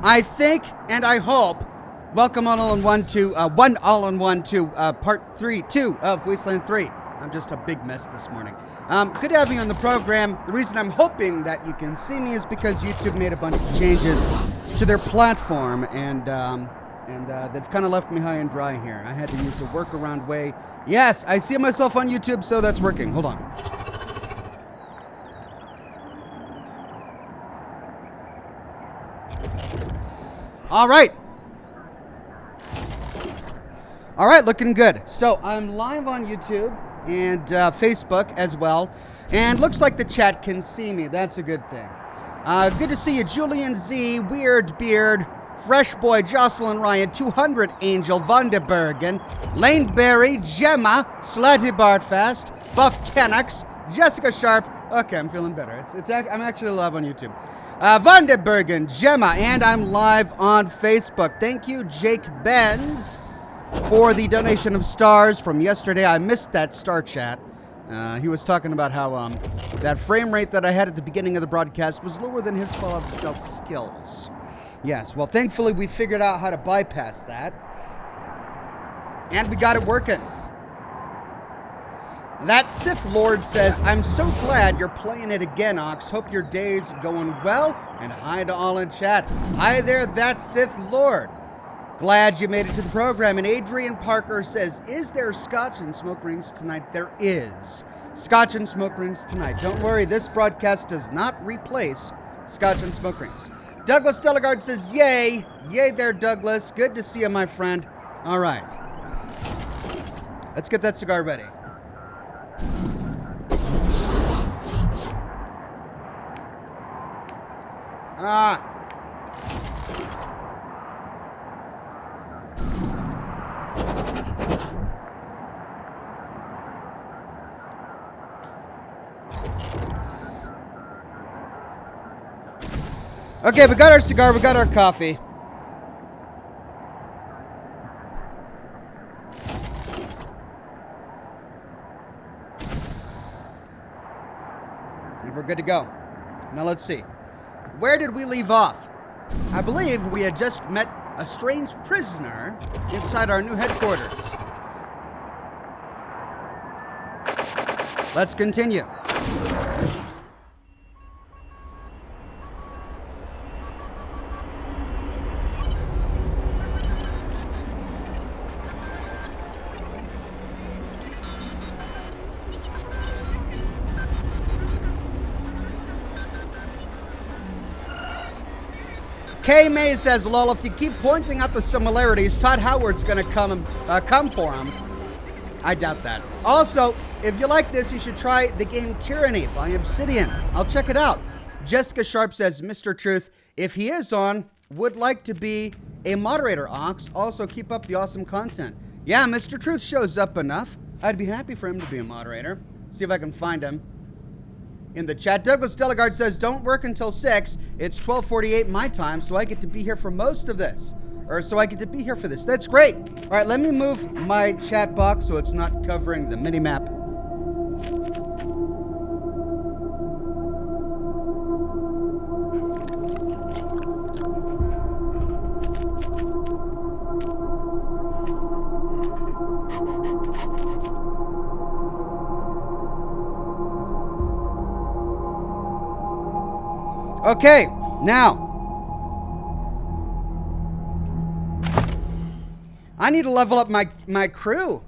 I think and I hope. Welcome all-in-one to one all-in-one to part 2 of Wasteland 3. I'm just a big mess this morning. Good to have you on the program. The reason I'm hoping that you can see me is because YouTube made a bunch of changes to their platform, and they've kind of left me high and dry here. I had to use a workaround way. Yes, I see myself on YouTube, so that's working. Hold on. All right, looking good. So I'm live on YouTube and Facebook as well, and looks like the chat can see me. That's a good thing. Good to see you, Julian Z, Weird Beard, Fresh Boy, Jocelyn Ryan, 200 Angel, Vanderbergen, Lane Berry, Gemma, Slutty Bartfast, Buff Kennox, Jessica Sharp. Okay, I'm feeling better. I'm actually live on YouTube. Vanderbergen, Gemma, and I'm live on Facebook. Thank you, Jake Benz, for the donation of stars from yesterday. I missed that star chat. He was talking about how that frame rate that I had at the beginning of the broadcast was lower than his Fallout stealth skills. Yes, well, thankfully we figured out how to bypass that, and we got it working. That Sith Lord says, I'm so glad you're playing it again, Ox. Hope your day's going well, and hi to all in chat. Hi there, that Sith Lord. Glad you made it to the program. And Adrian Parker says, is there scotch and smoke rings tonight? There is scotch and smoke rings tonight. Don't worry, this broadcast does not replace scotch and smoke rings. Douglas Delegard says, yay. Yay there, Douglas. Good to see you, my friend. All right. Let's get that cigar ready. Okay, we got our cigar, we got our coffee. And we're good to go. Now let's see. Where did we leave off? I believe we had just met a strange prisoner inside our new headquarters. Let's continue. K. May says, lol, if you keep pointing out the similarities, Todd Howard's going to come for him. I doubt that. Also, if you like this, you should try the game Tyranny by Obsidian. I'll check it out. Jessica Sharp says, Mr. Truth, if he is on, would like to be a moderator, Ox. Also, keep up the awesome content. Yeah, Mr. Truth shows up enough. I'd be happy for him to be a moderator. See if I can find him in the chat. Douglas Delegard says, don't work until 6. It's 12:48 my time, so I get to be here for most of this. Or so I get to be here for this. That's great. All right, let me move my chat box so it's not covering the mini-map. Okay, now, I need to level up my crew.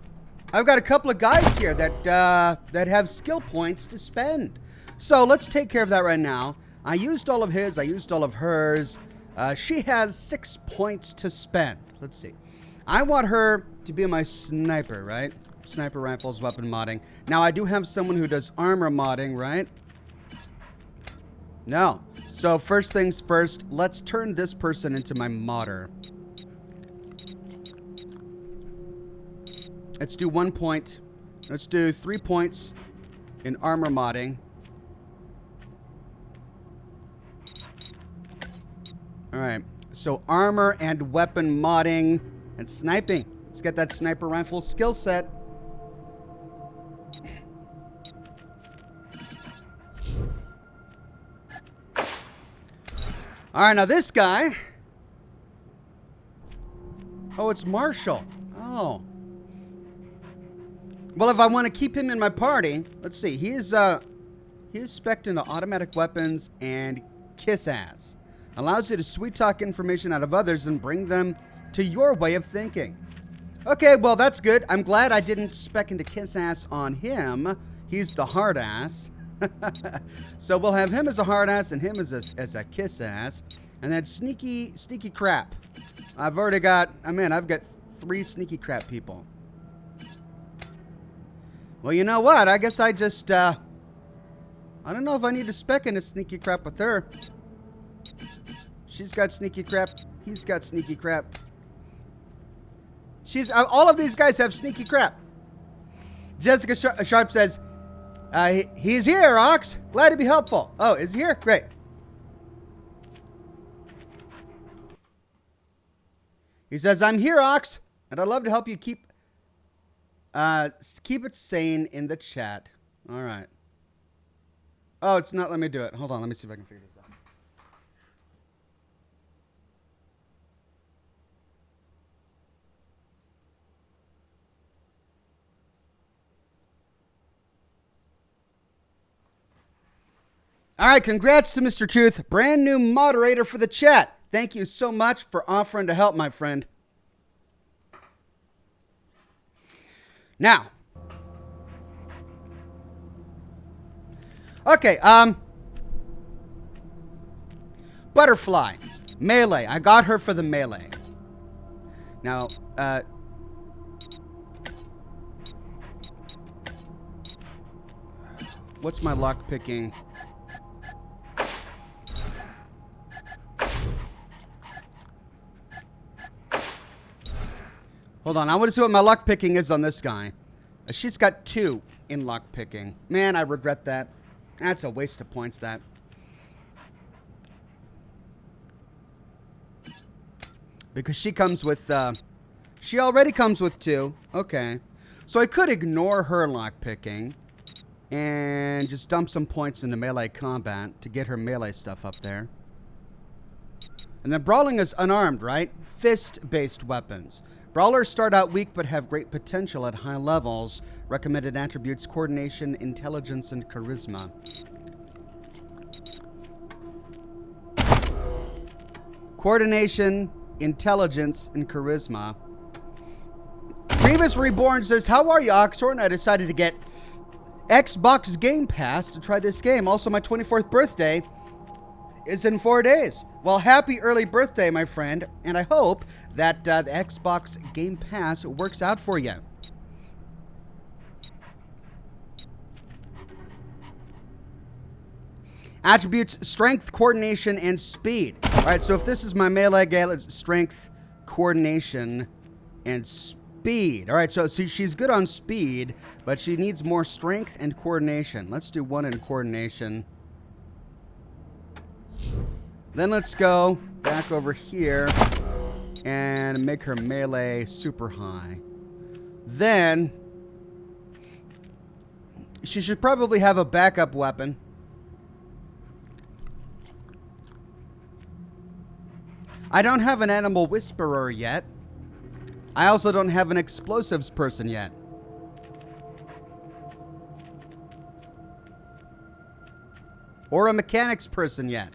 I've got a couple of guys here that have skill points to spend. So let's take care of that right now. I used all of his, I used all of hers. She has 6 points to spend. Let's see. I want her to be my sniper, right? Sniper rifles, weapon modding. Now, I do have someone who does armor modding, right? No. So first things first, let's turn this person into my modder. Let's do 1 point. Let's do 3 points in armor modding. All right. So armor and weapon modding and sniping. Let's get that sniper rifle skill set. All right, now this guy Oh, it's Marshall. Oh. Well, if I want to keep him in my party, let's see. He is spec'd into automatic weapons and kiss ass. Allows you to sweet talk information out of others and bring them to your way of thinking. Okay, well, that's good. I'm glad I didn't spec into kiss ass on him. He's the hard ass. So we'll have him as a hard ass and him as a kiss ass. And then sneaky crap. I've got 3 sneaky crap people. Well, you know what? I guess I just, I don't know if I need to spec into sneaky crap with her. She's got sneaky crap. He's got sneaky crap. All of these guys have sneaky crap. Jessica Sharp says, he's here, Ox. Glad to be helpful. Oh, is he here? Great. He says, I'm here, Ox, and I'd love to help you keep it sane in the chat. All right. Oh, it's not. Let me do it. Hold on. Let me see if I can figure this out. All right. Congrats to Mr. Truth. Brand new moderator for the chat. Thank you so much for offering to help, my friend. Now. Okay, Butterfly. Melee. I got her for the melee. Now, what's my lock picking? Hold on, I want to see what my luck picking is on this guy. She's got 2 in luck picking. Man, I regret that. That's a waste of points, that. Because she comes with, she already comes with 2. Okay. So I could ignore her lock picking and just dump some points into melee combat to get her melee stuff up there. And then brawling is unarmed, right? Fist-based weapons. Brawlers start out weak but have great potential at high levels. Recommended attributes: coordination, intelligence, and charisma. Coordination, intelligence, and charisma. Grievous Reborn says, how are you, Oxhorn? I decided to get Xbox Game Pass to try this game. Also, my 24th birthday is in 4 days. Well, happy early birthday, my friend. And I hope that the Xbox Game Pass works out for you. Attributes: strength, coordination, and speed. All right, so if this is my melee gal, it's strength, coordination, and speed. All right, so see, she's good on speed, but she needs more strength and coordination. Let's do 1 in coordination. Then let's go back over here and make her melee super high. Then she should probably have a backup weapon. I don't have an animal whisperer yet. I also don't have an explosives person yet. Or a mechanics person yet.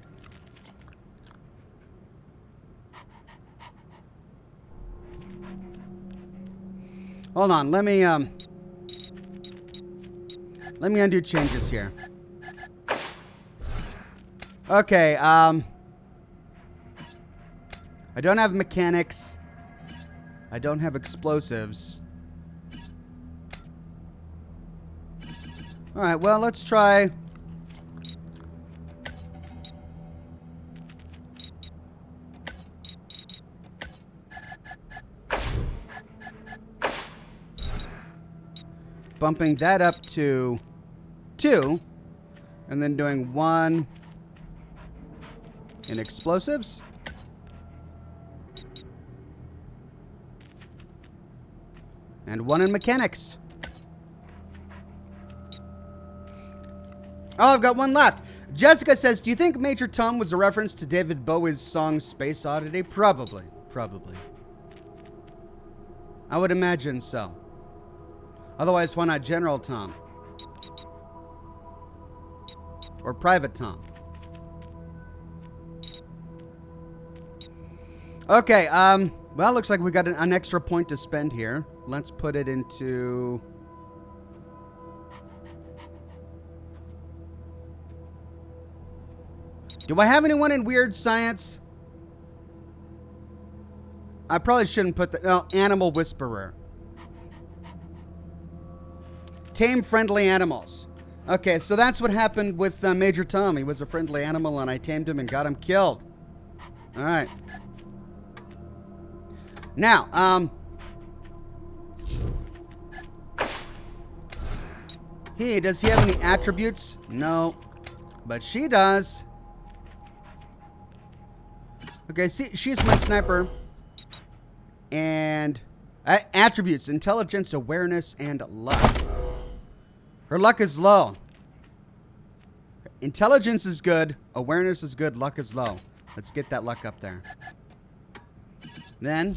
Hold on, let me undo changes here. Okay, I don't have mechanics. I don't have explosives. All right, well, let's try. Bumping that up to 2, and then doing 1 in explosives. And 1 in mechanics. Oh, I've got 1 left. Jessica says, do you think Major Tom was a reference to David Bowie's song Space Oddity? Probably. Probably. I would imagine so. Otherwise, why not General Tom? Or Private Tom? Okay, well, looks like we got an extra point to spend here. Let's put it into... Do I have anyone in weird science? I probably shouldn't put the... Well, Animal Whisperer. Tame friendly animals. Okay, so that's what happened with Major Tom. He was a friendly animal, and I tamed him and got him killed. All right. Now, does he have any attributes? No, but she does. Okay, see, she's my sniper. And attributes: intelligence, awareness, and luck. Her luck is low. Intelligence is good. Awareness is good. Luck is low. Let's get that luck up there. Then,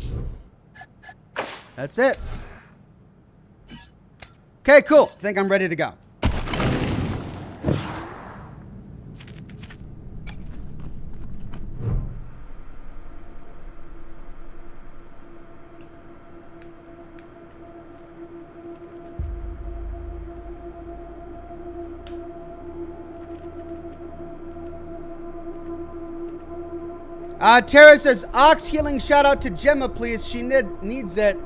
that's it. Okay, cool. Think I'm ready to go. Tara says, Ox healing, shout out to Gemma, please. She needs it.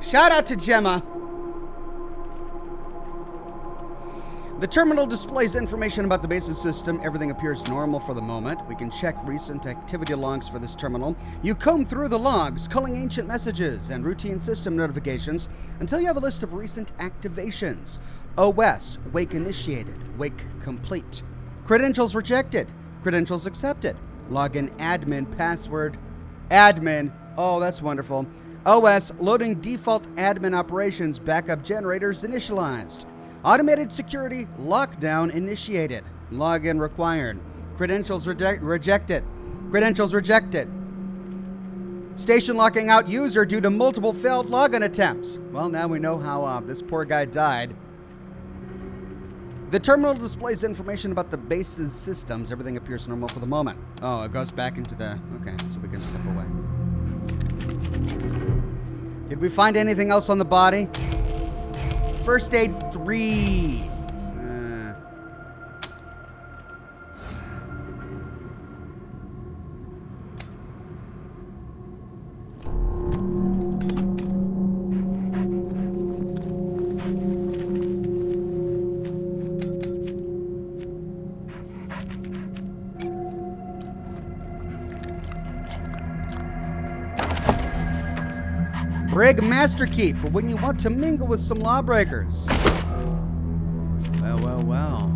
Shout out to Gemma. The terminal displays information about the base's system. Everything appears normal for the moment. We can check recent activity logs for this terminal. You comb through the logs, culling ancient messages and routine system notifications until you have a list of recent activations. OS, wake initiated, wake complete. Credentials rejected, credentials accepted. Login admin, password, admin. Oh, that's wonderful. OS, loading default admin operations, backup generators initialized. Automated security lockdown initiated. Login required. Credentials rejected. Credentials rejected. Station locking out user due to multiple failed login attempts. Well, now we know how this poor guy died. The terminal displays information about the base's systems. Everything appears normal for the moment. Oh, it goes back into the... Okay, so we can step away. Did we find anything else on the body? First aid 3. Brig Master Key for when you want to mingle with some lawbreakers. Well, well, well.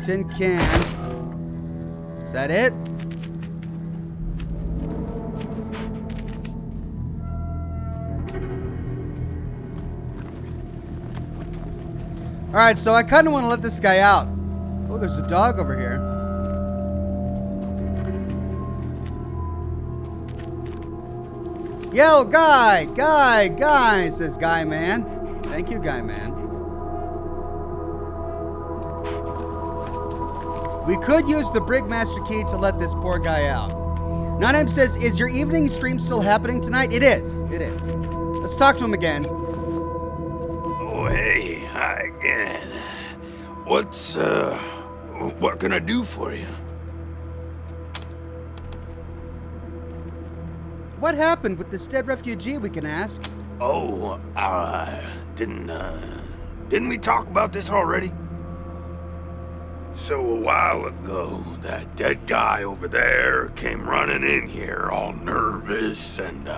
Tin can. Is that it? All right, so I kind of want to let this guy out. Oh, there's a dog over here. Yo, Guy, says Guy Man. Thank you, Guy Man. We could use the Brig Master Key to let this poor guy out. Noname says, is your evening stream still happening tonight? It is. It is. Let's talk to him again. Oh, hey, hi again. What can I do for you? What happened with this dead refugee, we can ask? Oh, didn't we talk about this already? So a while ago, that dead guy over there came running in here all nervous and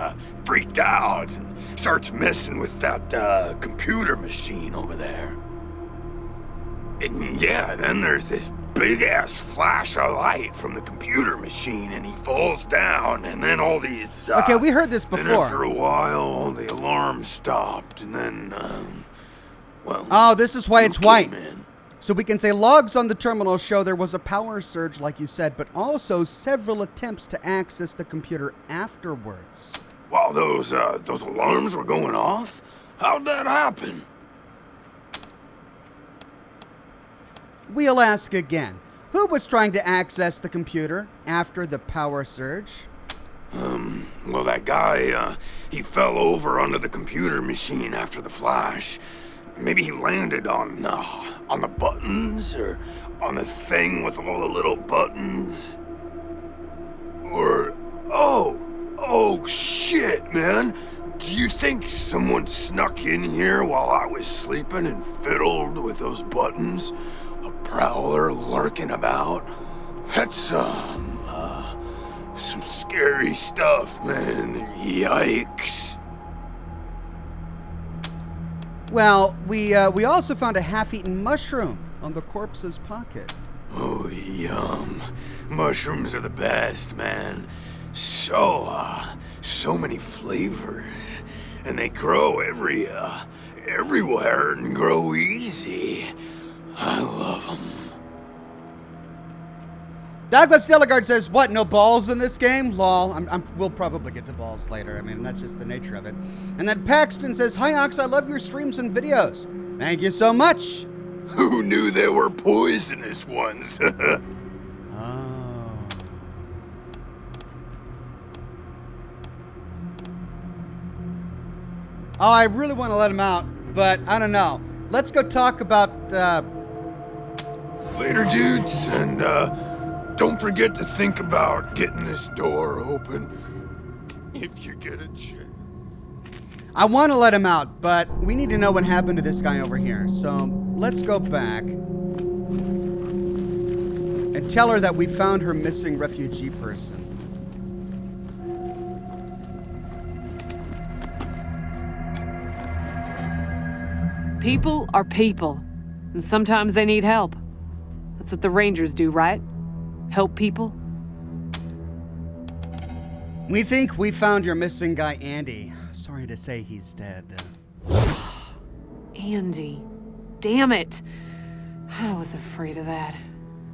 freaked out and starts messing with that computer machine over there. And yeah, then there's this big-ass flash of light from the computer machine and he falls down and then all these... okay, we heard this before. And after a while, the alarm stopped and then Well, Oh, this is why you it's white. came in. So we can say logs on the terminal show there was a power surge, like you said, but also several attempts to access the computer afterwards. While those alarms were going off? How'd that happen? We'll ask again. Who was trying to access the computer after the power surge? Well, that guy, he fell over onto the computer machine after the flash. Maybe he landed on the buttons, or on the thing with all the little buttons. Or, oh shit, man. Do you think someone snuck in here while I was sleeping and fiddled with those buttons? A prowler lurking about? That's some scary stuff, man. Yikes. Well, we also found a half-eaten mushroom on the corpse's pocket. Oh, yum. Mushrooms are the best, man. So many flavors. And they grow everywhere and grow easy. I love them. Douglas Delegard says, what, no balls in this game? Lol. We'll probably get to balls later. I mean, that's just the nature of it. And then Paxton says, hi, Ox, I love your streams and videos. Thank you so much. Who knew there were poisonous ones? Oh. I really want to let him out, but I don't know. Let's go talk about, Later, dudes, and, don't forget to think about getting this door open if you get a chance. I want to let him out, but we need to know what happened to this guy over here. So let's go back and tell her that we found her missing refugee person. People are people, and sometimes they need help. That's what the Rangers do, right? Help people? We think we found your missing guy, Andy. Sorry to say he's dead. Andy. Damn it. I was afraid of that.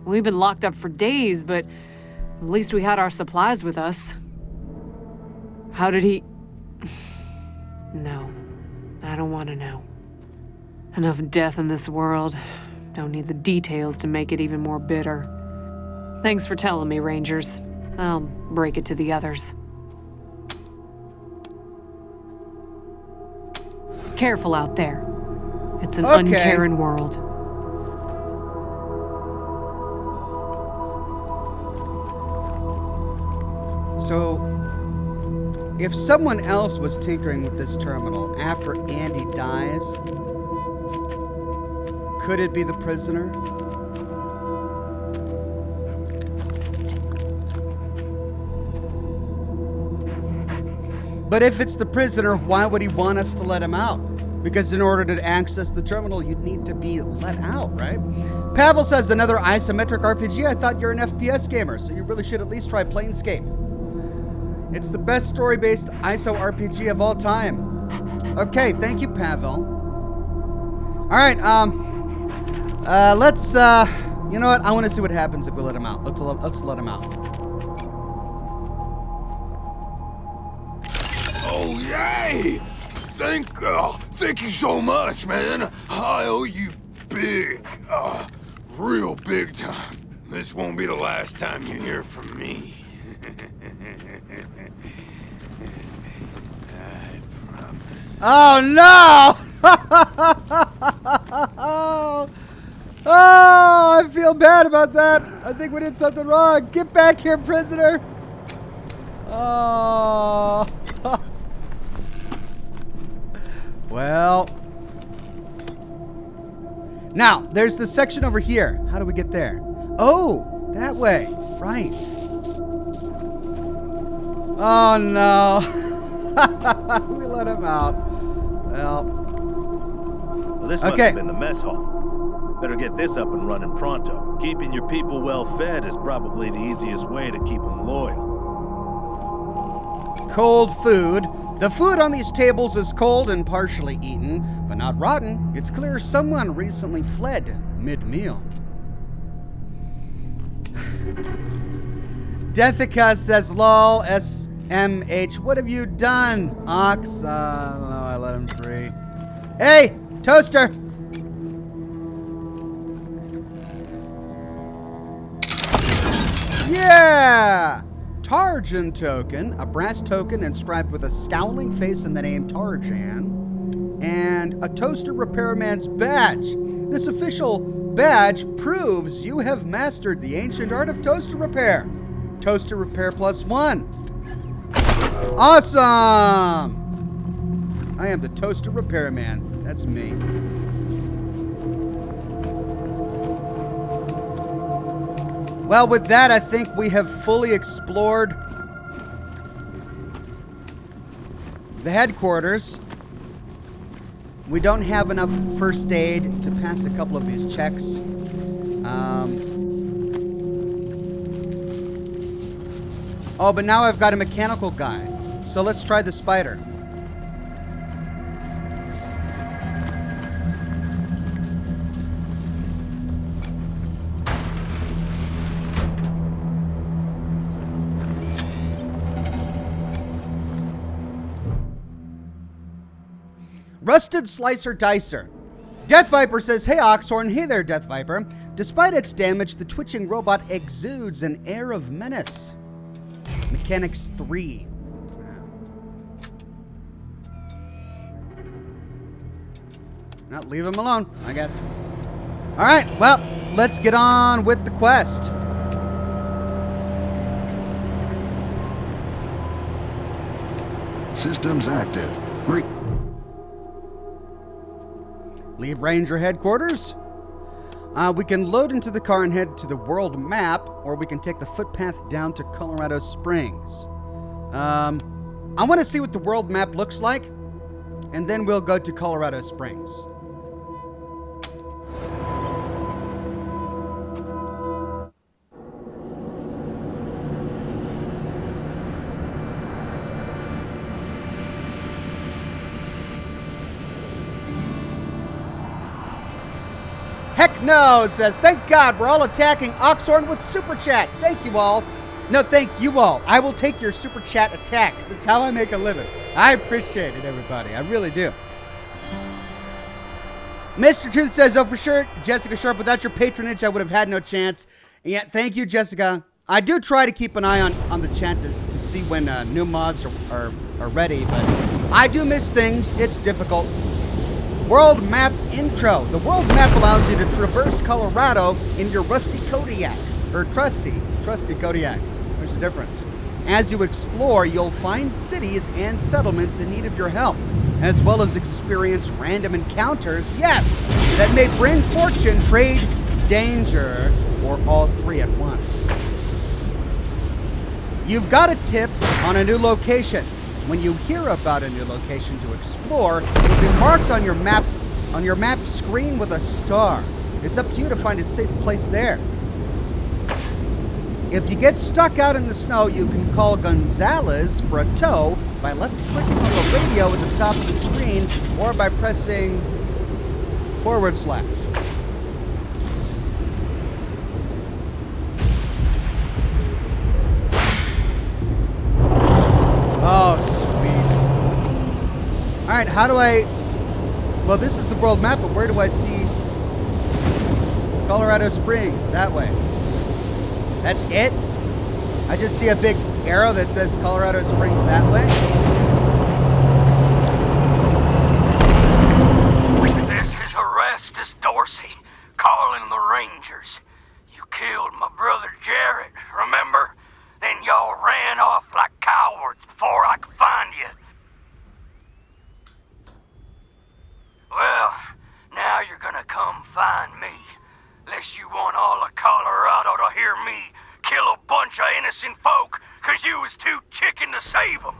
We've been locked up for days, but at least we had our supplies with us. How did he... No. I don't want to know. Enough death in this world. Don't need the details to make it even more bitter. Thanks for telling me, Rangers. I'll break it to the others. Careful out there. It's an uncaring world. So, if someone else was tinkering with this terminal after Andy dies, could it be the prisoner? But if it's the prisoner, why would he want us to let him out? Because in order to access the terminal, you'd need to be let out, right? Pavel says, another isometric RPG? I thought you're an FPS gamer, so you really should at least try Planescape. It's the best story-based ISO RPG of all time. Okay, thank you, Pavel. All right, let's, you know what? I want to see what happens if we let him out. Let's let him out. Oh, yay! Thank you so much, man. I owe you big, real big time. This won't be the last time you hear from me. I promise. Oh, no! Oh, I feel bad about that. I think we did something wrong. Get back here, prisoner. Oh. Well. Now, there's the section over here. How do we get there? Oh, that way. Right. Oh, no. We let him out. Well, this must have been the mess hall. Better get this up and running pronto. Keeping your people well fed is probably the easiest way to keep them loyal. Cold food. The food on these tables is cold and partially eaten, but not rotten. It's clear someone recently fled mid-meal. Deathica says, lol, SMH. What have you done, Ox? No, I let him free. Hey, Toaster! Yeah! Tarjan token, a brass token inscribed with a scowling face and the name Tarjan, and a toaster repairman's badge. This official badge proves you have mastered the ancient art of toaster repair. Toaster repair +1. Awesome! I am the toaster repairman. That's me. Well, with that, I think we have fully explored the headquarters. We don't have enough first aid to pass a couple of these checks. Oh, but now I've got a mechanical guy. So let's try the spider. Rusted Slicer Dicer. Death Viper says, hey Oxhorn, hey there Death Viper. Despite its damage, the twitching robot exudes an air of menace. Mechanics 3. Now leave him alone, I guess. Alright, well, let's get on with the quest. Systems active. Great. Leave Ranger headquarters. We can load into the car and head to the world map, or we can take the footpath down to Colorado Springs. I want to see what the world map looks like, and then we'll go to Colorado Springs. Heck no, says, thank God we're all attacking Oxhorn with super chats. Thank you all. No, thank you all. I will take your super chat attacks. It's how I make a living. I appreciate it, everybody. I really do. Mr. Truth says, oh, for sure, Jessica Sharp, without your patronage, I would have had no chance. And yeah, thank you, Jessica. I do try to keep an eye on the chat to see when new mods are ready, but I do miss things. It's difficult. World map intro. The world map allows you to traverse Colorado in your rusty Kodiak, or trusty Kodiak. There's a difference. As you explore, you'll find cities and settlements in need of your help, as well as experience random encounters, yes, that may bring fortune, trade, danger, or all three at once. You've got a tip on a new location. When you hear about a new location to explore, it'll be marked on your map screen with a star. It's up to you to find a safe place there. If you get stuck out in the snow, you can call Gonzalez for a tow by left-clicking on the radio at the top of the screen or by pressing /. Oh, sweet. All right, how do I... Well, this is the world map, but where do I see Colorado Springs? That way. That's it? I just see a big arrow that says Colorado Springs that way. This is Orestes Dorsey, calling the Rangers. You killed my brother Jarrett, remember? Then y'all ran off like cowards before I could find you. Well, now you're gonna come find me. Unless you want all of Colorado to hear me kill a bunch of innocent folk, 'cause you was too chicken to save them.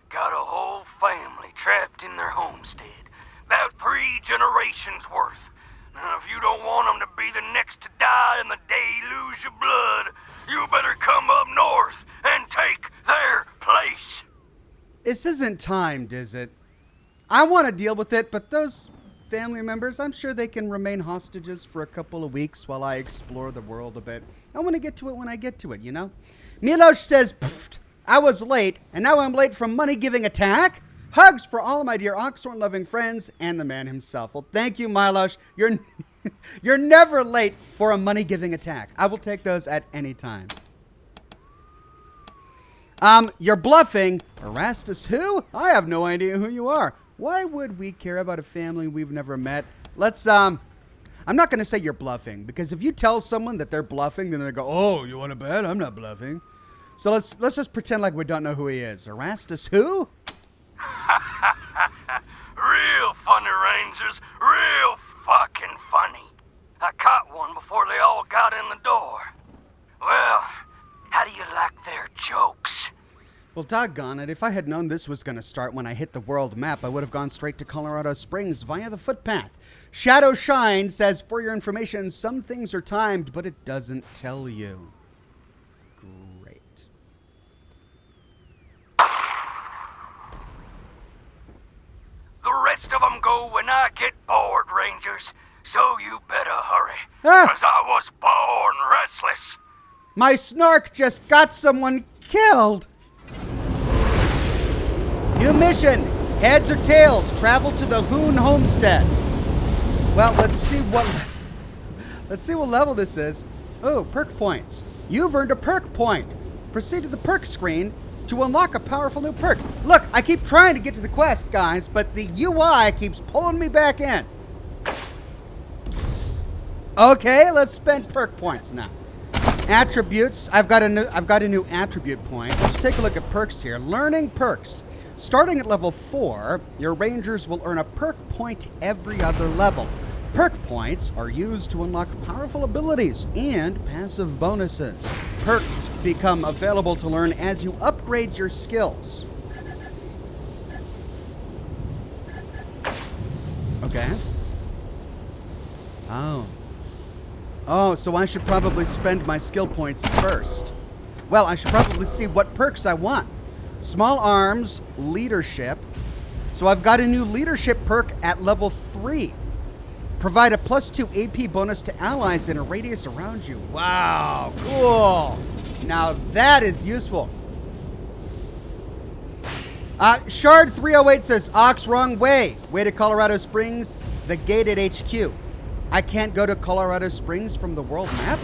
Got a whole family trapped in their homestead. About 3 generations worth. Now, if you don't want them to be the next to die and the day you lose your blood, you better come up north and take their face. This isn't timed, is it? I want to deal with it, but those family members, I'm sure they can remain hostages for a couple of weeks while I explore the world a bit. I want to get to it when I get to it, you know? Milos says, "Pfft, I was late, and now I'm late from money-giving attack. Hugs for all of my dear Oxhorn-loving friends and the man himself." Well, thank you, Milos. You're never late for a money-giving attack. I will take those at any time. You're bluffing. Erastus who? I have no idea who you are. Why would we care about a family we've never met? Let's, I'm not going to say you're bluffing, because if you tell someone that they're bluffing, then they go, "Oh, you want to bet? I'm not bluffing." So let's just pretend like we don't know who he is. Erastus who? Real funny, Rangers. Real fucking funny. I caught one before they all got in the door. Well, how do you like their jokes? Well, doggone it. If I had known this was going to start when I hit the world map, I would have gone straight to Colorado Springs via the footpath. Shadow Shine says, for your information, some things are timed, but it doesn't tell you. Great. The rest of them go when I get bored, Rangers. So you better hurry. Ah! 'Cause I was born restless. My snark just got someone killed. New mission. Heads or tails, travel to the Hoon Homestead. Well, let's see what level this is. Oh, perk points. You've earned a perk point. Proceed to the perk screen to unlock a powerful new perk. Look, I keep trying to get to the quest, guys, but the UI keeps pulling me back in. Okay, let's spend perk points now. Attributes. I've got a new attribute point. Let's take a look at perks here. Learning perks. Starting at level 4, your Rangers will earn a perk point every other level. Perk points are used to unlock powerful abilities and passive bonuses. Perks become available to learn as you upgrade your skills. Okay. Oh, so I should probably spend my skill points first. Well, I should probably see what perks I want. Small arms, leadership. So I've got a new leadership perk at level 3. Provide a +2 AP bonus to allies in a radius around you. Wow, cool. Now that is useful. Shard 308 says, Ox, wrong way. Way to Colorado Springs, the gated HQ. I can't go to Colorado Springs from the world map?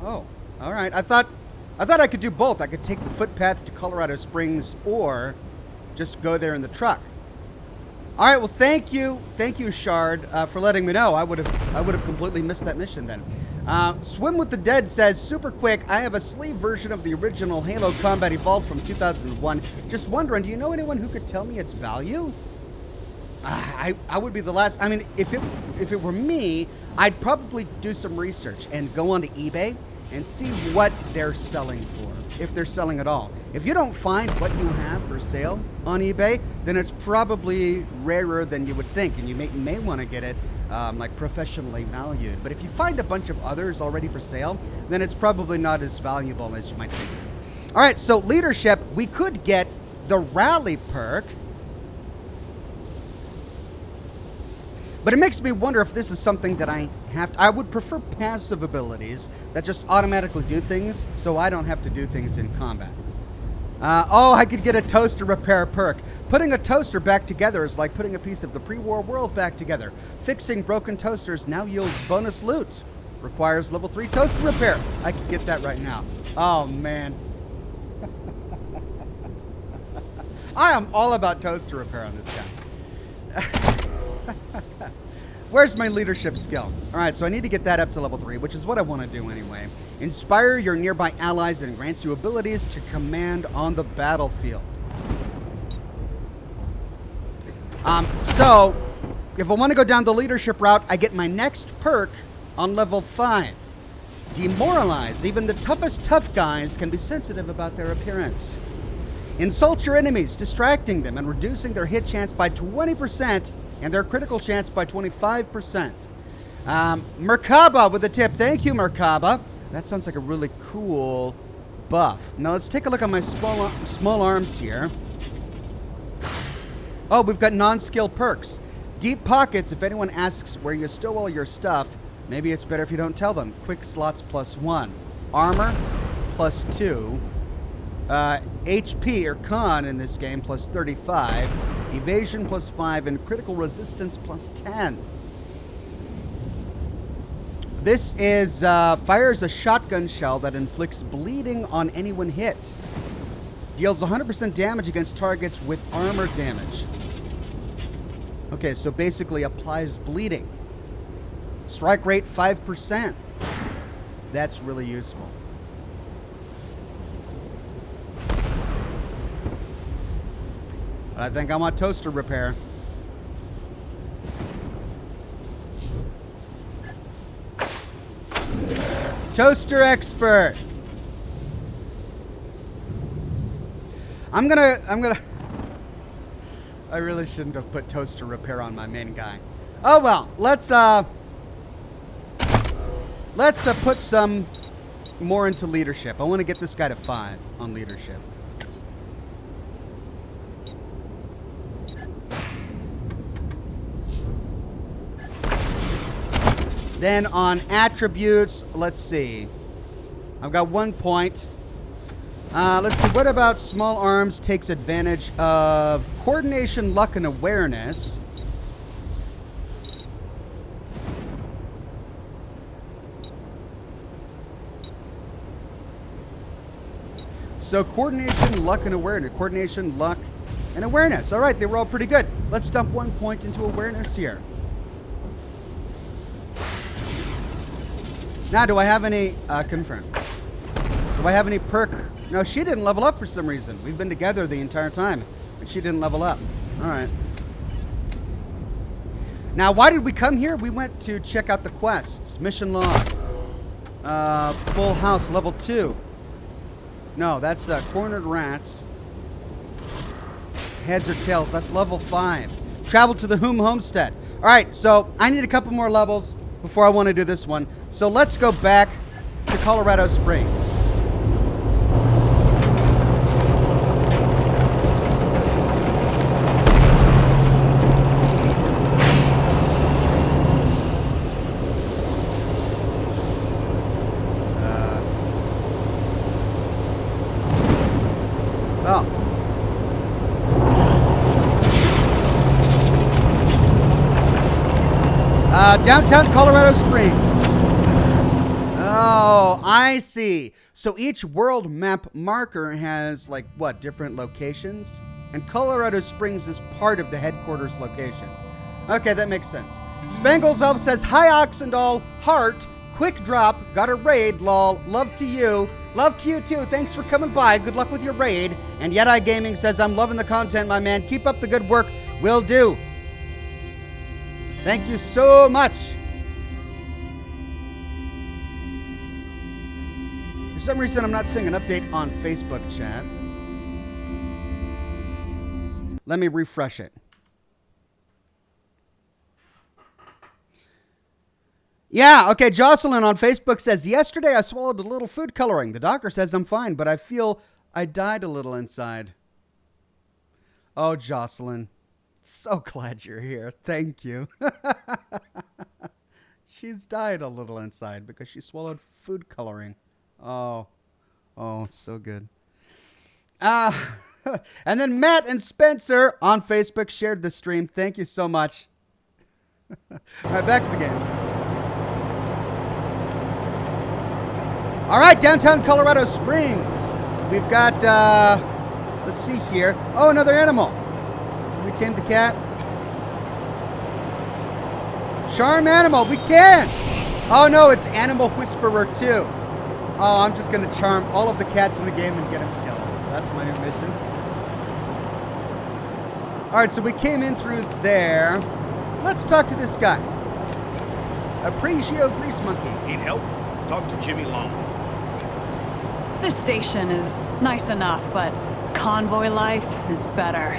Oh, all right. I thought I could do both. I could take the footpath to Colorado Springs or just go there in the truck. All right, well, thank you, Shard, for letting me know. I would have completely missed that mission then. Swim with the Dead says, super quick, I have a sleeve version of the original Halo Combat Evolved from 2001. Just wondering, do you know anyone who could tell me its value? I would be the last. I mean, if it were me, I'd probably do some research and go onto eBay and see what they're selling for, if they're selling at all. If you don't find what you have for sale on eBay, then it's probably rarer than you would think, and you may want to get it like professionally valued. But if you find a bunch of others already for sale, then it's probably not as valuable as you might think. All right, so leadership, we could get the rally perk. But it makes me wonder if this is something that I have to... I would prefer passive abilities that just automatically do things, so I don't have to do things in combat. I could get a toaster repair perk. Putting a toaster back together is like putting a piece of the pre-war world back together. Fixing broken toasters now yields bonus loot. Requires level 3 toaster repair. I could get that right now. Oh, man. I am all about toaster repair on this guy. Where's my leadership skill? All right, so I need to get that up to level 3, which is what I want to do anyway. Inspire your nearby allies and grants you abilities to command on the battlefield. So, if I want to go down the leadership route, I get my next perk on level 5. Demoralize. Even the toughest tough guys can be sensitive about their appearance. Insult your enemies, distracting them and reducing their hit chance by 20%. And their critical chance by 25%. Merkaba with a tip. Thank you, Merkaba. That sounds like a really cool buff. Now let's take a look at my small arms here. Oh, we've got non-skill perks. Deep pockets, if anyone asks where you stole all your stuff, maybe it's better if you don't tell them. Quick slots +1. Armor +2. HP or con in this game +35. Evasion +5 and critical resistance +10. This is fires a shotgun shell that inflicts bleeding on anyone hit. Deals 100% damage against targets with armor damage. Okay, so basically applies bleeding. Strike rate 5%. That's really useful. I think I want toaster repair. Toaster expert. I'm gonna I really shouldn't have put toaster repair on my main guy. Oh well, let's put some more into leadership. I want to get this guy to 5 on leadership. Then on attributes, let's see. I've got 1 point. Let's see, what about small arms takes advantage of coordination, luck, and awareness? So coordination, luck, and awareness. Coordination, luck, and awareness. All right, they were all pretty good. Let's dump 1 point into awareness here. Now, do I have any, confirm. Do I have any perk? No, she didn't level up for some reason. We've been together the entire time, but she didn't level up. All right. Now, why did we come here? We went to check out the quests. Mission log. Full house, level 2. No, that's cornered rats. Heads or tails, that's level 5. Travel to the homestead. All right, so I need a couple more levels before I want to do this one. So let's go back to Colorado Springs. Downtown Colorado Springs. Oh, I see. So each world map marker has, like, what, different locations? And Colorado Springs is part of the headquarters location. Okay, that makes sense. Spangles Elf says, hi, Oxendall. Heart. Quick drop. Got a raid, lol. Love to you. Love to you, too. Thanks for coming by. Good luck with your raid. And Yeti Gaming says, I'm loving the content, my man. Keep up the good work. Will do. Thank you so much. For some reason, I'm not seeing an update on Facebook chat. Let me refresh it. Yeah, okay, Jocelyn on Facebook says, yesterday I swallowed a little food coloring. The doctor says I'm fine, but I feel I died a little inside. Oh, Jocelyn. So glad you're here. Thank you. She's died a little inside because she swallowed food coloring. Oh, so good. And then Matt and Spencer on Facebook shared the stream. Thank you so much. All right, back to the game. All right, downtown Colorado Springs. We've got, let's see here. Oh, another animal. We tamed the cat. Charm animal. We can. Oh, no, it's Animal Whisperer 2. Oh, I'm just going to charm all of the cats in the game and get them killed. That's my new mission. All right, so we came in through there. Let's talk to this guy. Appreciate Grease Monkey. Need help? Talk to Jimmy Long. This station is nice enough, but convoy life is better.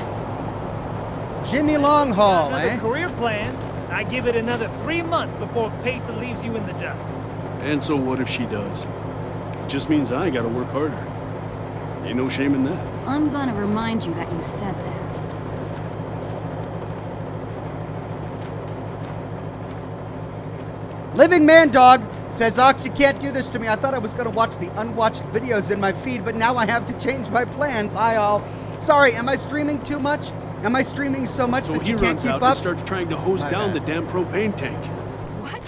Jimmy Longhaul, Another career plan. I give it another 3 months before Payson leaves you in the dust. And so what if she does? It just means I gotta work harder. Ain't no shame in that. I'm gonna remind you that you said that. Living Man Dog says, Ox, you can't do this to me. I thought I was going to watch the unwatched videos in my feed, but now I have to change my plans. Hi, all. Sorry, am I streaming too much? Am I streaming so much So that he you can't runs keep out up? and starts trying to hose My down bad. the damn propane tank. What?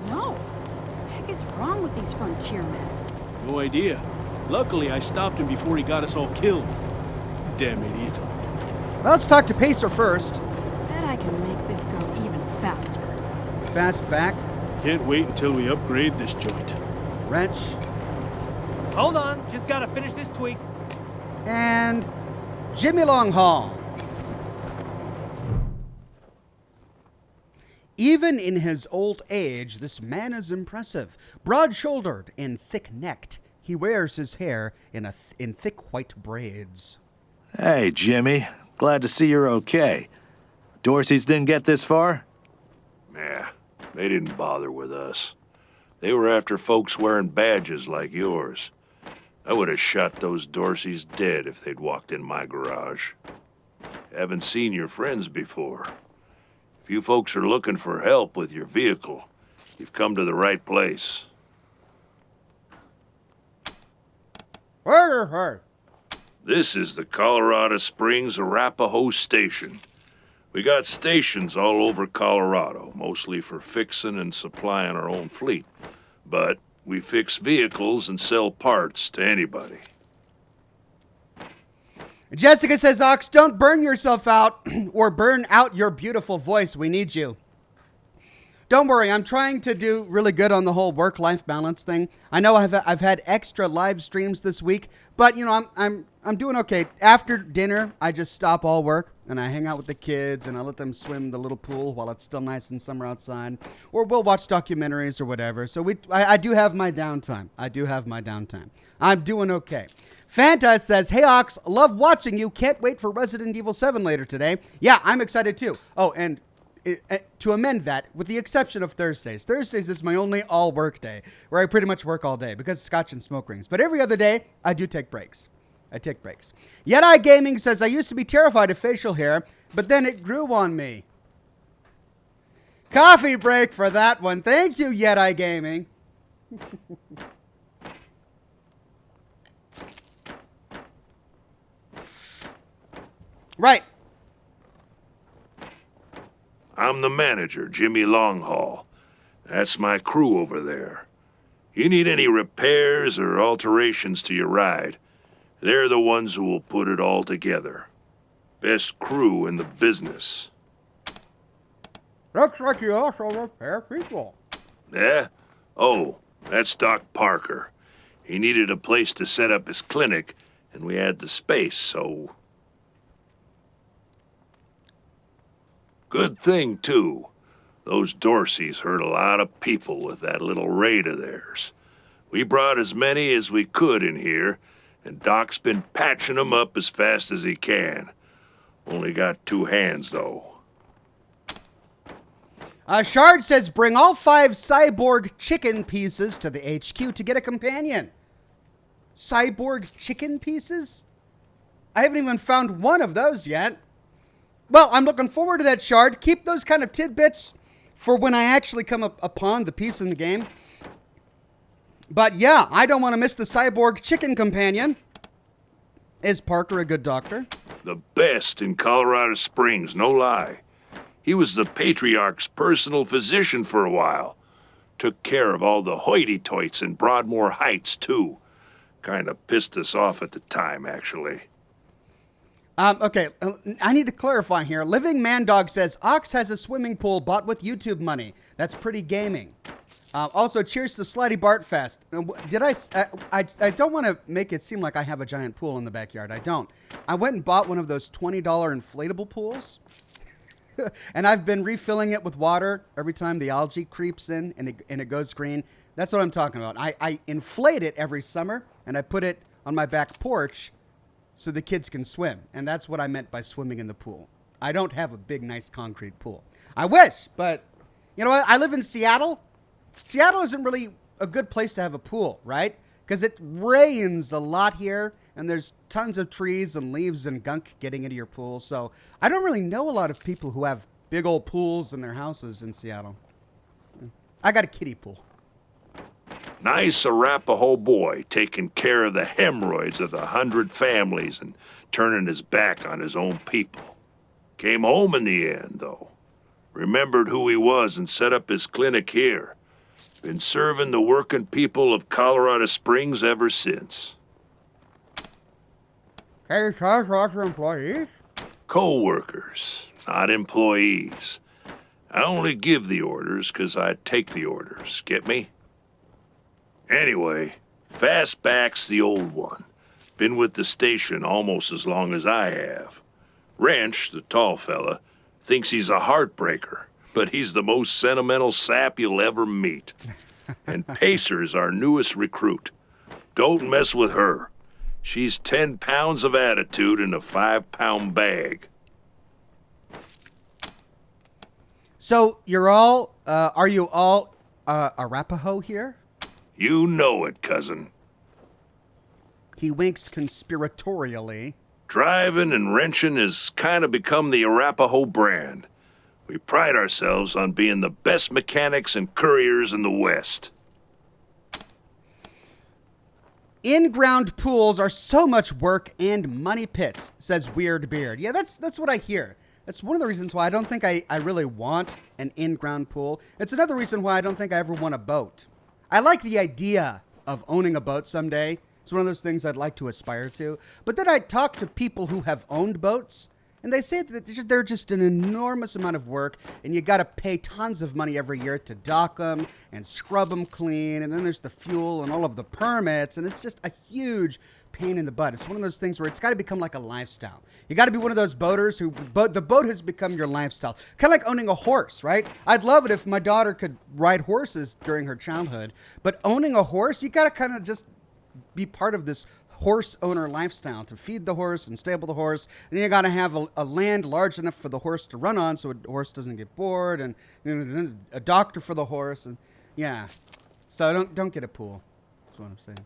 No. What the heck is wrong with these frontiermen? No idea. Luckily, I stopped him before he got us all killed. Damn idiot. Well, let's talk to Pacer first. Bet I can make this go even faster. Fast back. Can't wait until we upgrade this joint. Wrench. Hold on, just gotta finish this tweak. And Jimmy Longhall. Even in his old age, this man is impressive. Broad-shouldered and thick-necked, he wears his hair in thick white braids. Hey, Jimmy. Glad to see you're okay. Dorsey's didn't get this far? Yeah, they didn't bother with us. They were after folks wearing badges like yours. I would have shot those Dorseys dead if they'd walked in my garage. Haven't seen your friends before. If you folks are looking for help with your vehicle, you've come to the right place. This is the Colorado Springs Arapahoe Station. We got stations all over Colorado, mostly for fixing and supplying our own fleet. But we fix vehicles and sell parts to anybody. Jessica says, Ox, don't burn yourself out or burn out your beautiful voice. We need you. Don't worry, I'm trying to do really good on the whole work-life balance thing. I know I've had extra live streams this week, but you know I'm doing okay. After dinner, I just stop all work and I hang out with the kids and I let them swim the little pool while it's still nice and summer outside, or we'll watch documentaries or whatever. So I do have my downtime. I'm doing okay. Fanta says, hey Ox, love watching you. Can't wait for Resident Evil 7 later today. Yeah, I'm excited too. Oh, and to amend that, with the exception of Thursdays. Thursdays is my only all-work day, where I pretty much work all day because of scotch and smoke rings. But every other day, I do take breaks. Yeti Gaming says, I used to be terrified of facial hair, but then it grew on me. Coffee break for that one. Thank you, Yeti Gaming. Right. I'm the manager, Jimmy Longhall. That's my crew over there. You need any repairs or alterations to your ride, they're the ones who will put it all together. Best crew in the business. Looks like you also repair people. Yeah? Oh, that's Doc Parker. He needed a place to set up his clinic, and we had the space, so... Good thing, too. Those Dorseys hurt a lot of people with that little raid of theirs. We brought as many as we could in here, and Doc's been patching them up as fast as he can. Only got 2 hands, though. Shard says, bring all 5 cyborg chicken pieces to the HQ to get a companion. Cyborg chicken pieces? I haven't even found one of those yet. Well, I'm looking forward to that, Shard. Keep those kind of tidbits for when I actually come upon the piece in the game. But yeah, I don't want to miss the cyborg chicken companion. Is Parker a good doctor? The best in Colorado Springs, no lie. He was the Patriarch's personal physician for a while. Took care of all the hoity-toits in Broadmoor Heights, too. Kinda pissed us off at the time, actually. Okay, I need to clarify here. Living Man Dog says, Ox has a swimming pool bought with YouTube money. That's pretty gaming. Also, cheers to Slutty Bartfest. I don't want to make it seem like I have a giant pool in the backyard. I don't. I went and bought one of those $20 inflatable pools. And I've been refilling it with water every time the algae creeps in and it goes green. That's what I'm talking about. I inflate it every summer, and I put it on my back porch so the kids can swim. And that's what I meant by swimming in the pool. I don't have a big, nice concrete pool. I wish, but you know what? I live in Seattle. Seattle isn't really a good place to have a pool, right? Because it rains a lot here, and there's tons of trees and leaves and gunk getting into your pool. So I don't really know a lot of people who have big old pools in their houses in Seattle. I got a kiddie pool. Nice Arapaho boy taking care of the hemorrhoids of the 100 families and turning his back on his own people. Came home in the end, though. Remembered who he was and set up his clinic here. Been serving the working people of Colorado Springs ever since. Hey, charge lots of employees? Co-workers, not employees. I only give the orders 'cause I take the orders, get me? Anyway, Fastback's the old one. Been with the station almost as long as I have. Wrench, the tall fella, thinks he's a heartbreaker, but he's the most sentimental sap you'll ever meet. And Pacer's our newest recruit. Don't mess with her. She's 10 pounds of attitude in a 5-pound bag. So you're all, are you all Arapaho here? You know it, cousin. He winks conspiratorially. Driving and wrenching has kind of become the Arapaho brand. We pride ourselves on being the best mechanics and couriers in the West. In-ground pools are so much work and money pits, says Weird Beard. Yeah, that's what I hear. That's one of the reasons why I don't think I really want an in-ground pool. It's another reason why I don't think I ever want a boat. I like the idea of owning a boat someday. It's one of those things I'd like to aspire to. But then I talk to people who have owned boats, and they say that they're just an enormous amount of work, and you got to pay tons of money every year to dock them and scrub them clean, and then there's the fuel and all of the permits, and it's just a huge pain in the butt. It's one of those things where it's got to become like a lifestyle. You got to be one of those boaters who the boat has become your lifestyle. Kind of like owning a horse, right? I'd love it if my daughter could ride horses during her childhood, but owning a horse, you got to kind of just be part of this horse owner lifestyle, to feed the horse and stable the horse. And you got to have a land large enough for the horse to run on so a horse doesn't get bored, and a doctor for the horse. And yeah, so don't get a pool. That's what I'm saying.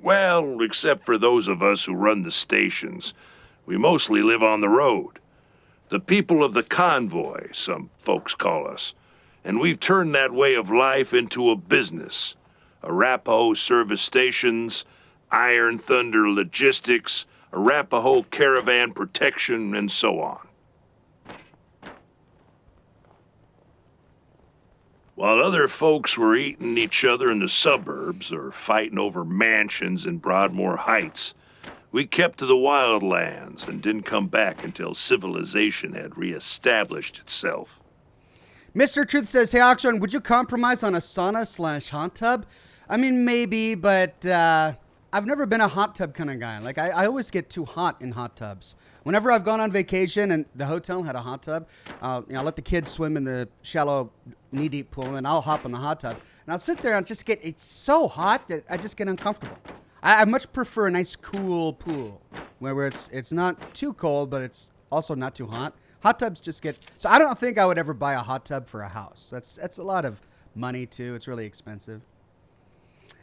Well, except for those of us who run the stations, we mostly live on the road. The people of the convoy, some folks call us. And we've turned that way of life into a business. Arapaho service stations, Iron Thunder logistics, Arapaho caravan protection, and so on. While other folks were eating each other in the suburbs or fighting over mansions in Broadmoor Heights, we kept to the wildlands and didn't come back until civilization had reestablished itself. Mr. Truth says, hey, Oxhorn, would you compromise on a sauna/hot tub? I mean, maybe, but I've never been a hot tub kind of guy. Like, I always get too hot in hot tubs. Whenever I've gone on vacation and the hotel had a hot tub, I'll let the kids swim in the shallow, knee-deep pool, and I'll hop in the hot tub. And I'll sit there and just it's so hot that I just get uncomfortable. I much prefer a nice, cool pool where it's not too cold, but it's also not too hot. Hot tubs just get... So I don't think I would ever buy a hot tub for a house. That's a lot of money, too. It's really expensive.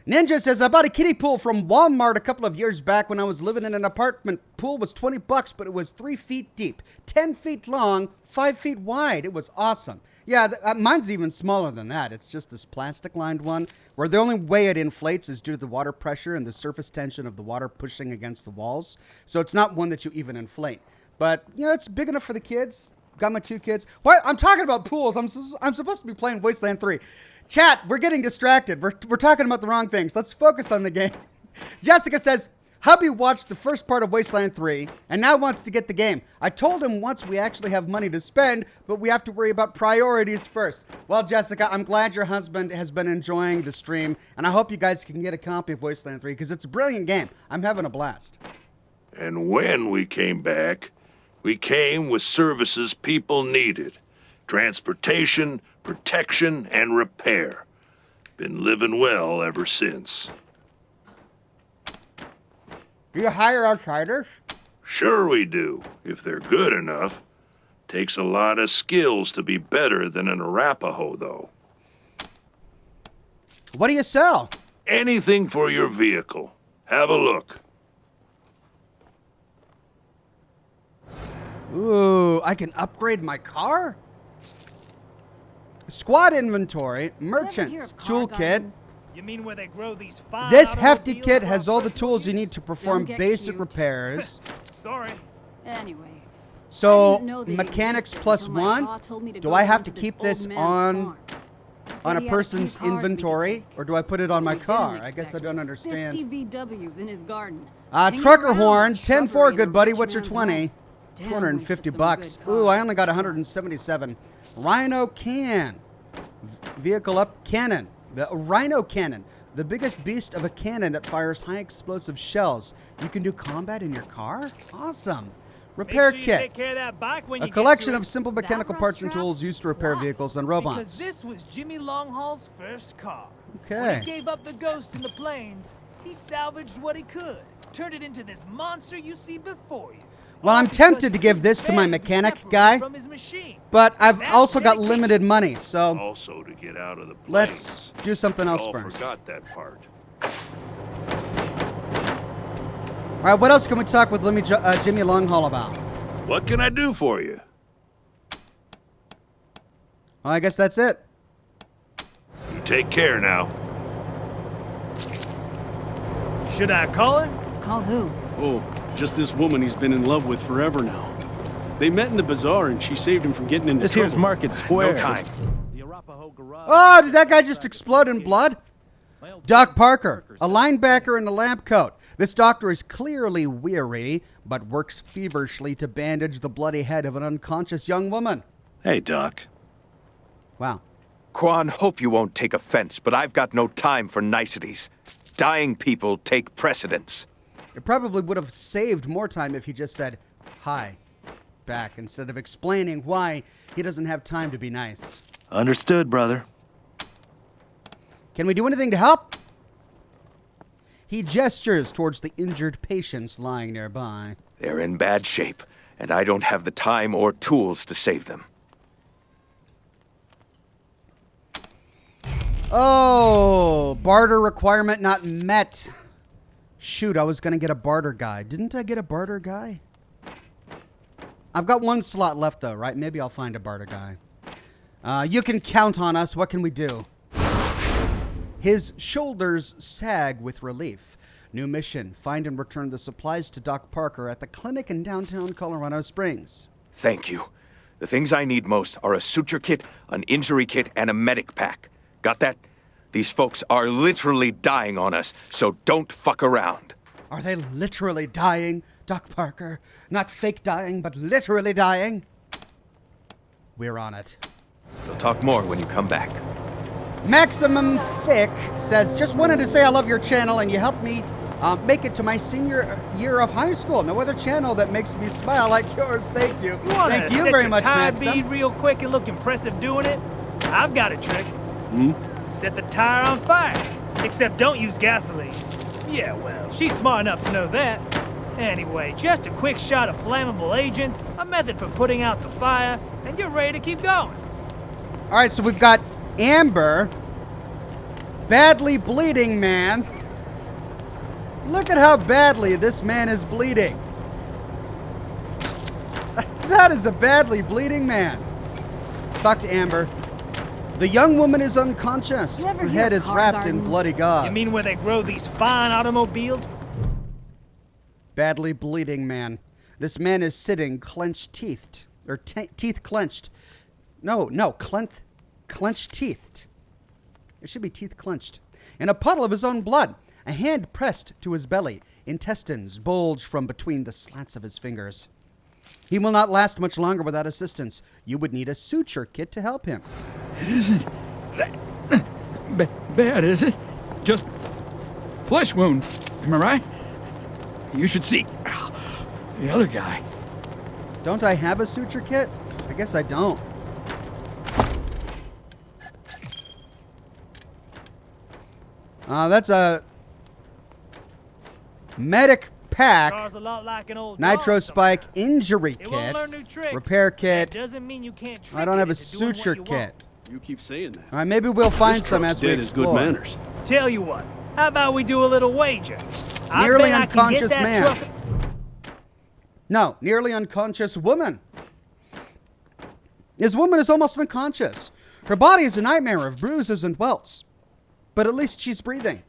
Ninja says, I bought a kiddie pool from Walmart a couple of years back when I was living in an apartment. Pool was $20, but it was 3 feet deep, 10 feet long, 5 feet wide. It was awesome. Yeah, mine's even smaller than that. It's just this plastic-lined one where the only way it inflates is due to the water pressure and the surface tension of the water pushing against the walls. So it's not one that you even inflate. But, it's big enough for the kids. Got my 2 kids. What? I'm talking about pools. I'm supposed to be playing Wasteland 3. Chat, we're getting distracted. We're talking about the wrong things. Let's focus on the game. Jessica says, hubby watched the first part of Wasteland 3 and now wants to get the game. I told him once we actually have money to spend, but we have to worry about priorities first. Well, Jessica, I'm glad your husband has been enjoying the stream, and I hope you guys can get a copy of Wasteland 3 because it's a brilliant game. I'm having a blast. And when we came back, we came with services people needed. Transportation, protection, and repair. Been living well ever since. Do you hire outsiders? Sure we do, if they're good enough. Takes a lot of skills to be better than an Arapaho, though. What do you sell? Anything for your vehicle. Have a look. Ooh, I can upgrade my car? Squad inventory, merchant, toolkit. You mean where they grow these fine This hefty automobiles kit on has all the first tools you wheels? need to perform get basic cute. repairs. Sorry. Anyway. So, I didn't know they mechanics existed plus until my one? paw told me to Do go I have down to this keep old this man's on farm. He said on a he had few person's cars we could inventory? take. Or do I put it on my What we car? didn't I guess I expect don't was understand. 50 VWs in his garden. Trucker Hanging horn, around 10-4, shrubbery in good a buddy. rich What's your man's 20? home. Damn, 250 wasted some bucks. good Ooh, I cars. only got 177. Rhino can. Vehicle up cannon. The Rhino cannon. The biggest beast of a cannon that fires high explosive shells. You can do combat in your car? Awesome. Repair Make sure you kit. take care of that bike when A you get collection to of it. simple That mechanical rust parts and trap? tools used to repair Why? vehicles and Because robots. this was Jimmy Longhaul's first car. When Okay. he gave up the ghost in the plains, he salvaged what he could, turned it into this monster you see before you. Well, All I'm because tempted he to give couldn't this to my bear be mechanic separated guy, from his machine. but I've That's also got dedication. limited money, so Also to get out of the plains. let's do something else All first. forgot that part. All right, what else can we talk with Jimmy Longhaul about? What can I do for you? Well, I guess that's it. You take care now. Should I call her? Call who? Oh, just this woman he's been in love with forever now. They met in the bazaar and she saved him from getting into This trouble. here's Market Square. No time. The Arapahoe Garage. Oh, did that guy just explode in blood? Doc Parker, a linebacker in a lab coat. This doctor is clearly weary, but works feverishly to bandage the bloody head of an unconscious young woman. Hey, Doc. Wow. Quan, hope you won't take offense, but I've got no time for niceties. Dying people take precedence. It probably would have saved more time if he just said, hi, back, instead of explaining why he doesn't have time to be nice. Understood, brother. Can we do anything to help? He gestures towards the injured patients lying nearby. They're in bad shape, and I don't have the time or tools to save them. Oh, barter requirement not met. Shoot, I was going to get a barter guy. Didn't I get a barter guy? I've got one slot left, though, right? Maybe I'll find a barter guy. You can count on us. What can we do? His shoulders sag with relief. New mission. Find and return the supplies to Doc Parker at the clinic in downtown Colorado Springs. Thank you. The things I need most are a suture kit, an injury kit, and a medic pack. Got that? These folks are literally dying on us, so don't fuck around. Are they literally dying, Doc Parker? Not fake dying, but literally dying? We're on it. We'll talk more when you come back. Maximum Thick says, just wanted to say I love your channel and you helped me make it to my senior year of high school. No other channel that makes me smile like yours. Thank you. Thank you very much, Tire Maxim. bead real quick and look impressive doing it? I've got a trick. Hmm? Set the tire on fire. Except don't use gasoline. Yeah, well, she's smart enough to know that. Anyway, just a quick shot of flammable agent, a method for putting out the fire, and you're ready to keep going. All right, so we've got Amber, badly bleeding man. Look at how badly this man is bleeding. That is a badly bleeding man. Let's talk to Amber. The young woman is unconscious. You ever Her hear head of is car wrapped in gardens? bloody gauze. You mean where they grow these fine automobiles? Badly bleeding man. This man is sitting clenched-teethed. Or teeth clenched. No, clenched teethed. It should be teeth clenched. In a puddle of his own blood. A hand pressed to his belly. Intestines bulge from between the slats of his fingers. He will not last much longer without assistance. You would need a suture kit to help him. It isn't that bad, is it? Just flesh wound. Am I right? You should see the other guy. Don't I have a suture kit? I guess I don't. That's a medic pack, Car's a lot like an old nitro dog, spike injury It won't kit, learn new tricks. repair That kit. doesn't mean you can't I don't trick have a it into doing what suture you kit. You keep saying that. All right, maybe we'll find This some truck's as we dead as good explore. manners. want. Tell you what, how about we do a little wager? I Nearly bet I can unconscious get that man. truck- No, nearly unconscious woman. This woman is almost unconscious. Her body is a nightmare of bruises and welts. But at least she's breathing.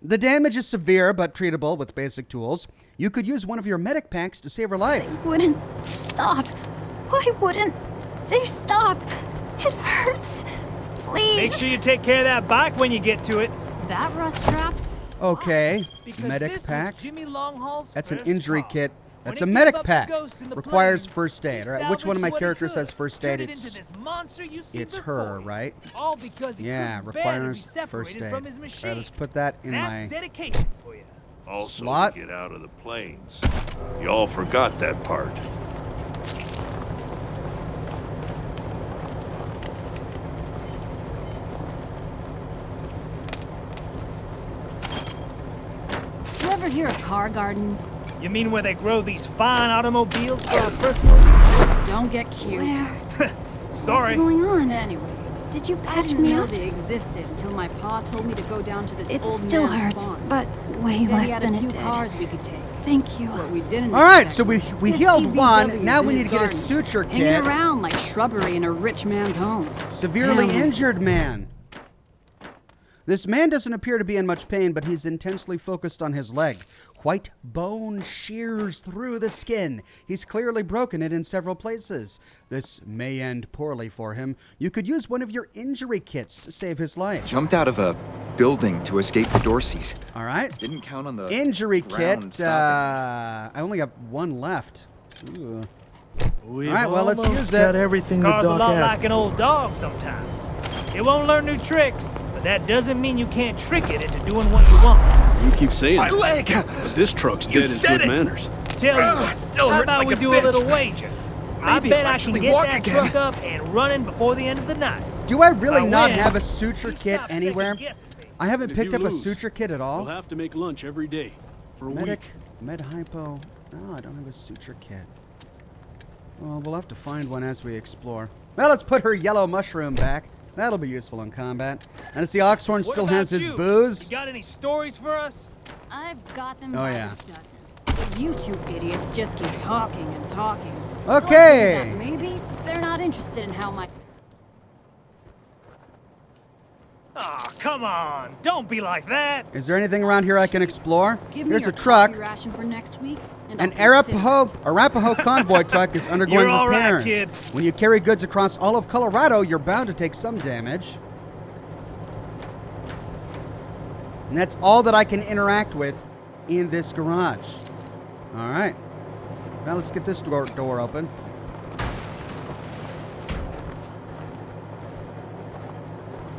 The damage is severe but treatable with basic tools. You could use one of your medic packs to save her life. They wouldn't stop. Why wouldn't they stop? It hurts. Please. Make sure you take care of that bike when you get to it. That rust trap? Okay, Because medic this was pack. Jimmy Longhaul's That's an first injury car. kit. When That's he a gave medic up the pack. ghost in the Requires plains, first aid. he All right, which one of my salvaged what he characters could, has first turned aid? it into this monster you see It's before her, you. right? All because he Yeah, couldn't bear to be requires first separated aid. from his All machine. right, let's put that in That's my... dedication for you. Also, Slot. to get out of the plains. You all forgot that part. You ever hear of car gardens? You mean where they grow these fine automobiles for our personal use? Don't get cute. Sorry. What's going on anyway? Did you patch me up? They existed until my pa told me to go down to this It old still man's hurts, farm. but way He said less he had than a it few did. cars we could take. Thank you. What we didn't All right, expect so we was healed 50 one. VWs Now in we his need to get a garden, suture hanging kit. around like shrubbery in a rich man's home. Severely Damn. injured man. This man doesn't appear to be in much pain, but he's intensely focused on his leg. White bone shears through the skin. He's clearly broken it in several places. This may end poorly for him. You could use one of your injury kits to save his life. Jumped out of a building to escape the Dorseys. All right. Didn't count on the Injury ground kit. stopping. I only got one left. Ooh. We've All right, well, let's almost use got it. everything Car's the a doc lot asked like an for. old dog sometimes. It won't learn new tricks, but that doesn't mean you can't trick it into doing what you want. You keep saying My that, leg! but this truck's You dead as said good it. manners. Tell you what, still how hurts about like we a do bitch. a little wager? I Maybe bet I'll I can actually get walk that again. truck up and running before the end of the night. Do I really I not win. have a suture You kit stop anywhere? second-guessing me. I haven't If picked you up a lose, suture kit at all. We'll have to make lunch every day for a Medic, week. med hypo. No, I don't have a suture kit. Well, we'll have to find one as we explore. Well, let's put her yellow mushroom back. That'll be useful in combat. And it's the Oxhorn What still about has his you? booze. You got any stories for us? I've got them Oh, by yeah. the dozen. But you two idiots just keep talking and talking. Okay. So I think that maybe they're not interested in how my... Aw, come on. Don't be like that. Is there anything around here I can explore? Give me Here's your a truck. coffee ration for next week, and An I'll consider it. Arapaho convoy truck is undergoing You're all right, repairs. kid. When you carry goods across all of Colorado, you're bound to take some damage. And that's all that I can interact with in this garage. All right. Now let's get this door open.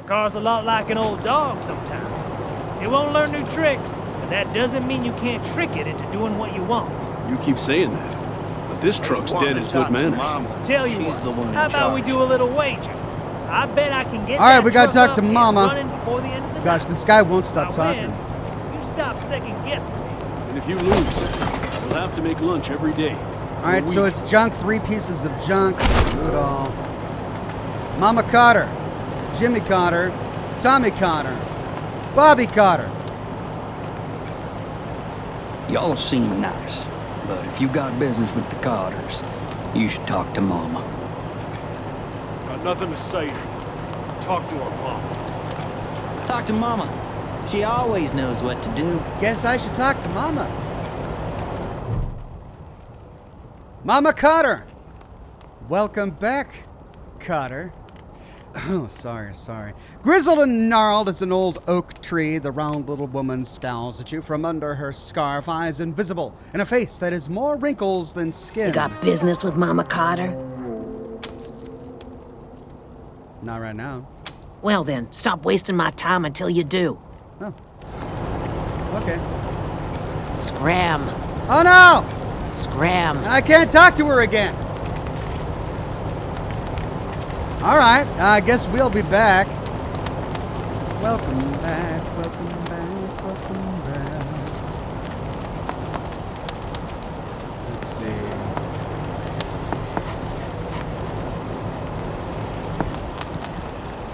Car's a lot like an old dog sometimes. It won't learn new tricks, but that doesn't mean you can't trick it into doing what you want. You keep saying that, but this truck's dead as good manners. Tell you what, how about we do a little wager? I bet I can get All right, that we gotta truck talk to up and Mama. running before the end of the Gosh, night. this guy won't stop I win. talking. You stop second guessing me. And if you lose, we'll have to make lunch every day. All right, so it's junk, 3 pieces of junk. Do it all. Mama Cotter, Jimmy Cotter, Tommy Cotter, Bobby Cotter. Y'all seem nice, but if you got business with the Cotters, you should talk to Mama. Got nothing to say to her. Talk to her mom. Talk to Mama. She always knows what to do. Guess I should talk to Mama. Mama Cotter. Welcome back, Cotter. Oh, sorry. Grizzled and gnarled as an old oak tree, the round little woman scowls at you from under her scarf, eyes invisible, and a face that has more wrinkles than skin. You got business with Mama Cotter? Not right now. Well then, stop wasting my time until you do. Oh. Okay. Scram. Oh no! Scram. I can't talk to her again. All right, I guess we'll be back. Welcome back. Let's see.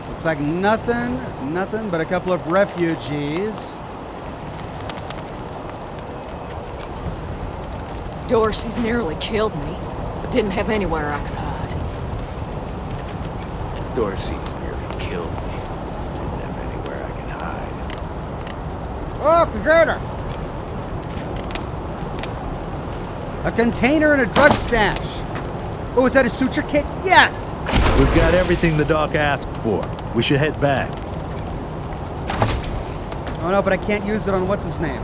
Looks like nothing but a couple of refugees. Dorsey's nearly killed me. Didn't have anywhere I could hide. Dorsey's nearly killed me. Didn't have anywhere I can hide. Oh, container! A container and a drug stash. Oh, is that a suture kit? Yes! We've got everything the doc asked for. We should head back. Oh no, but I can't use it on what's his name.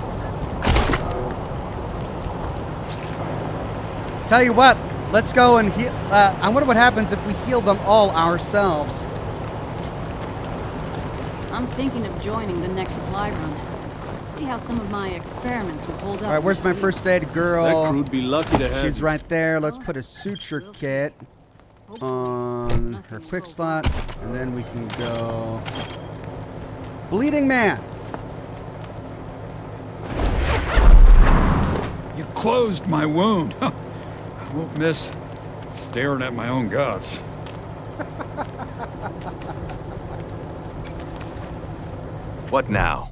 Tell you what, let's go and heal. I wonder what happens if we heal them all ourselves. I'm thinking of joining the next supply run. See how some of my experiments will hold up. All right, where's my first aid girl? That crew'd be lucky to have She's you. right there. Let's put a suture kit on her quick slot, and then we can go. Bleeding man. You closed my wound. I won't miss staring at my own guts. What now?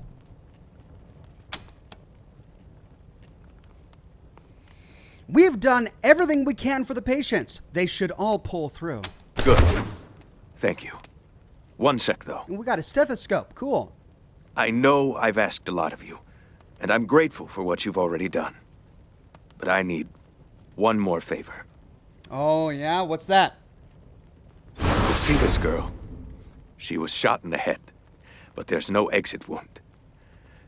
We've done everything we can for the patients. They should all pull through. Good. Thank you. One sec, though. We got a stethoscope. Cool. I know I've asked a lot of you, and I'm grateful for what you've already done. But I need one more favor. Oh, yeah? What's that? You see this girl? She was shot in the head, but there's no exit wound.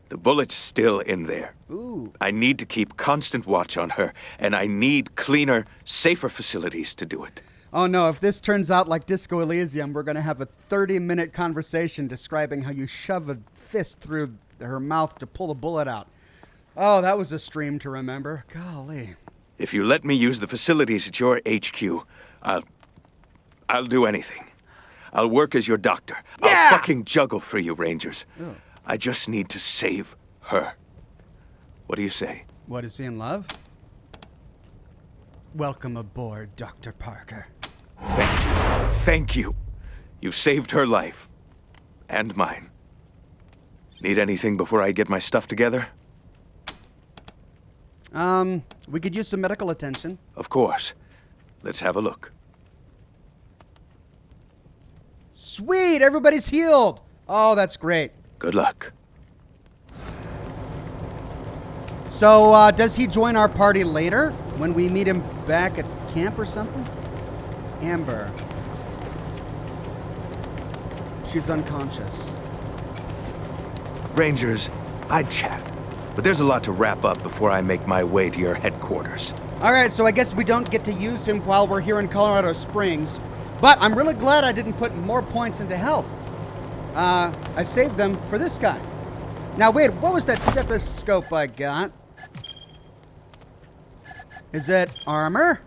The bullet's still in there. Ooh. I need to keep constant watch on her, and I need cleaner, safer facilities to do it. Oh no, if this turns out like Disco Elysium, we're going to have a 30-minute conversation describing how you shove a fist through her mouth to pull the bullet out. Oh, that was a stream to remember. Golly. If you let me use the facilities at your HQ, I'll do anything. I'll work as your doctor. Yeah! I'll fucking juggle for you, Rangers. Ugh. I just need to save her. What do you say? What, is he in love? Welcome aboard, Dr. Parker. Thank you. Thank you. You've saved her life. And mine. Need anything before I get my stuff together? We could use some medical attention. Of course. Let's have a look. Sweet, everybody's healed. Oh, that's great. Good luck. So, does he join our party later when we meet him back at camp or something? Amber. She's unconscious. Rangers, I'd chat. But there's a lot to wrap up before I make my way to your headquarters. All right, so I guess we don't get to use him while we're here in Colorado Springs. But I'm really glad I didn't put more points into health. I saved them for this guy. Now, wait, what was that stethoscope I got? Is it armor?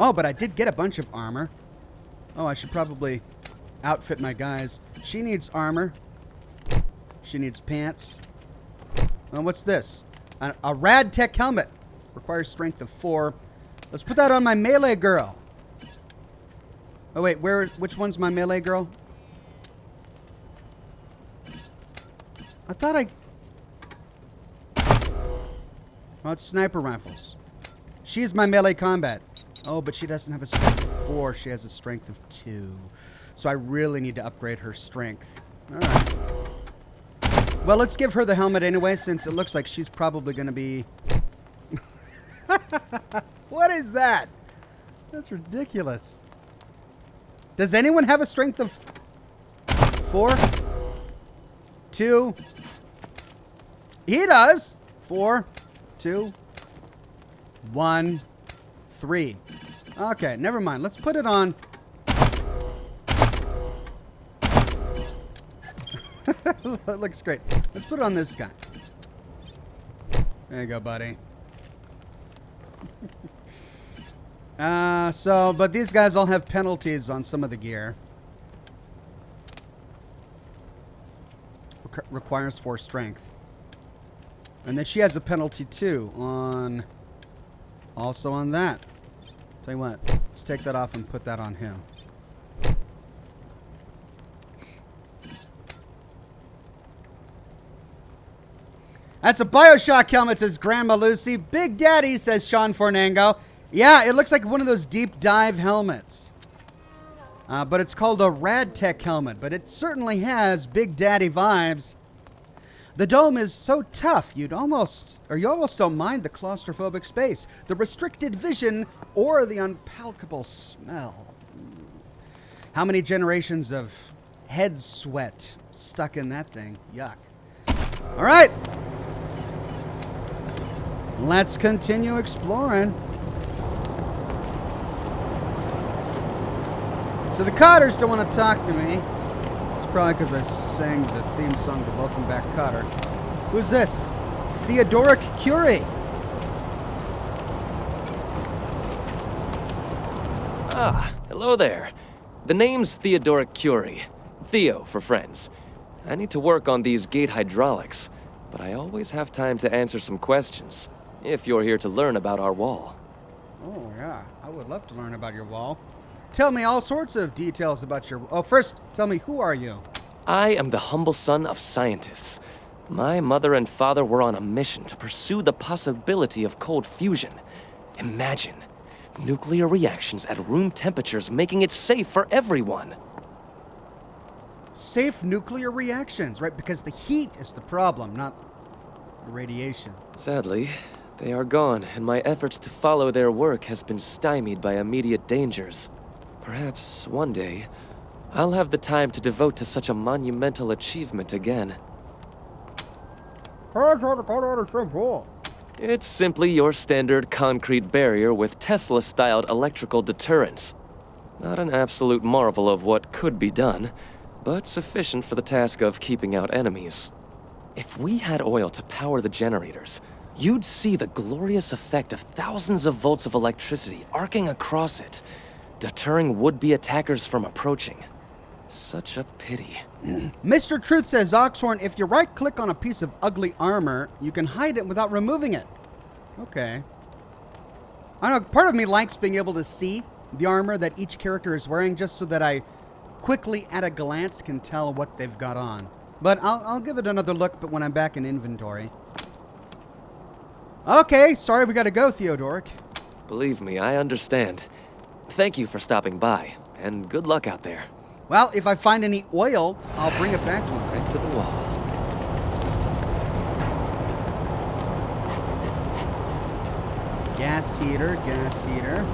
Oh, but I did get a bunch of armor. Oh, I should probably outfit my guys. She needs armor. She needs pants. Oh, what's this? A rad tech helmet. Requires strength of 4. Let's put that on my melee girl. Oh, wait, which one's my melee girl? I thought Oh, it's sniper rifles. She is my melee combat. Oh, but she doesn't have a strength of 4. She has a strength of 2. So I really need to upgrade her strength. All right. Well, let's give her the helmet anyway, since it looks like she's probably going to be... What is that? That's ridiculous. Does anyone have a strength of 4? 2? He does. 4, 2, 1, 3. Okay, never mind. Let's put it on. That looks great. Let's put it on this guy. There you go, buddy. But these guys all have penalties on some of the gear. Requires 4 strength. And then she has a penalty too on... Also on that. Tell you what, let's take that off and put that on him. That's a Bioshock helmet, says Grandma Lucy. Big Daddy, says Sean Fornango. Yeah, it looks like one of those deep dive helmets. But it's called a Radtech helmet, but it certainly has Big Daddy vibes. The dome is so tough, you almost don't mind the claustrophobic space, the restricted vision, or the unpalatable smell. How many generations of head sweat stuck in that thing? Yuck. All right. Let's continue exploring. So the Cotters don't want to talk to me. It's probably because I sang the theme song to Welcome Back, Cotter. Who's this? Theodoric Curie. Ah, hello there. The name's Theodoric Curie. Theo for friends. I need to work on these gate hydraulics, but I always have time to answer some questions, if you're here to learn about our wall. Oh, yeah. I would love to learn about your wall. Tell me all sorts of details about your... Oh, first, tell me, who are you? I am the humble son of scientists. My mother and father were on a mission to pursue the possibility of cold fusion. Imagine nuclear reactions at room temperatures, making it safe for everyone. Safe nuclear reactions, right? Because the heat is the problem, not the radiation. Sadly, they are gone, and my efforts to follow their work has been stymied by immediate dangers. Perhaps one day, I'll have the time to devote to such a monumental achievement again. It's simply your standard concrete barrier with Tesla-styled electrical deterrence. Not an absolute marvel of what could be done, but sufficient for the task of keeping out enemies. If we had oil to power the generators, you'd see the glorious effect of thousands of volts of electricity arcing across it, deterring would-be attackers from approaching. Such a pity. Mr. Truth says, Oxhorn, if you right-click on a piece of ugly armor, you can hide it without removing it. Okay. I don't know, part of me likes being able to see the armor that each character is wearing just so that I quickly, at a glance, can tell what they've got on. But I'll give it another look, but when I'm back in inventory. Okay, sorry we gotta go, Theodoric. Believe me, I understand. Thank you for stopping by, and good luck out there. Well, if I find any oil, I'll bring it back to him. Right to the wall. Gas heater.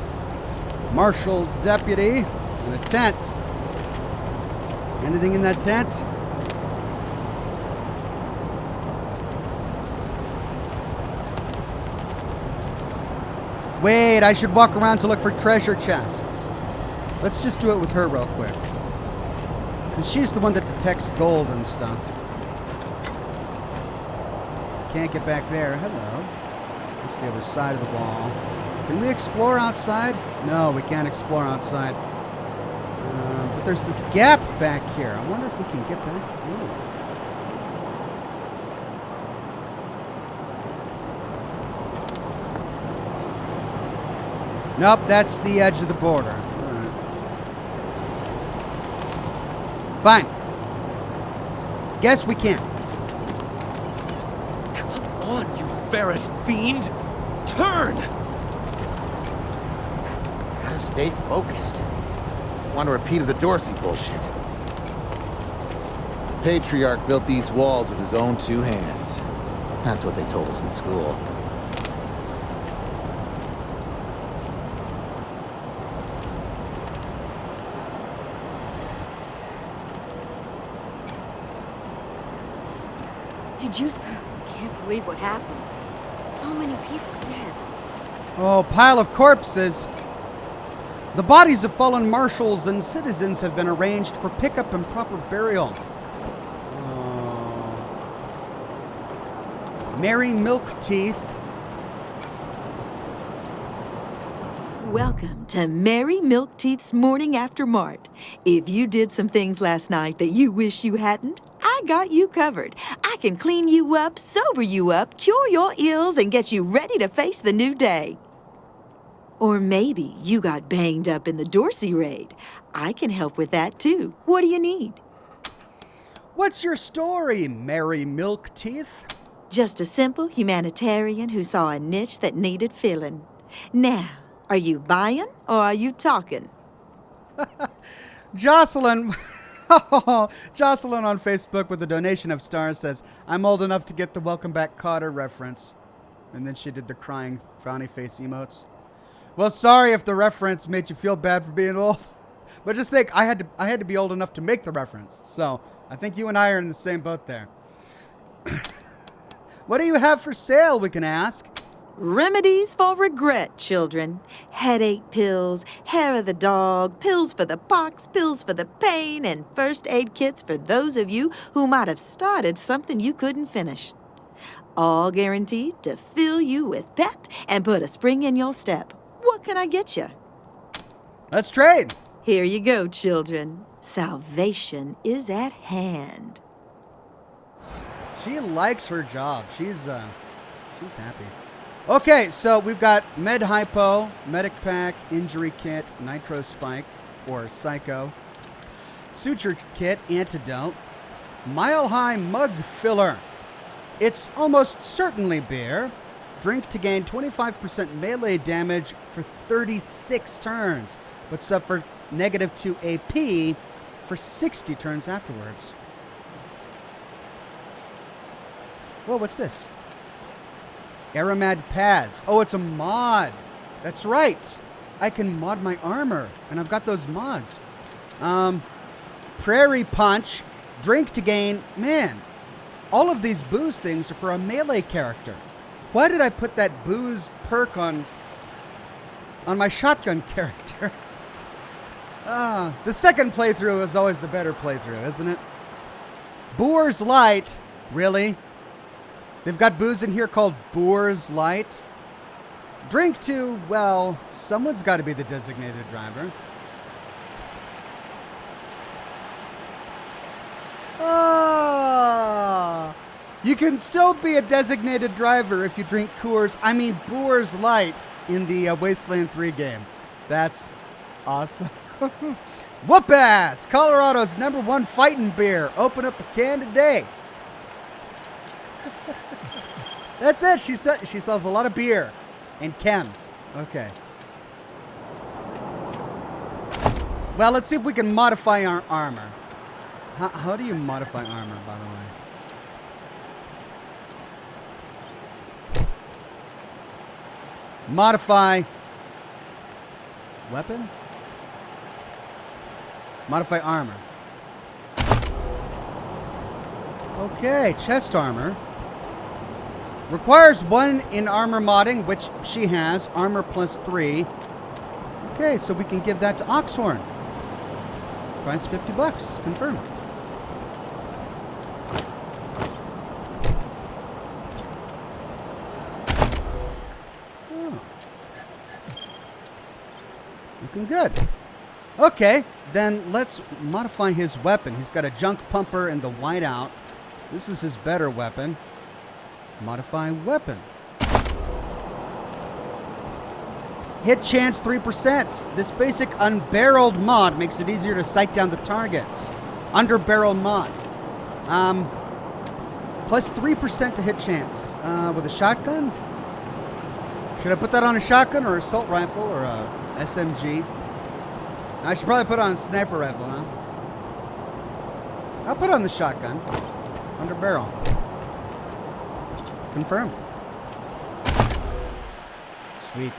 Marshal deputy and a tent. Anything in that tent? Wait, I should walk around to look for treasure chests. Let's just do it with her real quick. Because she's the one that detects gold and stuff. Can't get back there. Hello. That's the other side of the wall. Can we explore outside? No, we can't explore outside. But there's this gap back here. I wonder if we can get back. Ooh. Nope, that's the edge of the border. All right. Fine. Guess we can't. Come on, you Ferris fiend! Turn! Gotta stay focused. Want a repeat of the Dorsey bullshit. The Patriarch built these walls with his own two hands. That's what they told us in school. Did you... Can't believe what happened. So many people dead. Oh, pile of corpses. The bodies of fallen marshals and citizens have been arranged for pickup and proper burial. Mary Milkteeth. Welcome to Mary Milkteeth's Morning After Mart. If you did some things last night that you wish you hadn't, I got you covered. I can clean you up, sober you up, cure your ills, and get you ready to face the new day. Or maybe you got banged up in the Dorsey raid. I can help with that too. What do you need? What's your story, Mary Milkteeth? Just a simple humanitarian who saw a niche that needed filling. Now, are you buying or are you talking? Jocelyn, Jocelyn on Facebook with a donation of stars says, I'm old enough to get the Welcome Back Kotter reference. And then she did the crying frowny face emotes. Well, sorry if the reference made you feel bad for being old. But just think, I had to be old enough to make the reference. So I think you and I are in the same boat there. What do you have for sale, we can ask? Remedies for regret, children. Headache pills, hair of the dog, pills for the pox, pills for the pain, and first aid kits for those of you who might have started something you couldn't finish. All guaranteed to fill you with pep and put a spring in your step. What can I get you? Let's trade. Here you go, children. Salvation is at hand. She likes her job. She's happy. Okay, so we've got Med Hypo, Medic Pack, Injury Kit, Nitro Spike, or Psycho, Suture Kit, Antidote, Mile High Mug Filler. It's almost certainly beer. Drink to gain 25% melee damage for 36 turns, but suffer -2 AP for 60 turns afterwards. Whoa, what's this? Aramad pads. Oh, it's a mod. That's right. I can mod my armor, and I've got those mods. Prairie Punch. Drink to gain. Man, all of these booze things are for a melee character. Why did I put that booze perk on my shotgun character? The second playthrough is always the better playthrough, isn't it? Boor's Light. Really? They've got booze in here called Boor's Light. Drink to, well, someone's got to be the designated driver. You can still be a designated driver if you drink Boor's Light in the Wasteland 3 game. That's awesome. Whoop ass! Colorado's #1 fighting beer. Open up a can today. That's it. She sells a lot of beer and chems. Okay. Well, let's see if we can modify our armor. How do you modify armor, by the way? Modify weapon? Modify armor. Okay, chest armor. Requires 1 in armor modding, which she has. Armor +3. Okay, so we can give that to Oxhorn. Price $50. Confirm. Oh. Looking good. Okay, then let's modify his weapon. He's got a junk pumper and the whiteout. This is his better weapon. Modify weapon. Hit chance 3%. This basic unbarreled mod makes it easier to sight down the targets. Underbarreled mod. Plus 3% to hit chance. With a shotgun? Should I put that on a shotgun or assault rifle or a SMG? I should probably put it on a sniper rifle, huh? I'll put it on the shotgun. Under barrel. Confirm. Sweet.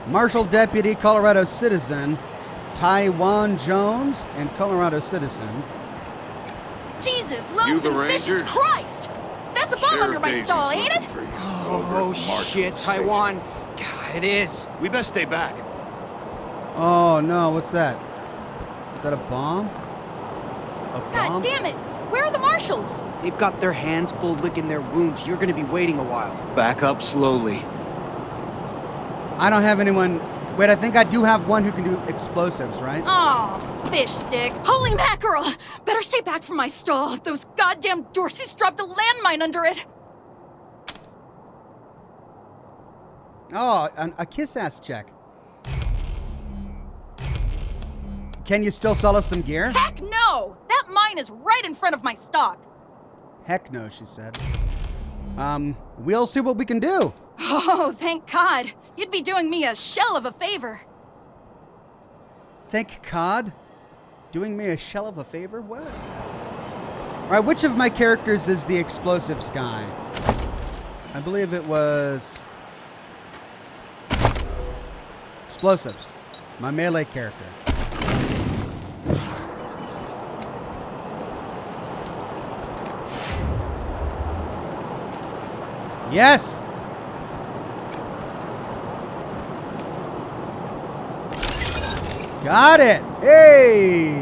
Marshal Deputy, Colorado citizen, Taiwan Jones, and Colorado citizen. Jesus, loaves and fishes, Christ! That's a bomb under my stall, ain't it? Oh, shit, Taiwan. God, it is. We best stay back. Oh, no, what's that? Is that a bomb? A bomb? God damn it! Where are the marshals? They've got their hands full licking their wounds. You're gonna be waiting a while. Back up slowly. I don't have anyone. Wait, I think I do have one who can do explosives, right? Oh, fish stick. Holy mackerel! Better stay back from my stall. Those goddamn Dorseys dropped a landmine under it. Oh, a kiss-ass check. Can you still sell us some gear? Heck no! That mine is right in front of my stock. Heck no, she said. We'll see what we can do. Oh, thank God. You'd be doing me a shell of a favor. Thank God? Doing me a shell of a favor? What? All right, which of my characters is the explosives guy? I believe it was... Explosives. My melee character. Yes! Got it! Hey!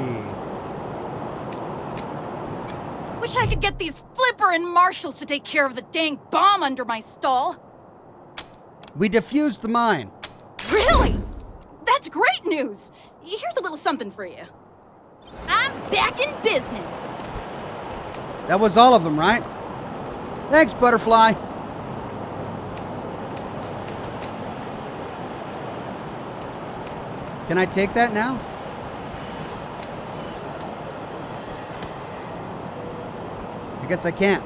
Wish I could get these Flipper and Marshals to take care of the dang bomb under my stall. We defused the mine. Really? That's great news! Here's a little something for you. I'm back in business. That was all of them, right? Thanks, Butterfly. Can I take that now? I guess I can't.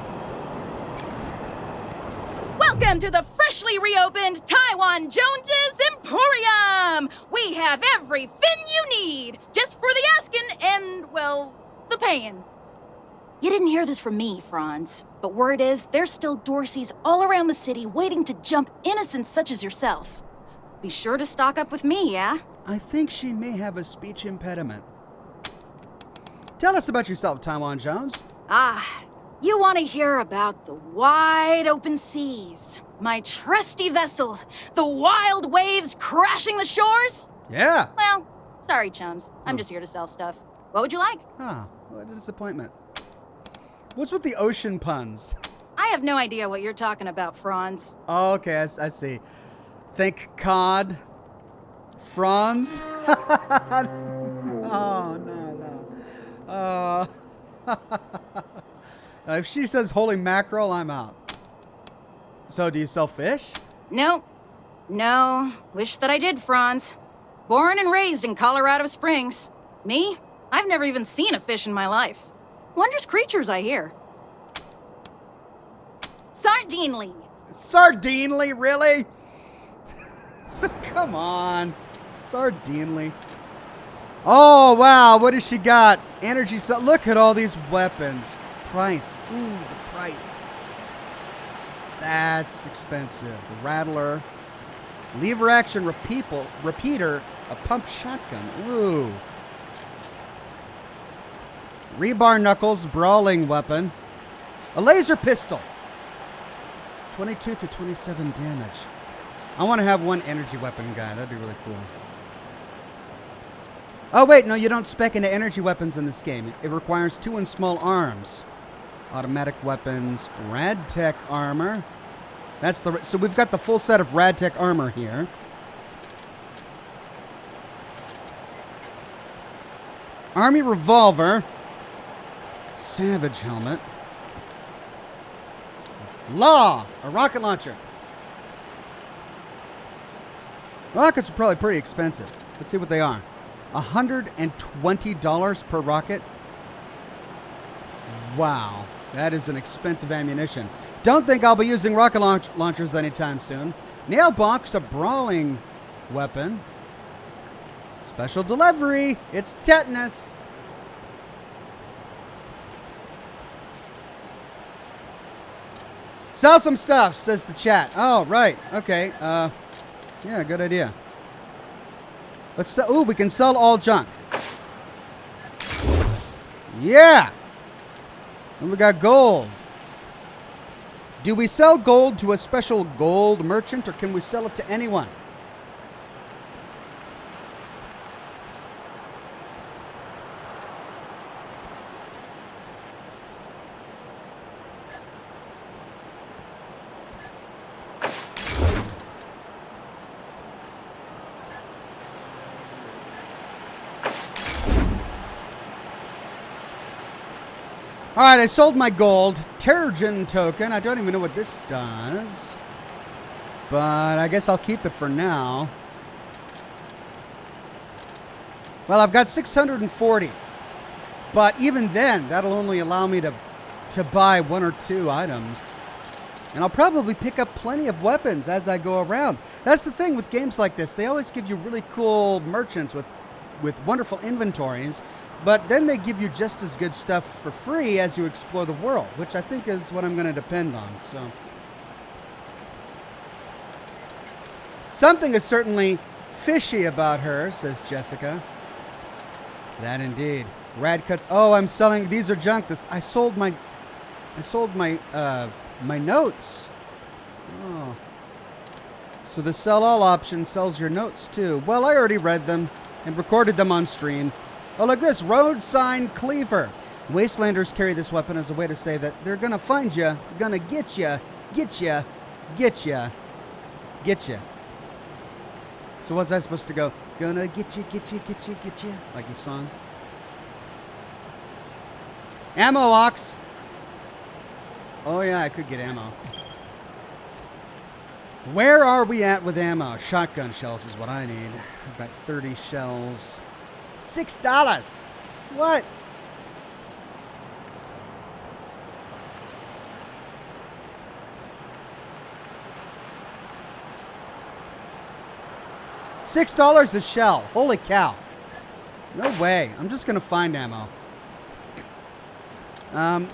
Welcome to the freshly reopened Taiwan Jones's Emporium! We have every fin you need, just for the asking and, well, the paying. You didn't hear this from me, Franz, but word is there's still Dorseys all around the city waiting to jump innocents such as yourself. Be sure to stock up with me, yeah? I think she may have a speech impediment. Tell us about yourself, Taiwan Jones. You want to hear about the wide open seas, my trusty vessel, the wild waves crashing the shores? Yeah. Well, sorry, chums. I'm just here to sell stuff. What would you like? What a disappointment. What's with the ocean puns? I have no idea what you're talking about, Franz. Oh, okay, I see. Thank God. Franz? Oh, no. If she says holy mackerel, I'm out. So, do you sell fish? Nope. No. Wish that I did, Franz. Born and raised in Colorado Springs. Me? I've never even seen a fish in my life. Wondrous creatures, I hear. Sardinely. Sardinely, really? Come on. Sardinely. Oh, wow. What has she got? Energy cell. Look at all these weapons. Price. Ooh, the price. That's expensive. The Rattler. Lever action repeater. A pump shotgun. Ooh. Rebar knuckles. Brawling weapon. A laser pistol. 22 to 27 damage. I want to have one energy weapon guy. That'd be really cool. Oh, wait. No, you don't spec into energy weapons in this game. It requires 2 and small arms. Automatic weapons. Radtech armor. That's the... So we've got the full set of Radtech armor here. Army revolver. Savage helmet. Law. A rocket launcher. Rockets are probably pretty expensive. Let's see what they are. $120 per rocket. Wow. That is an expensive ammunition. Don't think I'll be using rocket launchers anytime soon. Nail box, a brawling weapon. Special delivery. It's tetanus. Sell some stuff, says the chat. Oh, right. Okay. Yeah, good idea. Let's sell. Ooh, we can sell all junk. Yeah. And we got gold. Do we sell gold to a special gold merchant, or can we sell it to anyone? All right, I sold my gold. Terrigen token. I don't even know what this does. But I guess I'll keep it for now. Well, I've got 640. But even then, that'll only allow me to buy 1 or 2 items. And I'll probably pick up plenty of weapons as I go around. That's the thing with games like this. They always give you really cool merchants with wonderful inventories. But then they give you just as good stuff for free as you explore the world, which I think is what I'm going to depend on. So something is certainly fishy about her, says Jessica. That indeed. Rad cuts. Oh, I'm selling. These are junk. I sold my my notes. Oh. So the sell all option sells your notes too. Well, I already read them and recorded them on stream. Oh, look this. Road sign cleaver. Wastelanders carry this weapon as a way to say that they're going to find you, going to get you, get you, get you, get you. So what's that supposed to go? Gonna get you, get you, get you, get you. Like his song. Ammo, Ox. Oh, yeah, I could get ammo. Where are we at with ammo? Shotgun shells is what I need. I've got 30 shells. $6. What? $6 a shell. Holy cow. No way. I'm just going to find ammo.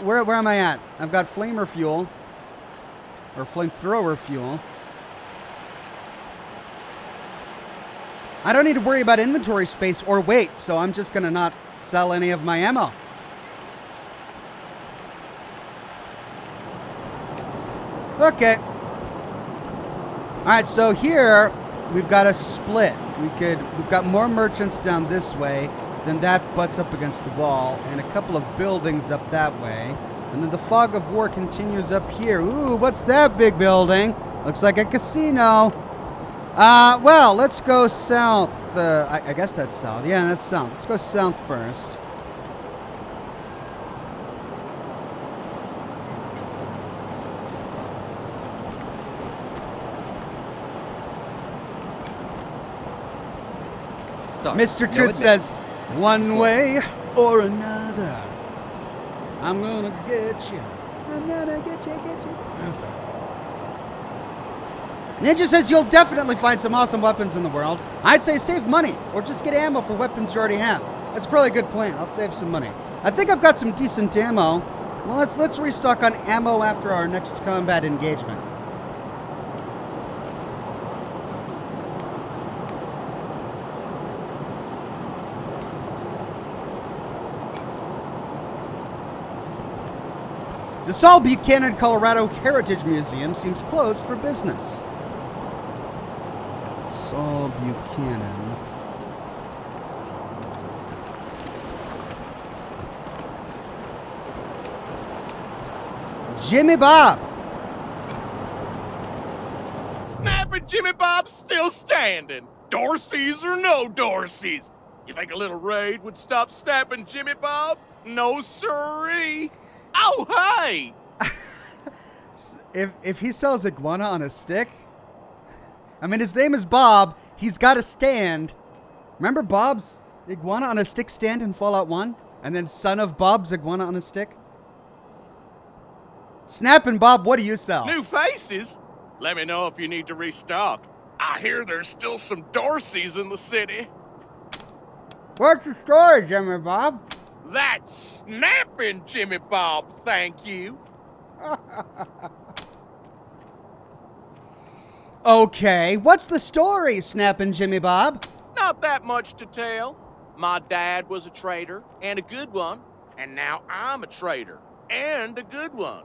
Where am I at? I've got flamer fuel. Or flamethrower fuel. I don't need to worry about inventory space or weight, so I'm just going to not sell any of my ammo. Okay. Alright, so here we've got a split. We've got more merchants down this way. Then that butts up against the wall, and a couple of buildings up that way. And then the fog of war continues up here. Ooh, what's that big building? Looks like a casino. Well, let's go south. I guess that's south. Yeah, that's south. Let's go south first. Sorry. Mr. Truth says, one way or another, I'm gonna get you. I'm gonna get you. Ninja says you'll definitely find some awesome weapons in the world. I'd say save money or just get ammo for weapons you already have. That's probably a good plan. I'll save some money. I think I've got some decent ammo. Well, let's restock on ammo after our next combat engagement. The Saul Buchanan, Colorado Heritage Museum seems closed for business. Saul Buchanan. Jimmy Bob. Snapping Jimmy Bob's still standing. Dorsey's or no Dorsey's. You think a little raid would stop snapping Jimmy Bob? No siree. Oh, hey! If he sells iguana on a stick, I mean, his name is Bob. He's got a stand. Remember Bob's iguana on a stick stand in Fallout 1? And then son of Bob's iguana on a stick? Snapping Bob, what do you sell? New faces? Let me know if you need to restock. I hear there's still some Dorseys in the city. What's the story, Jimmy Bob? That's snapping Jimmy Bob, thank you. Okay, what's the story, snapping Jimmy Bob? Not that much to tell. My dad was a trader, and a good one. And now I'm a trader, and a good one.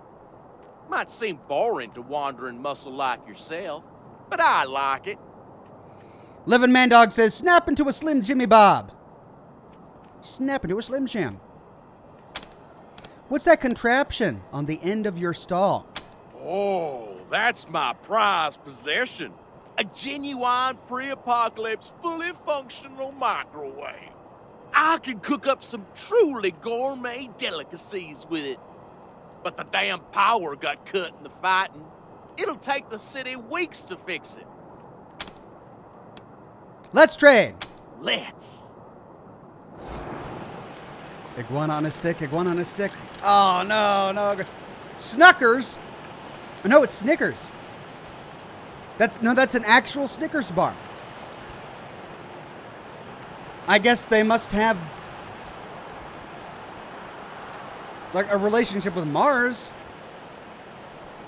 Might seem boring to wandering muscle like yourself, but I like it. Living Man Dog says, snap into a Slim Jimmy Bob. Snap into a Slim Jim. What's that contraption on the end of your stall? Oh, that's my prized possession. A genuine pre-apocalypse, fully functional microwave. I can cook up some truly gourmet delicacies with it. But the damn power got cut in the fighting. It'll take the city weeks to fix it. Let's trade. Let's. Iguana on a stick, iguana on a stick. Oh, no. Snuckers? No, it's Snickers. That's an actual Snickers bar. I guess they must have like a relationship with Mars.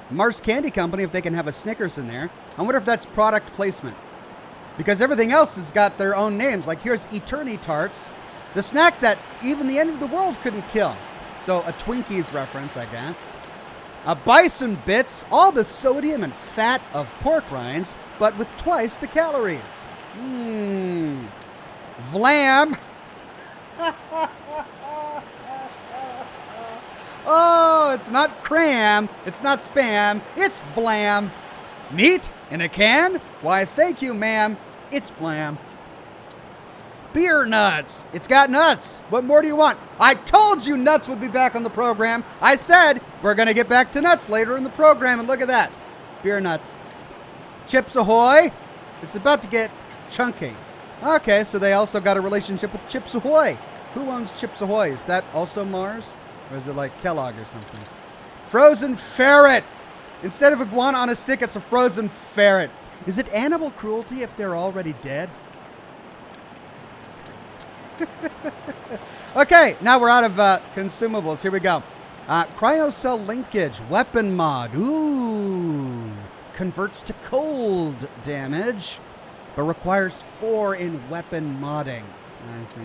Mars Candy Company, if they can have a Snickers in there. I wonder if that's product placement. Because everything else has got their own names. Like here's Eterni Tarts, the snack that even the end of the world couldn't kill. So a Twinkies reference, I guess. Bison Bits, all the sodium and fat of pork rinds, but with twice the calories. Vlam. Oh, it's not cram, it's not spam, it's Vlam. Meat in a can? Why, thank you, ma'am. It's Vlam. Beer nuts. It's got nuts. What more do you want? I told you nuts would be back on the program. I said we're going to get back to nuts later in the program, and look at that. Beer nuts. Chips Ahoy. It's about to get chunky. Okay, so they also got a relationship with Chips Ahoy. Who owns Chips Ahoy? Is that also Mars? Or is it like Kellogg or something? Frozen ferret. Instead of iguana on a stick, it's a frozen ferret. Is it animal cruelty if they're already dead? Okay, now we're out of consumables. Here we go. Cryocell linkage, weapon mod. Ooh. Converts to cold damage, but requires 4 in weapon modding. I see.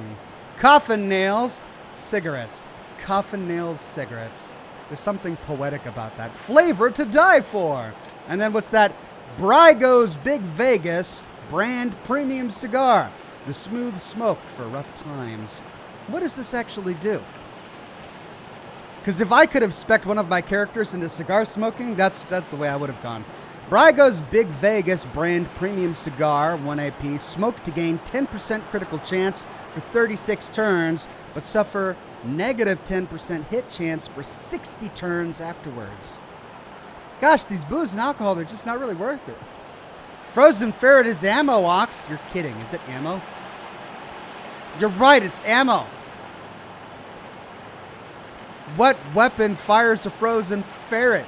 Coffin nails, cigarettes. Coffin nails, cigarettes. There's something poetic about that. Flavor to die for. And then what's that? Brygo's Big Vegas brand premium cigar. The smooth smoke for rough times. What does this actually do? Because if I could have spec'd one of my characters into cigar smoking, that's the way I would have gone. Brygo's Big Vegas brand premium cigar, 1 AP, smoke to gain 10% critical chance for 36 turns, but suffer negative 10% hit chance for 60 turns afterwards. Gosh, these booze and alcohol, they're just not really worth it. Frozen ferret is ammo, Ox. You're kidding. Is it ammo? You're right, it's ammo. What weapon fires a frozen ferret?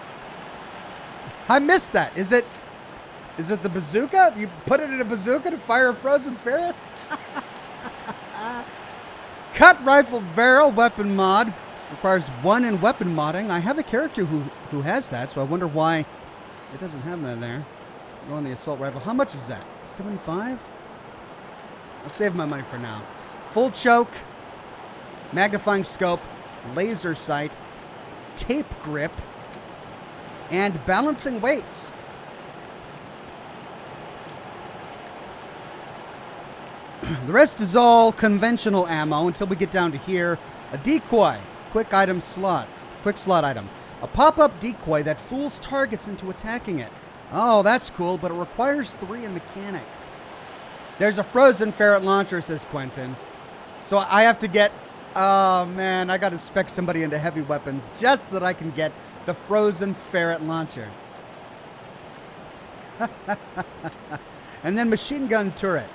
I missed that. Is it the bazooka? You put it in a bazooka to fire a frozen ferret? Cut rifle barrel weapon mod. Requires 1 in weapon modding. I have a character who has that, so I wonder why it doesn't have that there. Go on the assault rifle. How much is that? 75? I'll save my money for now. Full choke, magnifying scope, laser sight, tape grip, and balancing weights. The rest is all conventional ammo until we get down to here. A decoy, quick slot item. A pop-up decoy that fools targets into attacking it. Oh, that's cool, but it requires 3 in mechanics. There's a frozen ferret launcher, says Quentin. So I have to get, oh man, I got to spec somebody into heavy weapons just so that I can get the frozen ferret launcher. And then machine gun turret.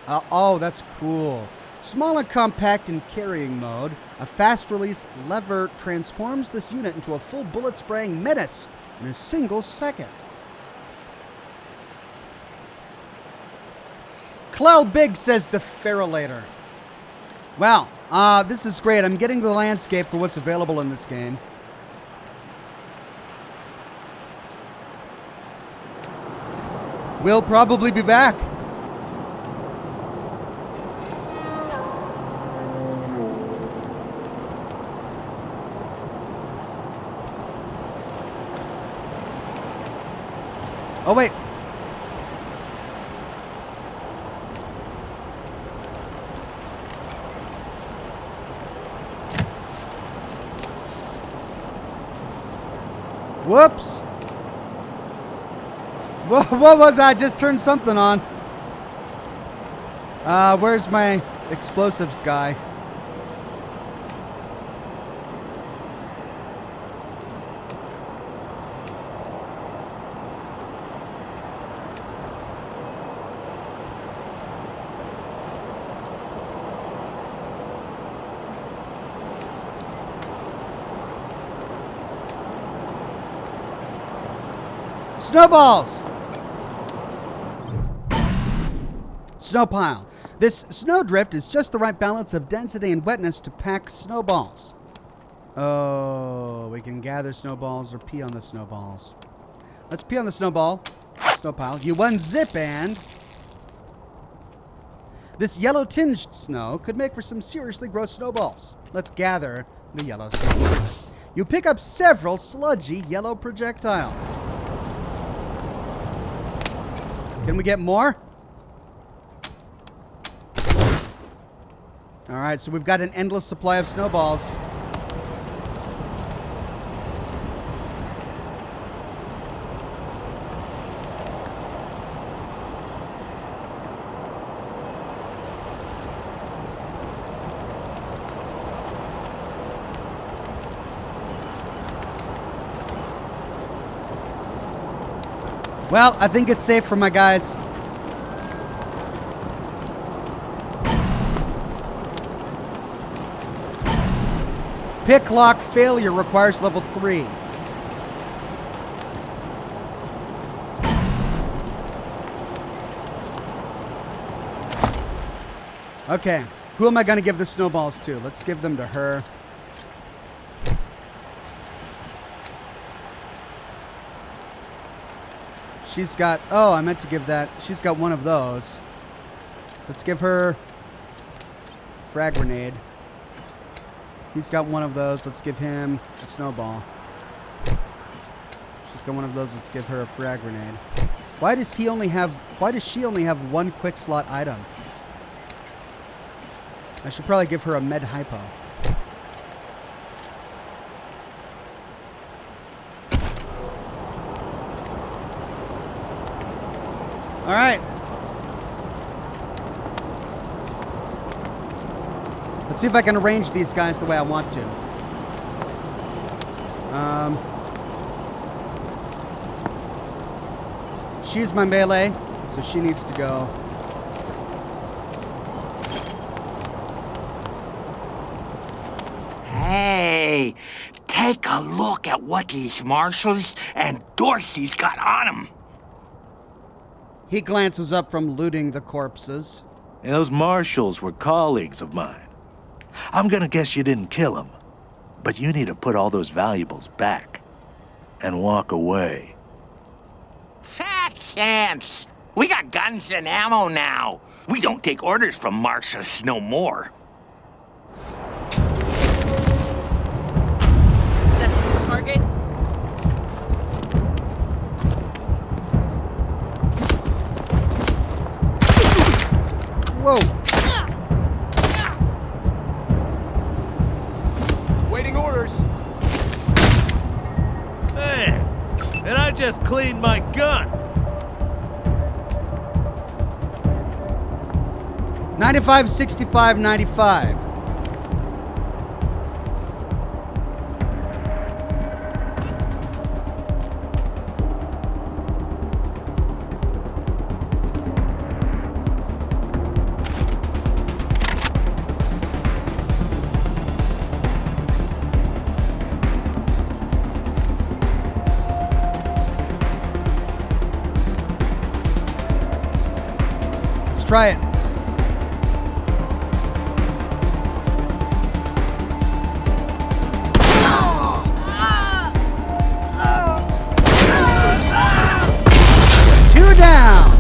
Oh, that's cool. Small and compact in carrying mode, a fast release lever transforms this unit into a full bullet spraying menace in a single second. Clell Big says the Ferrolator. Wow, this is great. I'm getting the landscape for what's available in this game. We'll probably be back. Oh, wait. Whoops. What was that? I just turned something on. Where's my explosives guy? Snowballs! Snow pile. This snowdrift is just the right balance of density and wetness to pack snowballs. Oh, we can gather snowballs or pee on the snowballs. Let's pee on the snowball. Snow pile. You unzip and... This yellow-tinged snow could make for some seriously gross snowballs. Let's gather the yellow snowballs. You pick up several sludgy yellow projectiles. Can we get more? All right, so we've got an endless supply of snowballs. Well, I think it's safe for my guys. Pick lock failure requires level 3. Okay, who am I going to give the snowballs to? Let's give them to her. She's got, oh, I meant to give that. She's got one of those. Let's give her frag grenade. He's got one of those. Let's give him a snowball. She's got one of those. Let's give her a frag grenade. Why does she only have one quick slot item? I should probably give her a med hypo. All right. Let's see if I can arrange these guys the way I want to. She's my melee, so she needs to go. Hey, take a look at what these marshals and Dorsey's got on them. He glances up from looting the corpses. And those marshals were colleagues of mine. I'm gonna guess you didn't kill them, but you need to put all those valuables back and walk away. Fat chance. We got guns and ammo now. We don't take orders from marshals no more. That's the target. Whoa. Waiting orders. Hey, and I just cleaned my gun. 95, 65, 95. Let's try it. Down!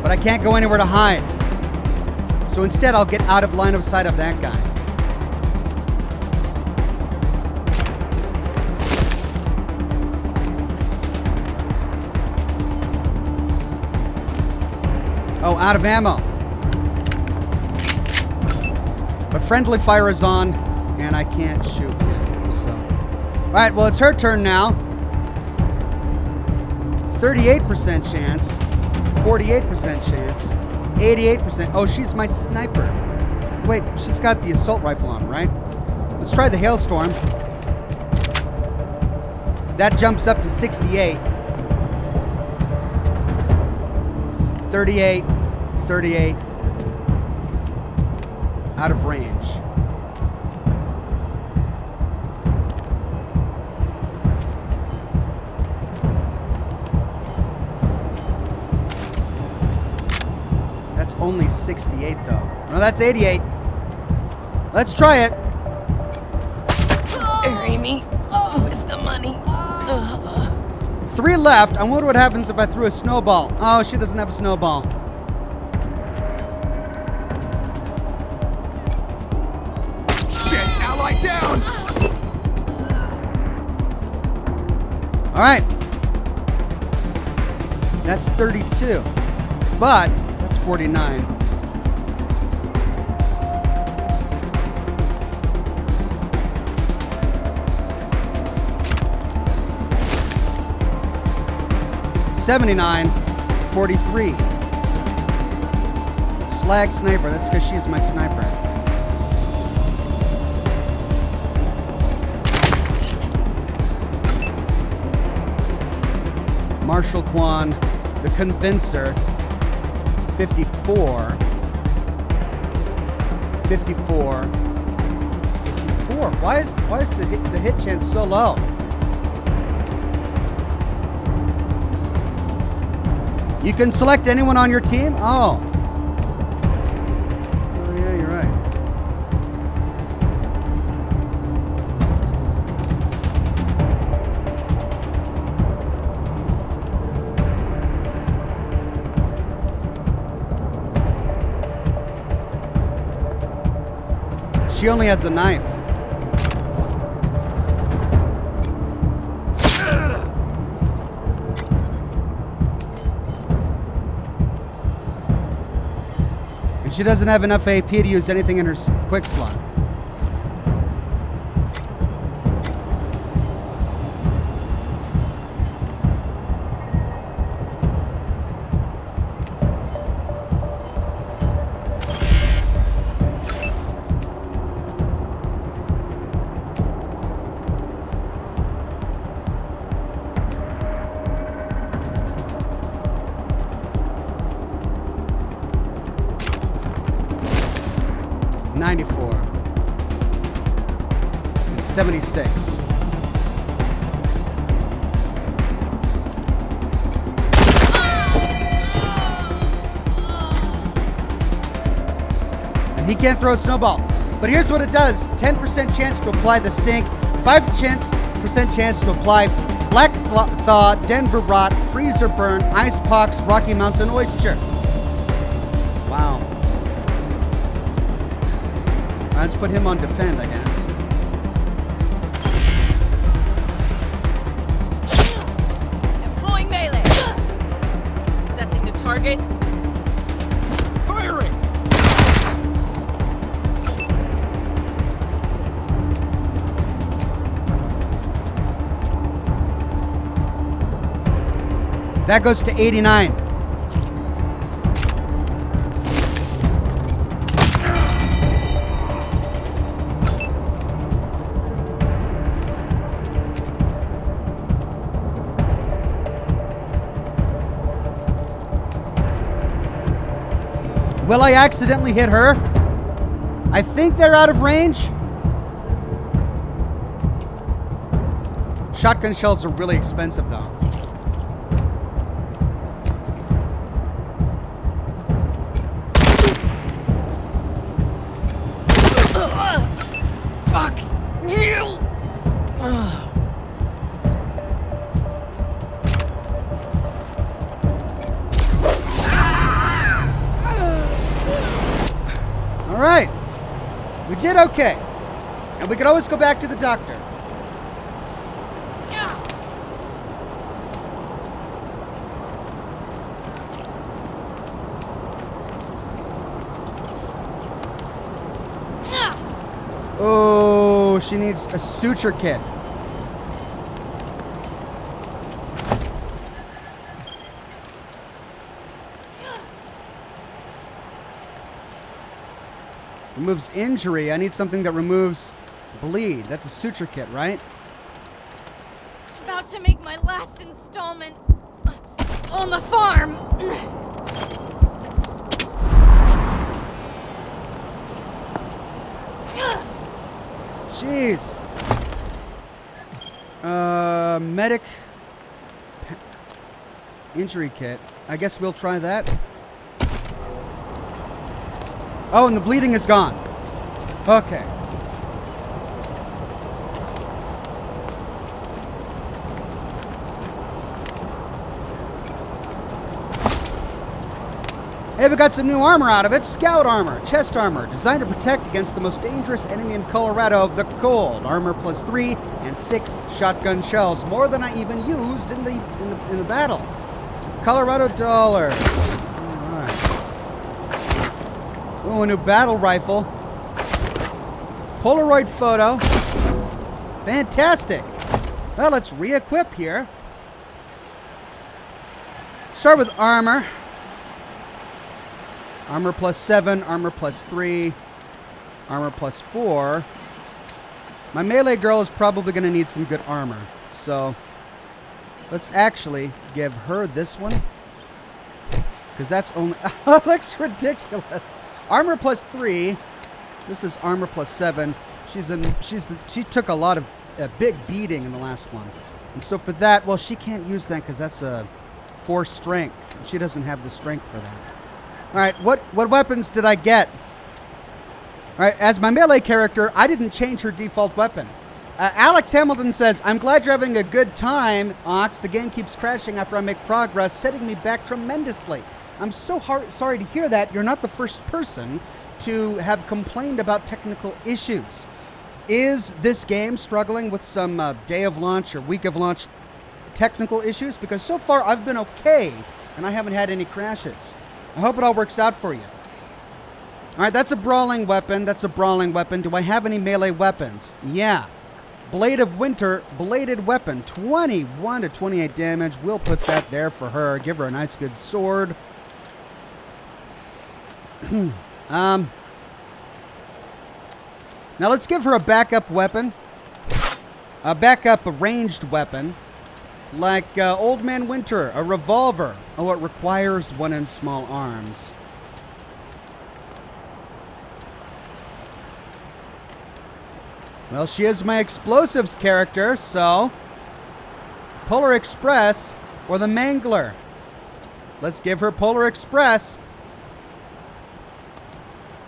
But I can't go anywhere to hide. So instead, I'll get out of line of sight of that guy. Oh, out of ammo. But friendly fire is on, and I can't shoot him. So, all right, well, it's her turn now. 38% chance, 48% chance, 88%. Oh, she's my sniper. Wait, she's got the assault rifle on, right? Let's try the hailstorm. That jumps up to 68. 38, 38. Out of range. only 68 though. No, that's 88. Let's try it. Bury me with the money. 3 left. I wonder what happens if I threw a snowball. Oh, she doesn't have a snowball. Shit, ally down! All right. That's 32. But that's 49. $79, 43. Slag sniper. That's because she's my sniper. Marshall Kwan, the Convincer. 54. 54. 54. Why is the hit chance so low? You can select anyone on your team? Oh. Oh yeah, you're right. She only has a knife. And she doesn't have enough AP to use anything in her quick slot. $94 and $76. And he can't throw a snowball. But here's what it does. 10% chance to apply the stink, 5% chance to apply black thaw, Denver rot, freezer burn, ice pox, Rocky Mountain oyster. Wow. Let's put him on defend, I guess. Employing melee. Assessing the target. Firing! That goes to 89. Will I accidentally hit her? I think they're out of range. Shotgun shells are really expensive though. Fuck you! All right, we did okay. And we can always go back to the doctor. Oh, she needs a suture kit. Removes injury. I need something that removes bleed. That's a suture kit, right? About to make my last installment on the farm. Jeez. Medic injury kit. I guess we'll try that. Oh, and the bleeding is gone. Okay. Hey, we got some new armor out of it. Scout armor, chest armor, designed to protect against the most dangerous enemy in Colorado, the cold. Armor plus 3 and 6 shotgun shells, more than I even used in the battle. Colorado dollars. All right. Ooh, a new battle rifle. Polaroid photo. Fantastic. Well, let's re-equip here. Start with armor. Armor plus 7, armor plus 3, armor plus 4. My melee girl is probably going to need some good armor. So let's actually give her this one. Because that's only... It looks ridiculous. Armor plus 3. This is armor plus 7. She took a lot of big beating in the last one. And so for that, well, she can't use that because that's a 4 strength. She doesn't have the strength for that. All right, what weapons did I get? All right, as my melee character, I didn't change her default weapon. Alex Hamilton says, I'm glad you're having a good time, Ox. The game keeps crashing after I make progress, setting me back tremendously. I'm so sorry to hear that. You're not the first person to have complained about technical issues. Is this game struggling with some day of launch or week of launch technical issues? Because so far I've been okay, and I haven't had any crashes. I hope it all works out for you. All right, that's a brawling weapon. That's a brawling weapon. Do I have any melee weapons? Yeah. Blade of Winter, bladed weapon. 21 to 28 damage. We'll put that there for her. Give her a nice good sword. Now let's give her a backup weapon. A backup ranged weapon. Like Old Man Winter, a revolver. Oh, it requires 1 in small arms. Well, she is my explosives character, so Polar Express or the Mangler. Let's give her Polar Express.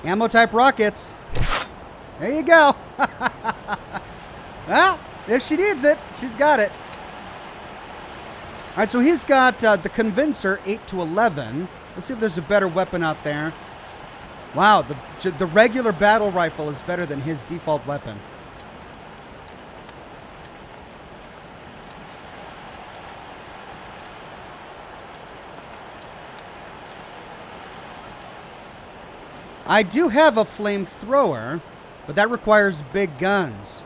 Ammo type rockets. There you go. Well, if she needs it, she's got it. All right, so he's got the Convincer, 8 to 11. Let's see if there's a better weapon out there. Wow, the regular battle rifle is better than his default weapon. I do have a flamethrower, but that requires big guns.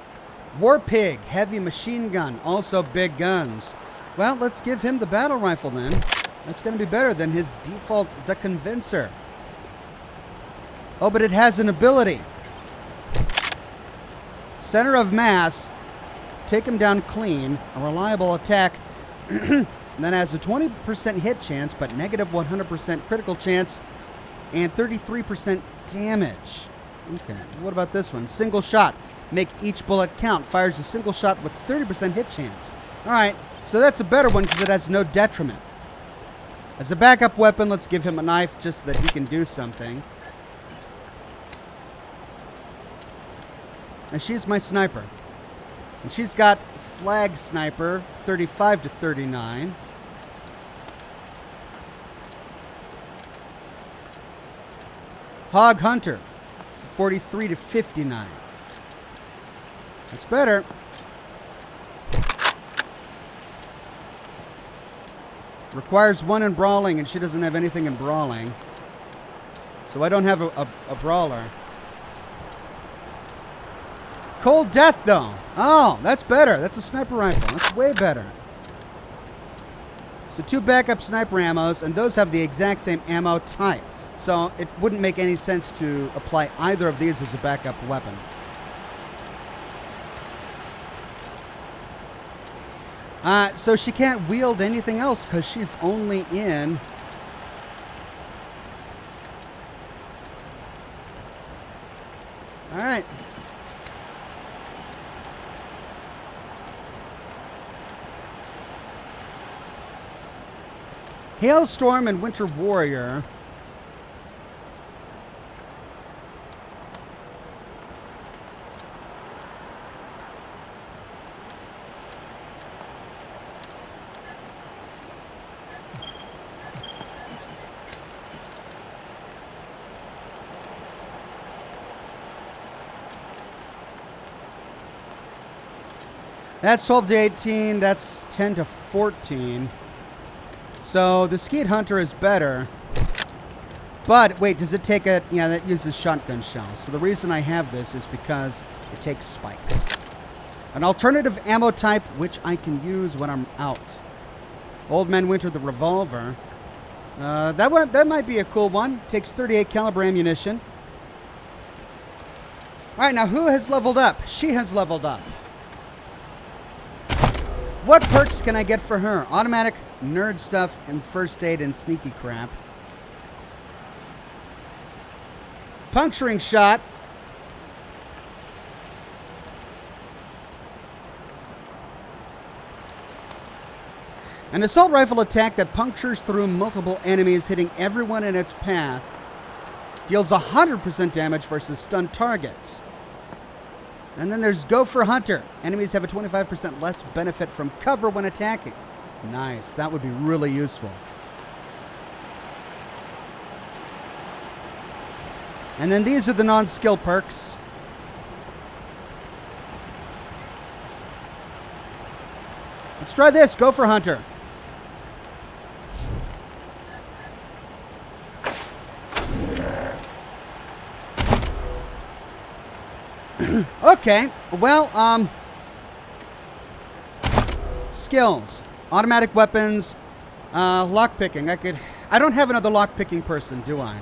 War Pig, heavy machine gun, also big guns. Well, let's give him the battle rifle then. That's going to be better than his default, the Convincer. Oh, but it has an ability. Center of mass, take him down clean, a reliable attack, and then has a 20% hit chance, but negative 100% critical chance, and 33% damage. Okay, what about this one? Single shot, make each bullet count, fires a single shot with 30% hit chance. All right, so that's a better one because it has no detriment. As a backup weapon, let's give him a knife just so that he can do something. And she's my sniper. And she's got Slag Sniper, 35 to 39. Hog Hunter, 43 to 59. That's better. Requires 1 in brawling, and she doesn't have anything in brawling. So I don't have a brawler. Cold Death, though. Oh, that's better. That's a sniper rifle. That's way better. So 2 backup sniper ammos, and those have the exact same ammo type. So it wouldn't make any sense to apply either of these as a backup weapon. So she can't wield anything else because she's only in... All right. Hailstorm and Winter Warrior. That's 12 to 18. That's 10 to 14. So the Skeet Hunter is better. But wait, does it take a... Yeah, that uses shotgun shells. So the reason I have this is because it takes spikes. An alternative ammo type, which I can use when I'm out. Old Man Winter, the revolver. That might be a cool one. Takes 38 caliber ammunition. All right, now who has leveled up? She has leveled up. What perks can I get for her? Automatic, nerd stuff, and first aid and sneaky crap. Puncturing shot. An assault rifle attack that punctures through multiple enemies, hitting everyone in its path. Deals 100% damage versus stunned targets. And then there's Gopher Hunter. Enemies have a 25% less benefit from cover when attacking. Nice. That would be really useful. And then these are the non-skill perks. Let's try this. Gopher Hunter. Okay, well, skills, automatic weapons, lockpicking. I don't have another lockpicking person, do I?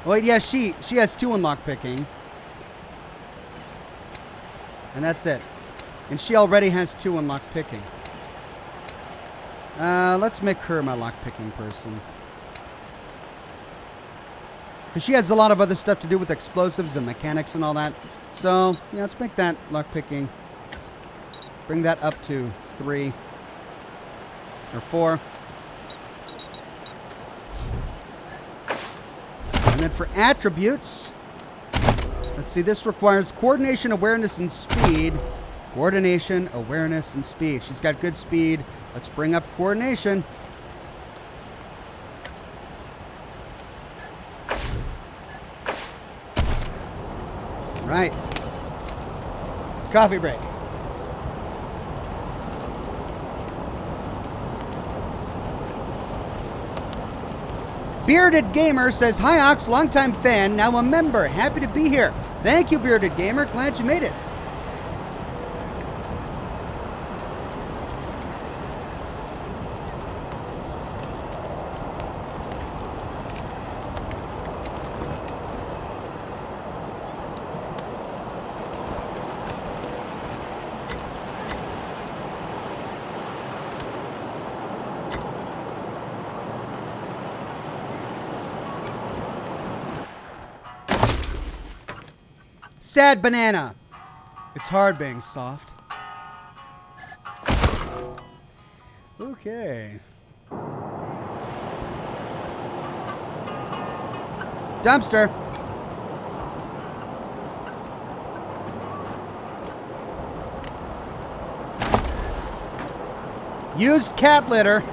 Well, yeah, she has 2 in lockpicking. And that's it. And she already has 2 in lockpicking. Let's make her my lockpicking person. Because she has a lot of other stuff to do with explosives and mechanics and all that. So, yeah, let's make that lockpicking. Bring that up to 3 or 4. And then for attributes, let's see, this requires coordination, awareness, and speed. Coordination, awareness, and speed. She's got good speed. Let's bring up coordination. Right. Coffee break. Bearded Gamer says, "Hi Ox, longtime fan, now a member. Happy to be here. Thank you, Bearded Gamer. Glad you made it." Sad banana. It's hard being soft. Okay. Dumpster. Used cat litter.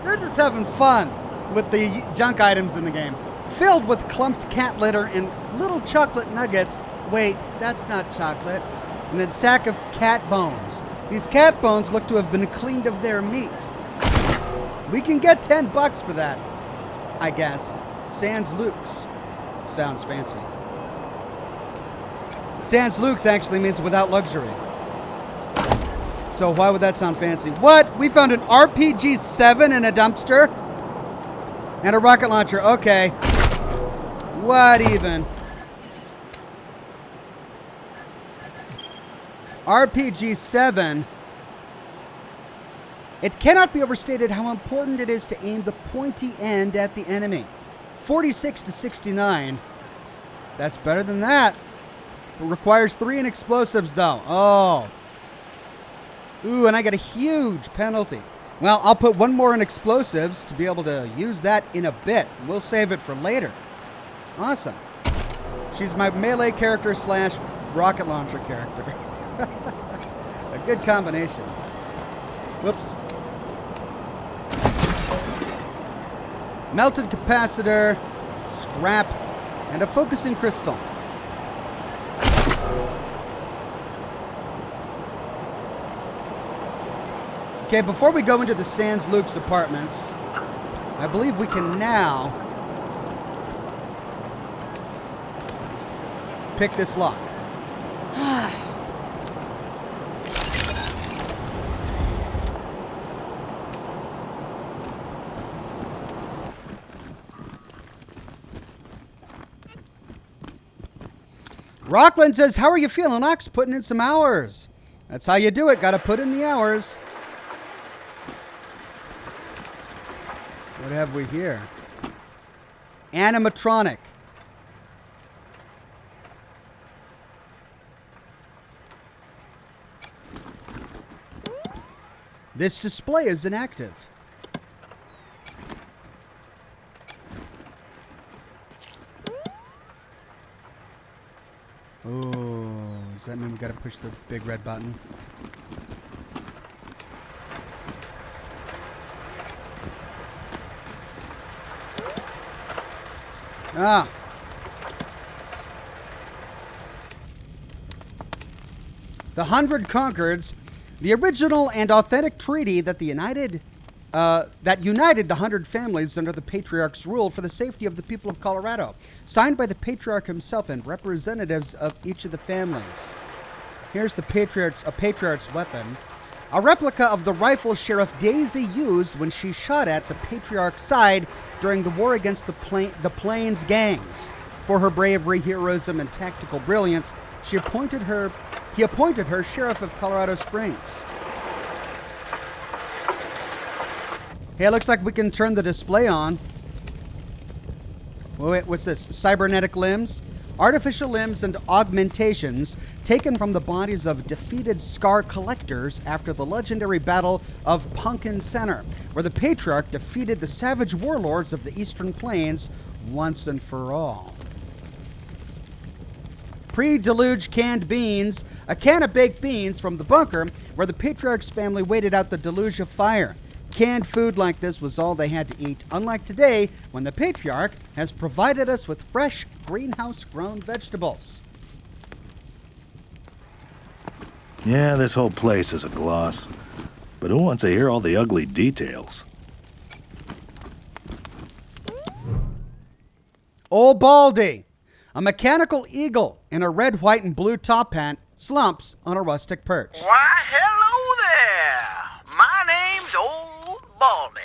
They're just having fun with the junk items in the game. Filled with clumped cat litter and little chocolate nuggets. Wait, that's not chocolate. And then sack of cat bones. These cat bones look to have been cleaned of their meat. We can get $10 for that, I guess. Sans Luke's. Sounds fancy. Sans Luke's actually means without luxury. So why would that sound fancy? What? We found an RPG-7 in a dumpster? And a rocket launcher. Okay. What even? RPG-7. It cannot be overstated how important it is to aim the pointy end at the enemy. 46 to 69. That's better than that. It requires 3 in explosives, though. Oh. Ooh, and I get a huge penalty. Well, I'll put 1 more in explosives to be able to use that in a bit. We'll save it for later. Awesome. She's my melee character / rocket launcher character. A good combination. Whoops. Melted capacitor, scrap, and a focusing crystal. Okay, before we go into the Sans Luke's apartments, I believe we can now pick this lock. Rockland says, how are you feeling, Ox? Putting in some hours. That's how you do it. Got to put in the hours. What have we here? Animatronic. This display is inactive. Oh, does that mean we gotta push the big red button? Ah. The 100 Concords, the original and authentic treaty that united the 100 families under the Patriarch's rule for the safety of the people of Colorado, signed by the Patriarch himself and representatives of each of the families. Here's the Patriarch's weapon, a replica of the rifle Sheriff Daisy used when she shot at the Patriarch's side during the war against the Plains gangs. For her bravery, heroism, and tactical brilliance, he appointed her Sheriff of Colorado Springs. Hey, it looks like we can turn the display on. Wait, what's this? Cybernetic limbs? Artificial limbs and augmentations taken from the bodies of defeated Scar collectors after the legendary Battle of Pumpkin Center, where the Patriarch defeated the savage warlords of the Eastern Plains once and for all. Pre-deluge canned beans, a can of baked beans from the bunker where the Patriarch's family waited out the deluge of fire. Canned food like this was all they had to eat, unlike today when the Patriarch has provided us with fresh greenhouse-grown vegetables. Yeah, this whole place is a gloss. But who wants to hear all the ugly details? Old Baldy, a mechanical eagle in a red, white, and blue top hat, slumps on a rustic perch. Why, hello there. My name's Old Baldy,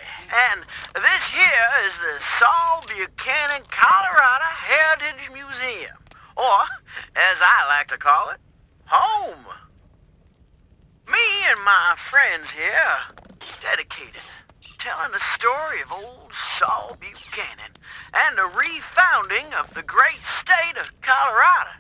and this here is the Saul Buchanan, Colorado Heritage Museum, or, as I like to call it, home. Me and my friends here dedicated telling the story of old Saul Buchanan and the refounding of the great state of Colorado,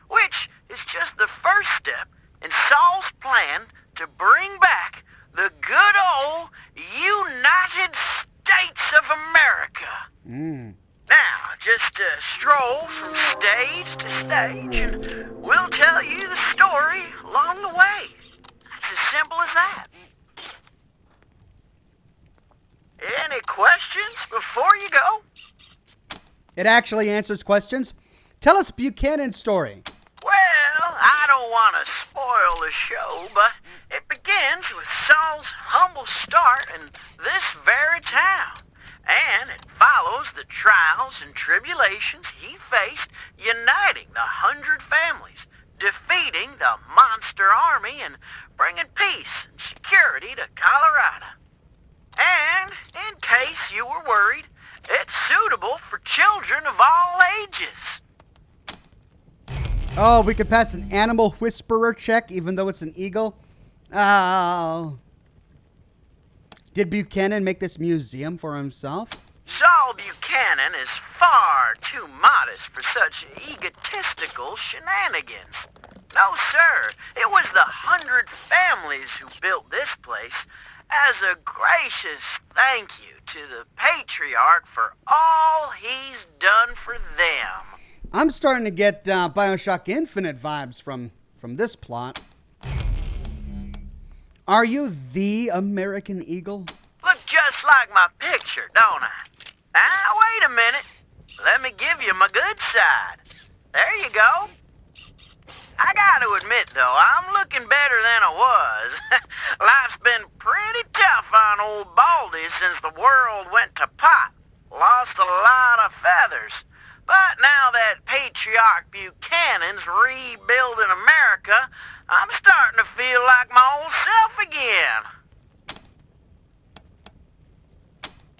which is just the first step in Saul's plan to bring back the good old United States of America. Now, just stroll from stage to stage and we'll tell you the story along the way. It's as simple as that. Any questions before you go? It actually answers questions. Tell us Buchanan's story. Well, I don't want to spoil the show, but it begins with Saul's humble start in this very town, and it follows the trials and tribulations he faced uniting the 100 families, defeating the monster army, and bringing peace and security to Colorado. And, in case you were worried, it's suitable for children of all ages. Oh, we could pass an animal whisperer check even though it's an eagle? Oh. Did Buchanan make this museum for himself? Saul Buchanan is far too modest for such egotistical shenanigans. No, sir. It was the 100 families who built this place as a gracious thank you to the Patriarch for all he's done for them. I'm starting to get Bioshock Infinite vibes from this plot. Are you the American Eagle? Look just like my picture, don't I? Now, wait a minute. Let me give you my good side. There you go. I gotta admit, though, I'm looking better than I was. Life's been pretty tough on old Baldy since the world went to pot. Lost a lot of feathers. But now that Patriarch Buchanan's rebuilding America, I'm starting to feel like my old self again.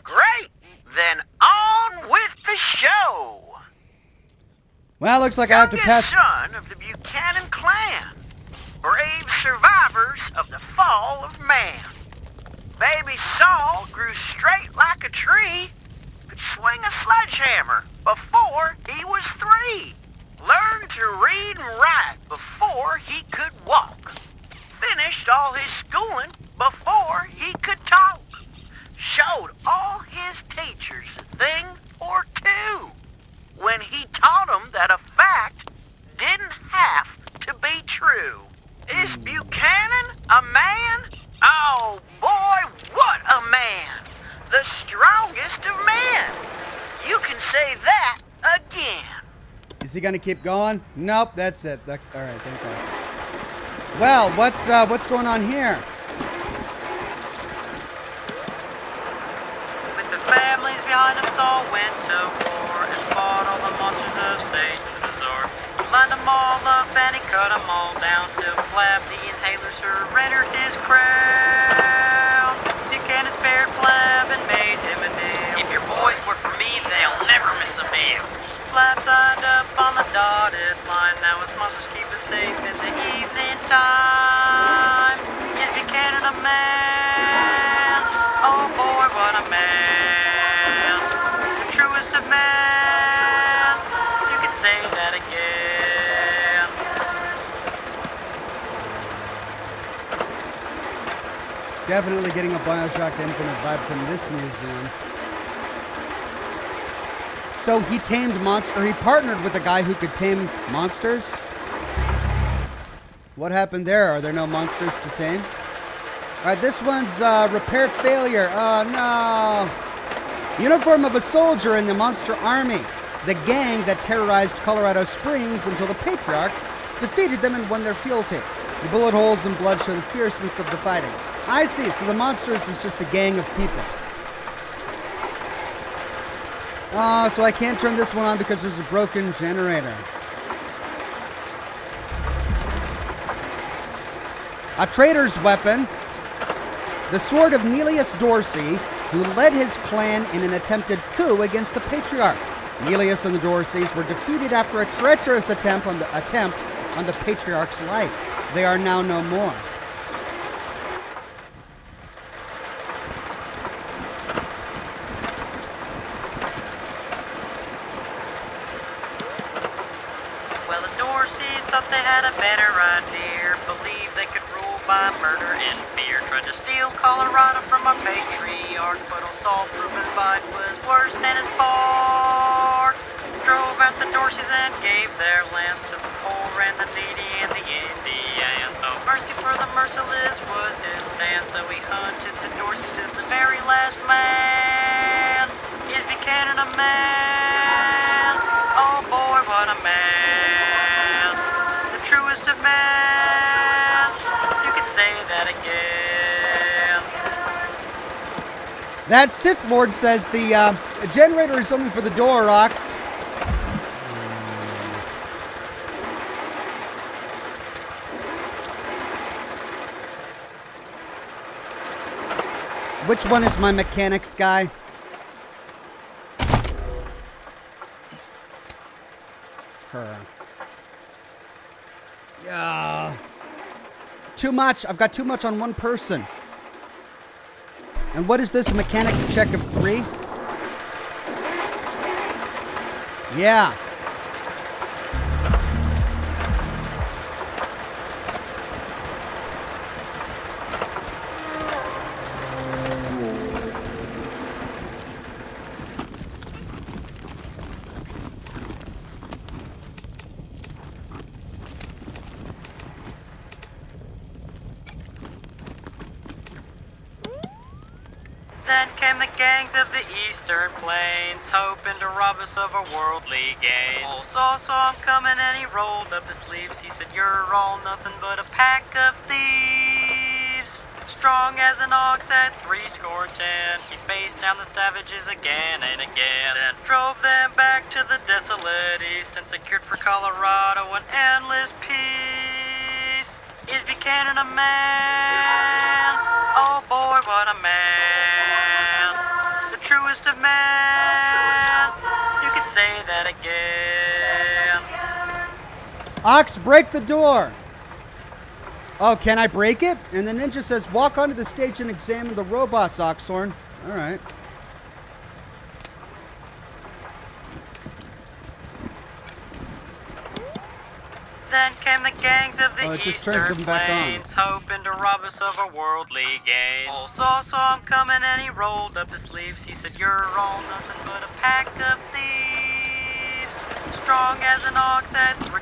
Great! Then on with the show! Well, looks like I have to pass. Son of the Buchanan clan. Brave survivors of the fall of man. Baby Saul grew straight like a tree. Could swing a sledgehammer before he was 3. Learned to read and write before he could walk. Finished all his schooling before he could talk. Showed all his teachers a thing or two when he taught them that a fact didn't have to be true. Is Buchanan a man? Oh boy, what a man! The strongest of men. You can say that again. Is he gonna keep going? Nope, that's it. All right, thank you. Well, what's going on here? With the families behind them, Saul went to war and fought all the monsters of Satan's resort. He lined them all up and he cut them all down till Flab the Inhaler surrendered his crown. Buchanan spared Flab and made him a nail. If your boys work for me, they'll never miss a meal. Flab signed up on the dotted line. Now his monsters keep us safe in the evening time. Is Buchanan a man? Oh boy, what a man. The truest of men. You could say that again. Definitely getting a Bioshock Infinite vibe from this museum. So he tamed monster. He partnered with a guy who could tame monsters. What happened there? Are there no monsters to tame? All right, this one's repair failure. Oh no! Uniform of a soldier in the monster army. The gang that terrorized Colorado Springs until the Patriarch defeated them and won their fealty. The bullet holes and blood show the fierceness of the fighting. I see. So the monsters was just a gang of people. Oh, so I can't turn this one on because there's a broken generator. A traitor's weapon. The sword of Nelius Dorsey, who led his clan in an attempted coup against the Patriarch. Nelius and the Dorseys were defeated after a treacherous attempt on the Patriarch's life. They are now no more. Well, the Dorseys thought they had a better idea. Believed they could rule by murder and fear. Tried to steal Colorado from our patriarch, but old Saul proven fight was worse than his part. Drove out the Dorseys and gave their lands to the poor and the needy and the Indians. So mercy for the merciless was his stand. So he hunted the Dorseys to the very last man. Is Buchanan a man? Oh boy, what a man. The truest of men. You could say that again. That Sith Lord says the generator is only for the door, Ox. Which one is my mechanics guy? Her. Yeah. Too much. I've got too much on one person. And what is this? A mechanics check of 3? Yeah. Then came the gangs of the eastern plains, hoping to rob us of our worldly gains. Old Saul saw him coming and he rolled up his sleeves. He said, "You're all nothing but a pack of thieves." Strong as an ox at 70, he faced down the savages again and again, then drove them back to the desolate east and secured for Colorado an endless peace. Is Buchanan a man? Oh boy, what a man. The truest of men. You could say that again. Ox, break the door. Oh, can I break it? And the ninja says, walk onto the stage and examine the robots, Oxhorn. All right. Then came the gangs of the it just turns eastern them back on. plains, hoping to rob us of our worldly gains. Old Saul saw him coming and he rolled up his sleeves. He said, "You're all nothing but a pack of thieves, strong as an ox at 3."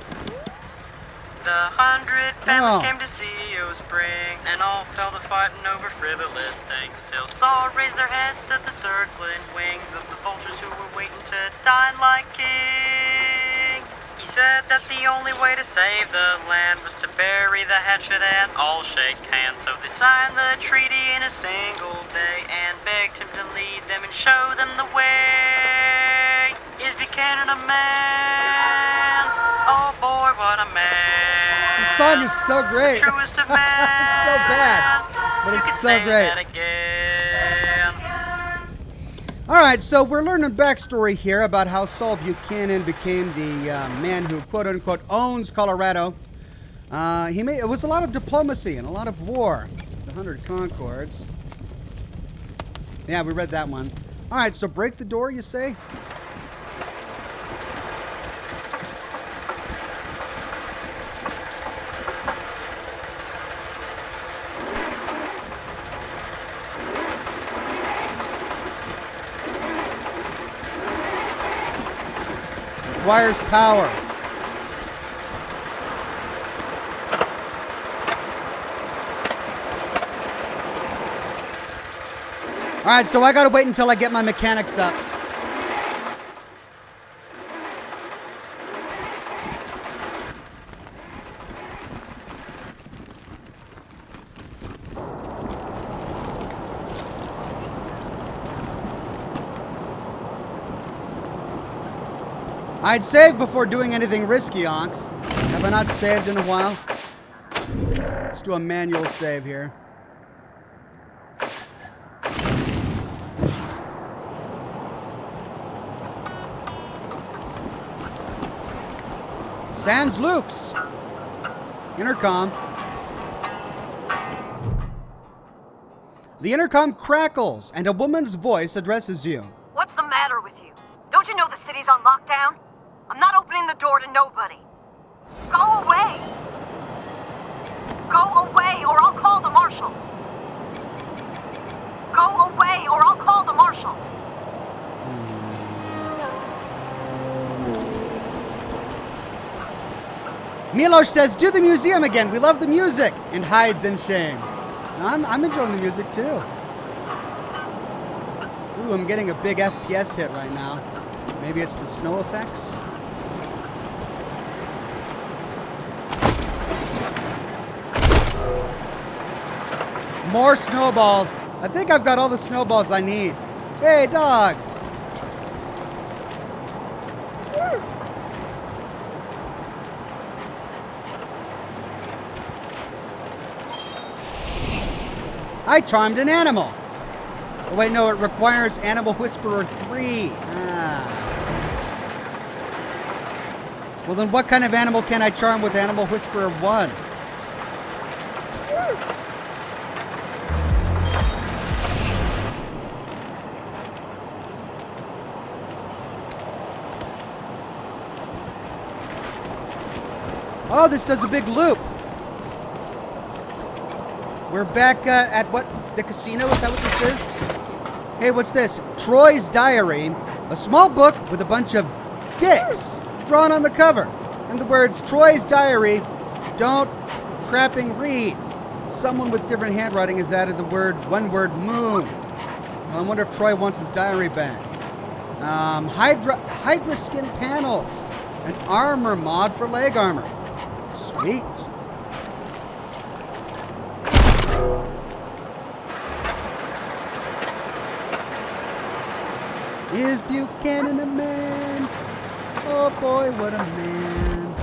The 100 families came to see Old Springs, and all fell to fighting over frivolous things. Till Saul raised their heads to the circling wings of the vultures who were waiting to dine like kings. He said that the only way to save the land was to bury the hatchet and all shake hands. So they signed the treaty in a single day and begged him to lead them and show them the way. Is Buchanan a man? Oh boy, what a man. The song is so great. The truest of men. It's so bad, but You it's could so say great. that again. All right, so we're learning backstory here about how Saul Buchanan became the man who, quote unquote, owns Colorado. It was a lot of diplomacy and a lot of war. The 100 Concords. Yeah, we read that one. All right, so break the door, you say? Requires power. All right, so I gotta wait until I get my mechanics up. I'd save before doing anything risky, Ox. Have I not saved in a while? Let's do a manual save here. Sans Luke's. Intercom. The intercom crackles and a woman's voice addresses you. What's the matter with you? Don't you know the city's on lockdown? I'm not opening the door to nobody. Go away! Go away or I'll call the marshals. Go away or I'll call the marshals. Milos says, do the museum again. We love the music. And hides in shame. I'm enjoying the music too. Ooh, I'm getting a big FPS hit right now. Maybe it's the snow effects. More snowballs. I think I've got all the snowballs I need. Hey, dogs. I charmed an animal. Oh, wait, no, it requires Animal Whisperer 3. Well, then what kind of animal can I charm with Animal Whisperer 1? Oh, this does a big loop. We're back at what? The casino? Is that what this is? Hey, what's this? Troy's Diary. A small book with a bunch of dicks drawn on the cover. And the words, Troy's Diary, don't crapping read. Someone with different handwriting has added the word, one word, moon. Well, I wonder if Troy wants his diary back. Hydra skin panels. An armor mod for leg armor. Sweet. Is Buchanan a man? Oh boy, what a man.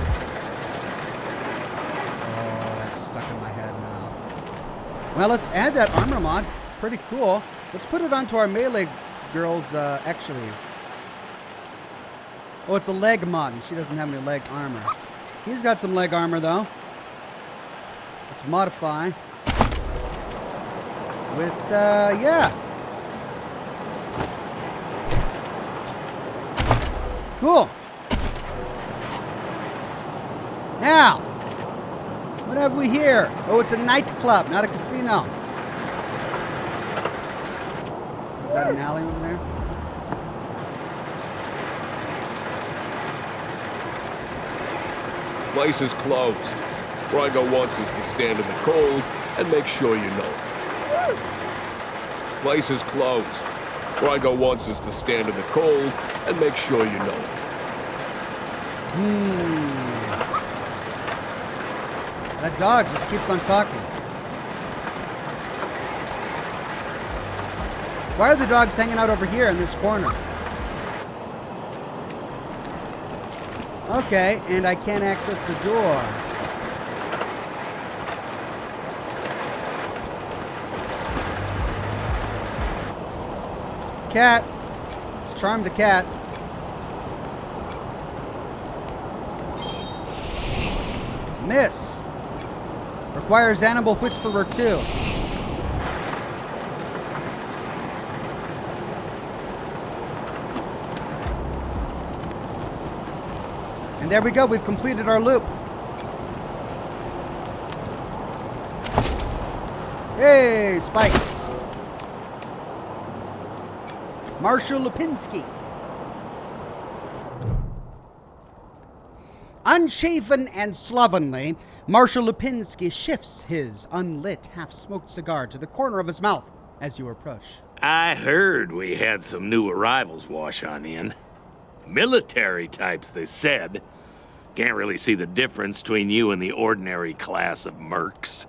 Oh, that's stuck in my head now. Well, let's add that armor mod. Pretty cool. Let's put it onto our melee girls, actually. Oh, it's a leg mod, and she doesn't have any leg armor. He's got some leg armor, though. Let's modify. With, yeah. Cool. Now, what have we here? Oh, it's a nightclub, not a casino. Is that an alley over there? Place is closed. Rygo wants us to stand in the cold and make sure you know it. Place is closed. Rygo wants us to stand in the cold and make sure you know it. That dog just keeps on talking. Why are the dogs hanging out over here in this corner? Okay, and I can't access the door. Cat. Let's charm the cat. Miss. Requires Animal Whisperer 2. And there we go. We've completed our loop. Hey, spikes. Marshal Lipinski. Unshaven and slovenly, Marshal Lipinski shifts his unlit, half-smoked cigar to the corner of his mouth as you approach. I heard we had some new arrivals wash on in. Military types, they said. Can't really see the difference between you and the ordinary class of mercs.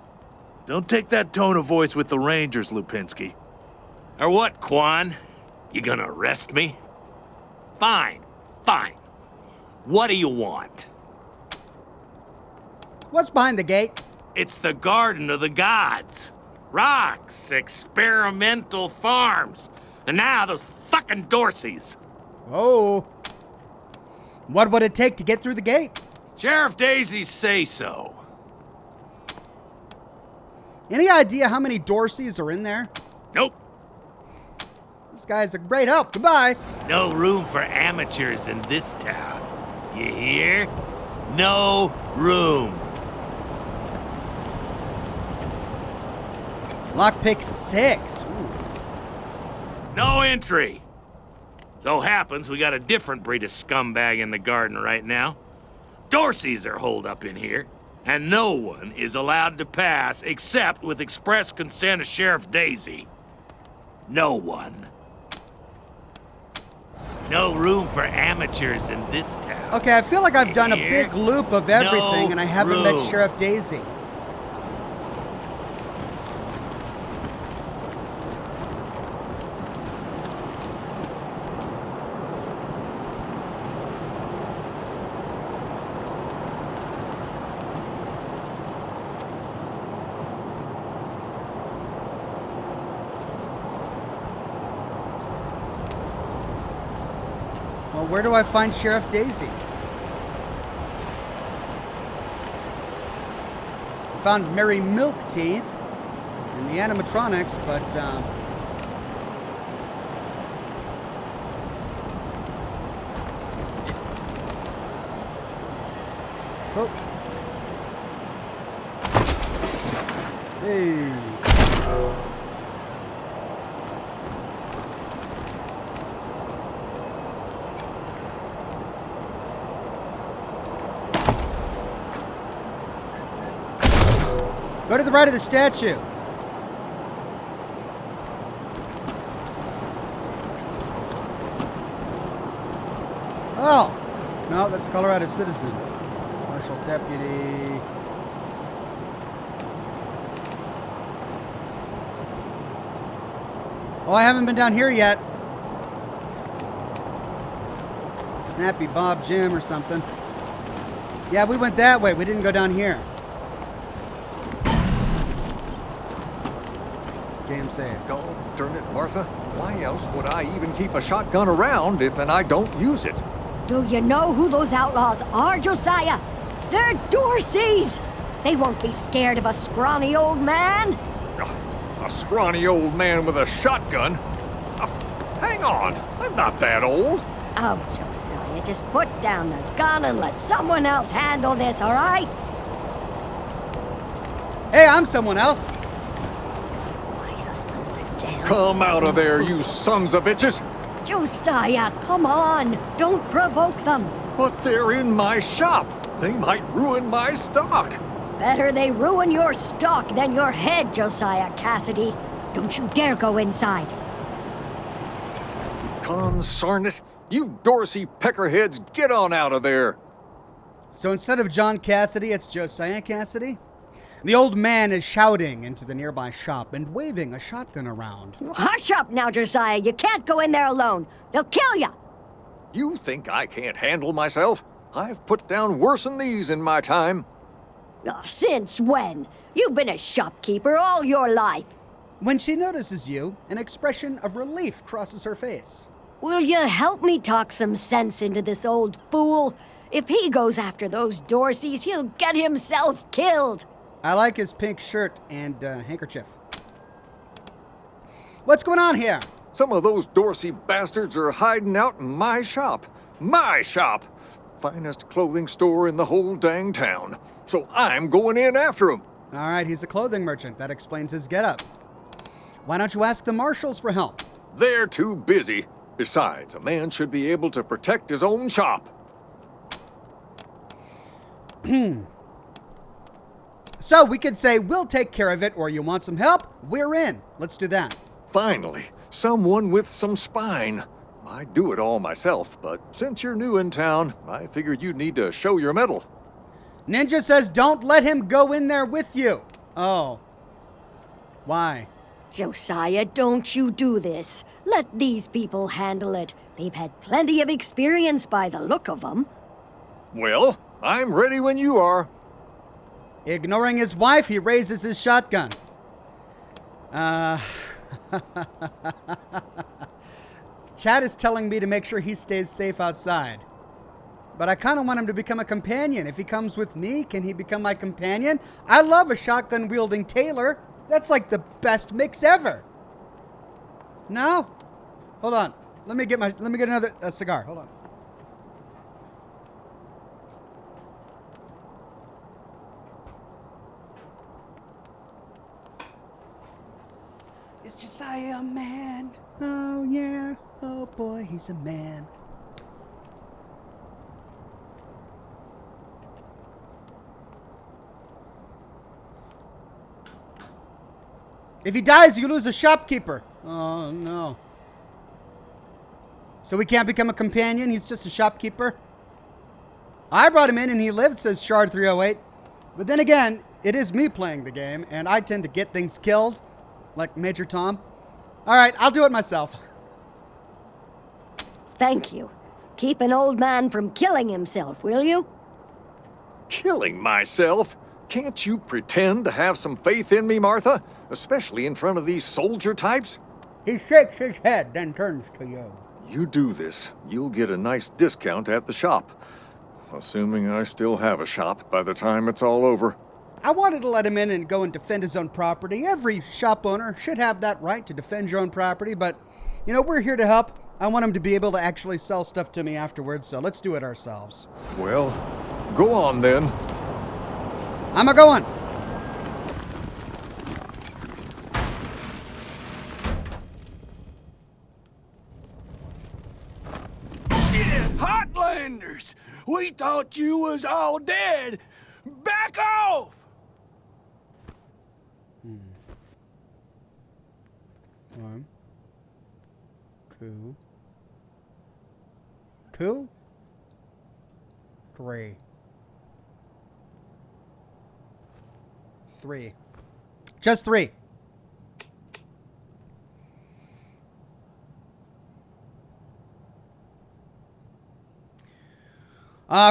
Don't take that tone of voice with the Rangers, Lipinski. Or what, Quan? You gonna arrest me? Fine, fine. What do you want? What's behind the gate? It's the Garden of the Gods. Rocks, experimental farms, and now those fucking Dorseys. Oh. What would it take to get through the gate? Sheriff Daisy's say so. Any idea how many Dorseys are in there? Nope. This guy's a great help. Goodbye. No room for amateurs in this town. You hear? No room. Lockpick 6. Ooh. No entry. So happens we got a different breed of scumbag in the garden right now. Dorseys are holed up in here, and no one is allowed to pass except with express consent of Sheriff Daisy. No one. No room for amateurs in this town. Okay, I feel like I've done a big loop of everything, and I haven't met room. Sheriff Daisy. Well, where do I find Sheriff Daisy? I found Mary Milkteeth in the animatronics, but oh. Hey. Go to the right of the statue. Oh, no, that's Colorado citizen. Marshal deputy. Oh, I haven't been down here yet. Snappy Bob Jim or something. Yeah, we went that way. We didn't go down here. Game save. God darn it, Martha. Why else would I even keep a shotgun around if I don't use it? Do you know who those outlaws are, Josiah? They're Dorseys! They won't be scared of a scrawny old man. A scrawny old man with a shotgun? Hang on, I'm not that old. Oh, Josiah, just put down the gun and let someone else handle this, all right? Hey, I'm someone else. My husband's a damn Come out of there, you sons of bitches! Josiah, come on! Don't provoke them! But they're in my shop! They might ruin my stock! Better they ruin your stock than your head, Josiah Cassidy. Don't you dare go inside. Consarn it! You Dorsey peckerheads, get on out of there! So instead of John Cassidy, it's Josiah Cassidy? The old man is shouting into the nearby shop and waving a shotgun around. Hush up now, Josiah. You can't go in there alone. They'll kill you. You think I can't handle myself? I've put down worse than these in my time. Since when? You've been a shopkeeper all your life. When she notices you, an expression of relief crosses her face. Will you help me talk some sense into this old fool? If he goes after those Dorseys, he'll get himself killed. I like his pink shirt and handkerchief. What's going on here? Some of those Dorsey bastards are hiding out in my shop. My shop! Finest clothing store in the whole dang town. So I'm going in after him. All right, he's a clothing merchant. That explains his getup. Why don't you ask the marshals for help? They're too busy. Besides, a man should be able to protect his own shop. So we could say, we'll take care of it, or you want some help? We're in. Let's do that. Finally, someone with some spine. I'd do it all myself, but since you're new in town, I figured you'd need to show your mettle. Ninja says don't let him go in there with you. Oh. Why? Josiah, don't you do this. Let these people handle it. They've had plenty of experience by the look of them. Well, I'm ready when you are. Ignoring his wife, he raises his shotgun. Chad is telling me to make sure he stays safe outside. But I kind of want him to become a companion. If he comes with me, can he become my companion? I love a shotgun-wielding tailor. That's like the best mix ever. No? Hold on. Let me get another cigar. Hold on. Is Josiah a man? Oh, yeah. Oh, boy, he's a man. If he dies, you lose a shopkeeper. Oh, no. So we can't become a companion? He's just a shopkeeper? I brought him in and he lived, says Shard 308. But then again, it is me playing the game, and I tend to get things killed, like Major Tom. All right, I'll do it myself. Thank you. Keep an old man from killing himself, will you? Killing myself? Can't you pretend to have some faith in me, Martha? Especially in front of these soldier types? He shakes his head, then turns to you. You do this, you'll get a nice discount at the shop. Assuming I still have a shop by the time it's all over. I wanted to let him in and go and defend his own property. Every shop owner should have that right to defend your own property, but, you know, we're here to help. I want him to be able to actually sell stuff to me afterwards, so let's do it ourselves. Well, go on then. I'm a-going. Shit, Hotlanders! We thought you was all dead! Back off! One. Two. 3. 3. Just 3.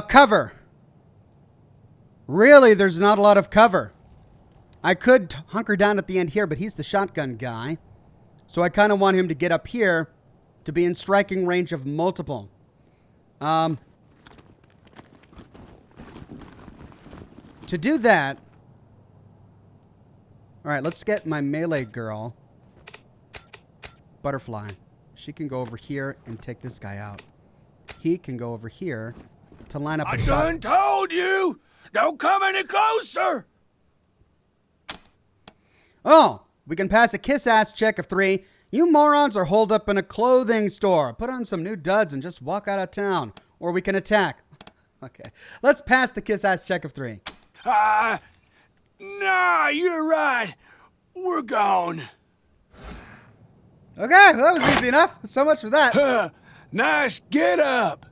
Cover. Really, there's not a lot of cover. I could hunker down at the end here, but he's the shotgun guy. So I kind of want him to get up here to be in striking range of multiple. To do that... Alright, let's get my melee girl. Butterfly. She can go over here and take this guy out. He can go over here to line up a shot. I done told you! Don't come any closer! Oh, we can pass a kiss-ass check of 3. You morons are holed up in a clothing store. Put on some new duds and just walk out of town. Or we can attack. Okay, let's pass the kiss-ass check of 3. Nah, you're right. We're gone. Okay, well, that was easy enough. So much for that. Nice get up.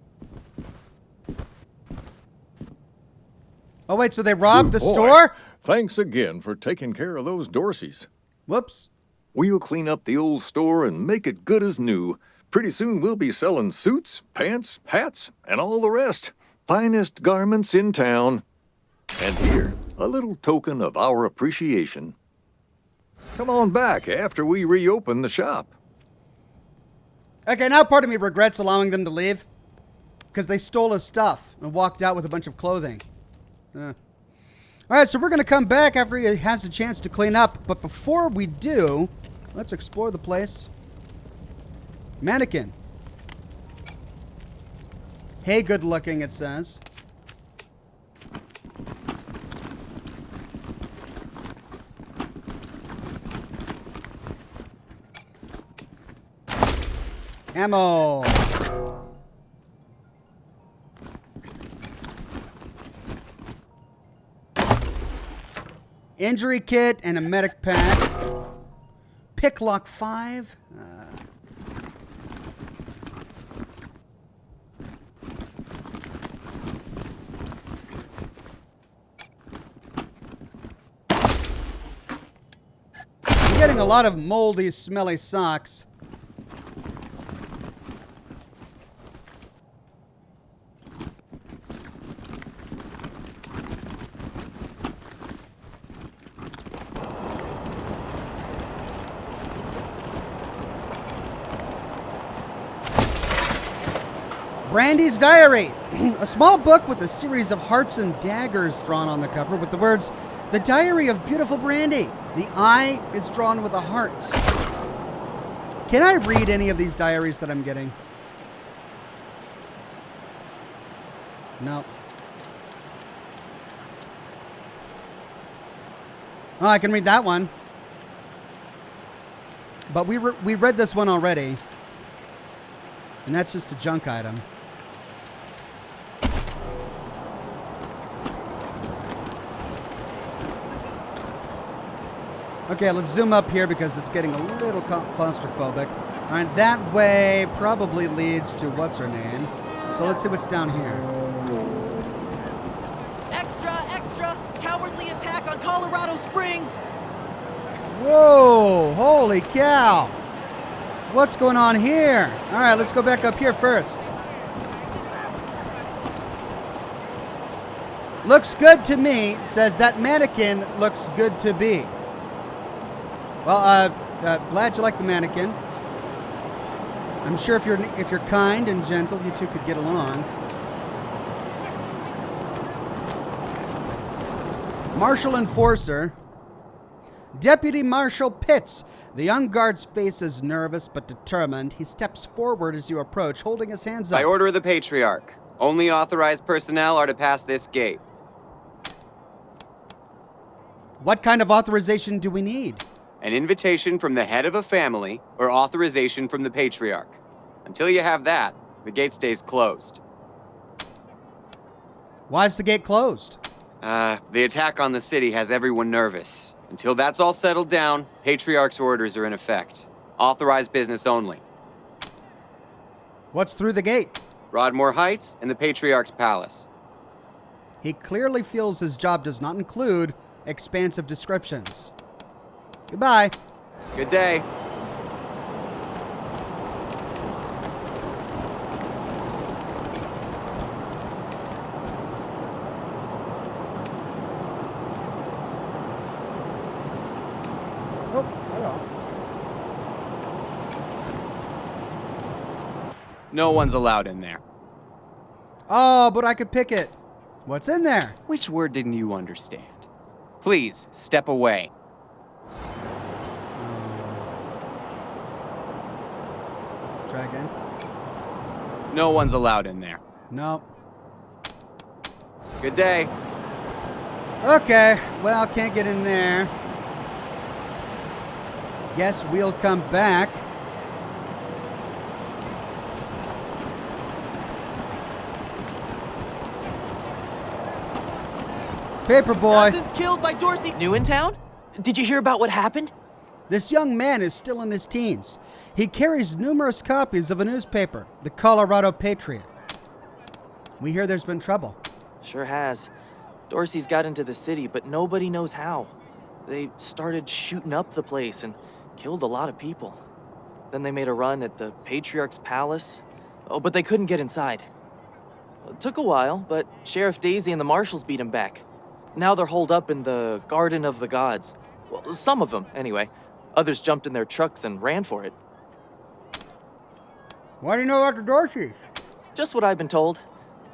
Oh, wait, so they robbed the Boy, store? Thanks again for taking care of those Dorseys. Whoops. We'll clean up the old store and make it good as new. Pretty soon we'll be selling suits, pants, hats, and all the rest. Finest garments in town. And here, a little token of our appreciation. Come on back after we reopen the shop. Okay, now part of me regrets allowing them to leave. Because they stole his stuff and walked out with a bunch of clothing. Alright, so we're going to come back after he has a chance to clean up. But before we do, let's explore the place. Mannequin. Hey, good looking, it says. Ammo. Injury kit and a medic pack. Picklock 5. I'm getting a lot of moldy, smelly socks. Brandy's Diary, a small book with a series of hearts and daggers drawn on the cover with the words, "The Diary of Beautiful Brandy." The I is drawn with a heart. Can I read any of these diaries that I'm getting? No. Oh, I can read that one. But we read this one already. And that's just a junk item. Okay, let's zoom up here because it's getting a little claustrophobic. All right, that way probably leads to what's her name. So let's see what's down here. Extra, extra! Cowardly attack on Colorado Springs! Whoa, holy cow. What's going on here? All right, let's go back up here first. Looks good to me, says that mannequin looks good to be. Well, glad you like the mannequin. I'm sure if you're kind and gentle, you two could get along. Marshal Enforcer. Deputy Marshal Pitts. The young guard's face is nervous but determined. He steps forward as you approach, holding his hands up. By order of the Patriarch, only authorized personnel are to pass this gate. What kind of authorization do we need? An invitation from the head of a family or authorization from the Patriarch. Until you have that, the gate stays closed. Why is the gate closed? The attack on the city has everyone nervous. Until that's all settled down, Patriarch's orders are in effect. Authorized business only. What's through the gate? Broadmoor Heights and the Patriarch's Palace. He clearly feels his job does not include expansive descriptions. Goodbye. Good day. Oh, hello. No one's allowed in there. Oh, but I could pick it. What's in there? Which word didn't you understand? Please, step away. Try again. No one's allowed in there. No. Good day. Okay, well, can't get in there. Guess we'll come back. Paperboy. Cousins killed by Dorsey. New in town? Did you hear about what happened? This young man is still in his teens. He carries numerous copies of a newspaper, the Colorado Patriot. We hear there's been trouble. Sure has. Dorsey's got into the city, but nobody knows how. They started shooting up the place and killed a lot of people. Then they made a run at the Patriarch's palace. Oh, but they couldn't get inside. It took a while, but Sheriff Daisy and the marshals beat him back. Now they're holed up in the Garden of the Gods. Well, some of them, anyway. Others jumped in their trucks and ran for it. What do you know about the Dorseys? Just what I've been told.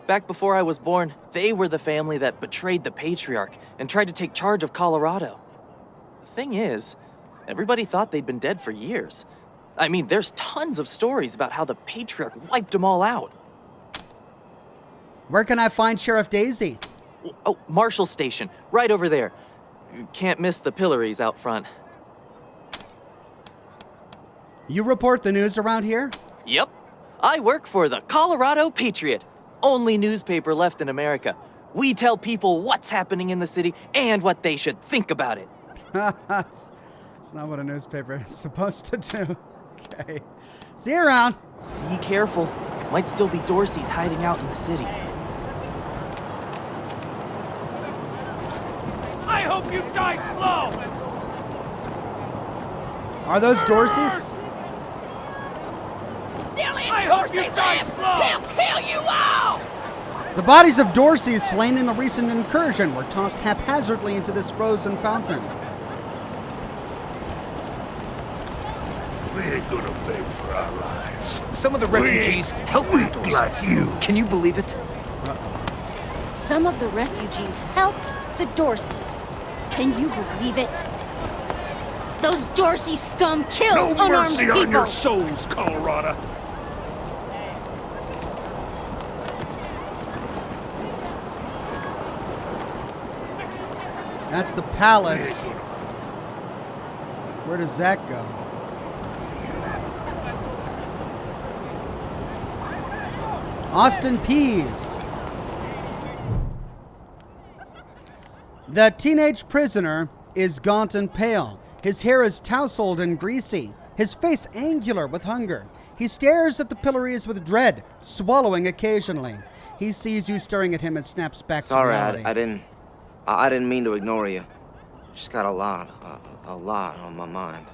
Back before I was born, they were the family that betrayed the Patriarch and tried to take charge of Colorado. The thing is, everybody thought they'd been dead for years. I mean, there's tons of stories about how the Patriarch wiped them all out. Where can I find Sheriff Daisy? Oh, Marshal Station, right over there. You can't miss the pillories out front. You report the news around here? Yep. I work for the Colorado Patriot, only newspaper left in America. We tell people what's happening in the city and what they should think about it. It's not what a newspaper is supposed to do. Okay. See you around. Be careful. Might still be Dorsey's hiding out in the city. I hope you die slow! Are those Dorseys? I hope you die slow! He'll kill you all! The bodies of Dorsey slain in the recent incursion were tossed haphazardly into this frozen fountain. We ain't gonna beg for our lives. Some of the refugees helped the Dorseys. Like you. Can you believe it? Some of the refugees helped the Dorseys. Can you believe it? Those Dorsey scum killed No unarmed mercy people. on your souls, Colorado. That's the palace. Where does that go? Austin Pease. The teenage prisoner is gaunt and pale. His hair is tousled and greasy. His face angular with hunger. He stares at the pillories with dread, swallowing occasionally. He sees you staring at him and snaps back to reality. Sorry, I didn't mean to ignore you. Just got a lot on my mind.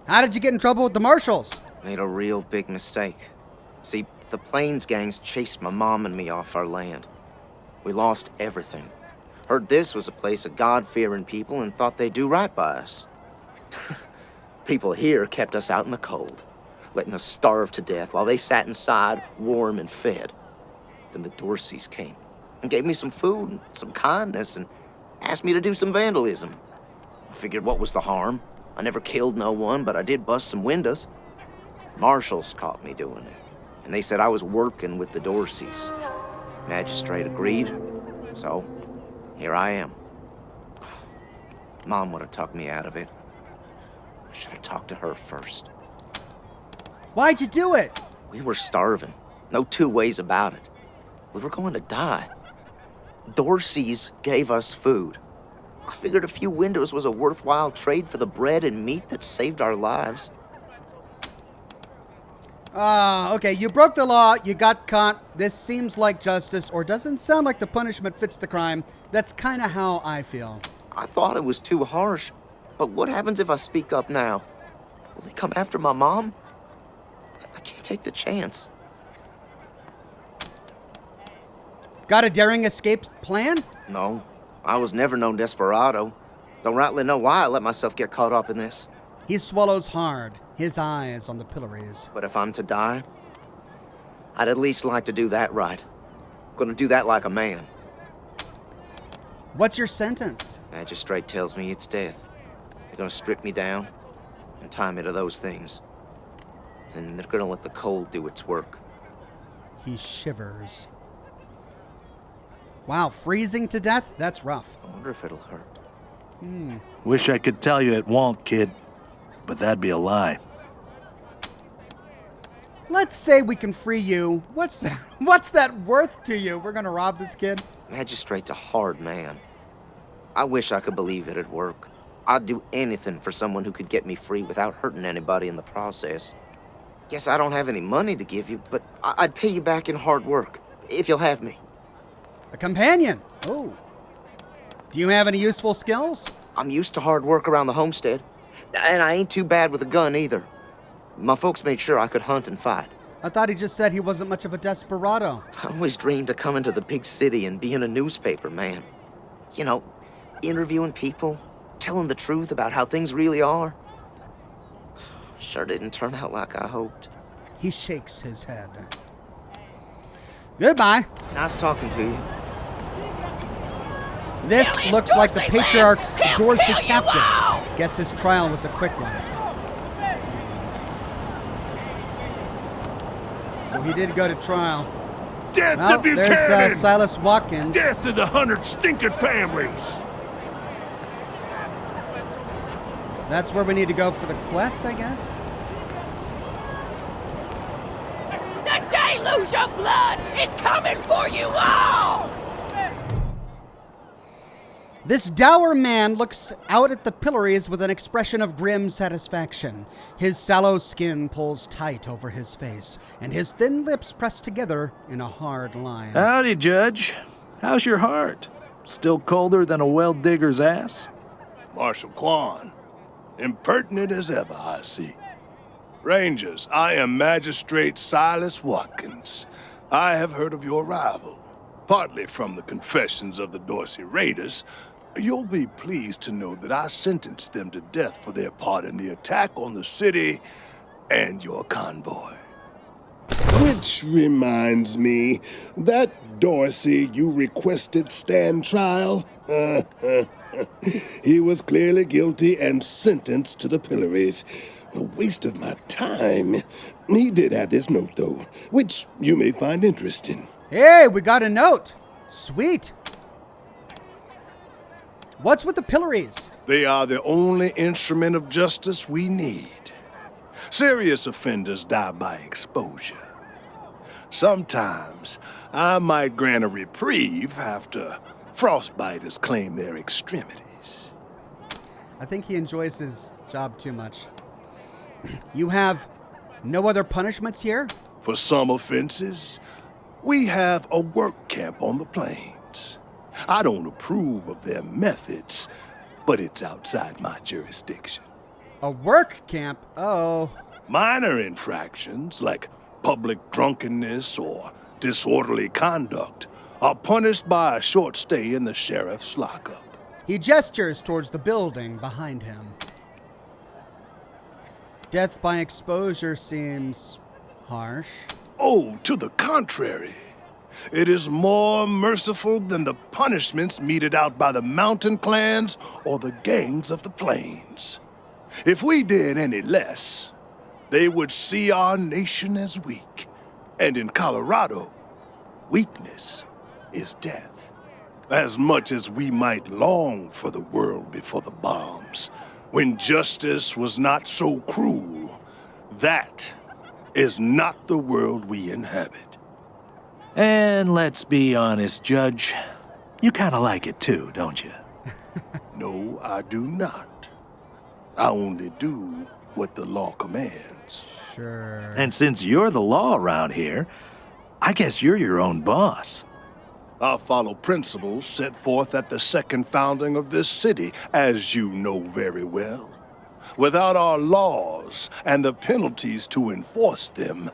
How did you get in trouble with the marshals? Made a real big mistake. See, the Plains gangs chased my mom and me off our land. We lost everything. Heard this was a place of God-fearing people and thought they'd do right by us. People here kept us out in the cold, letting us starve to death while they sat inside, warm and fed. Then the Dorseys came and gave me some food and some kindness and asked me to do some vandalism. I figured what was the harm? I never killed no one, but I did bust some windows. Marshals caught me doing it, and they said I was working with the Dorseys. Magistrate agreed, so here I am. Mom would have tucked me out of it. I should have talked to her first. Why'd you do it? We were starving. No two ways about it. We were going to die. Dorsey's gave us food. I figured a few windows was a worthwhile trade for the bread and meat that saved our lives. Okay, you broke the law, you got caught. This seems like justice, or doesn't sound like the punishment fits the crime. That's kind of how I feel. I thought it was too harsh, but what happens if I speak up now? Will they come after my mom? I can't take the chance. Got a daring escape plan? No, I was never no desperado. Don't rightly know why I let myself get caught up in this. He swallows hard, his eyes on the pillories. But if I'm to die, I'd at least like to do that right. Gonna do that like a man. What's your sentence? Magistrate tells me it's death. They're gonna strip me down and tie me to those things. And they're gonna let the cold do its work. He shivers. Wow, freezing to death? That's rough. I wonder if it'll hurt. Wish I could tell you it won't, kid, but that'd be a lie. Let's say we can free you. What's that worth to you? We're gonna rob this kid? Magistrate's a hard man. I wish I could believe it'd work. I'd do anything for someone who could get me free without hurting anybody in the process. Guess I don't have any money to give you, but I'd pay you back in hard work, if you'll have me. A companion? Oh. Do you have any useful skills? I'm used to hard work around the homestead, and I ain't too bad with a gun either. My folks made sure I could hunt and fight. I thought he just said he wasn't much of a desperado. I always dreamed of coming to the big city and being a newspaper man. You know, interviewing people, telling the truth about how things really are. Sure didn't turn out like I hoped. He shakes his head. Goodbye. Nice talking to you. This looks like the Patriarch's Dorsey captain. Guess his trial was a quick one. So he did go to trial. Death Well, to Buchanan! there's Silas Watkins. Death to the 100 stinking families! That's where we need to go for the quest, I guess? The deluge of blood is coming for you all! This dour man looks out at the pillories with an expression of grim satisfaction. His sallow skin pulls tight over his face, and his thin lips press together in a hard line. Howdy, Judge. How's your heart? Still colder than a well digger's ass? Marshal Quan, impertinent as ever, I see. Rangers, I am Magistrate Silas Watkins. I have heard of your arrival, partly from the confessions of the Dorsey Raiders. You'll be pleased to know that I sentenced them to death for their part in the attack on the city and your convoy. Which reminds me, that Dorsey you requested stand trial? He was clearly guilty and sentenced to the pillories. A waste of my time. He did have this note, though, which you may find interesting. Hey, we got a note. Sweet. What's with the pillories? They are the only instrument of justice we need. Serious offenders die by exposure. Sometimes I might grant a reprieve after frostbiters claim their extremities. I think he enjoys his job too much. You have no other punishments here? For some offenses, we have a work camp on the plains. I don't approve of their methods, but it's outside my jurisdiction. A work camp? Oh. Minor infractions, like public drunkenness or disorderly conduct, are punished by a short stay in the sheriff's lockup. He gestures towards the building behind him. Death by exposure seems harsh. Oh, to the contrary. It is more merciful than the punishments meted out by the mountain clans or the gangs of the plains. If we did any less, they would see our nation as weak. And in Colorado, weakness is death. As much as we might long for the world before the bombs, when justice was not so cruel, that is not the world we inhabit. And let's be honest, Judge. You kind of like it too, don't you? No, I do not. I only do what the law commands. Sure. And since you're the law around here, I guess you're your own boss. I follow principles set forth at the second founding of this city, as you know very well. Without our laws and the penalties to enforce them,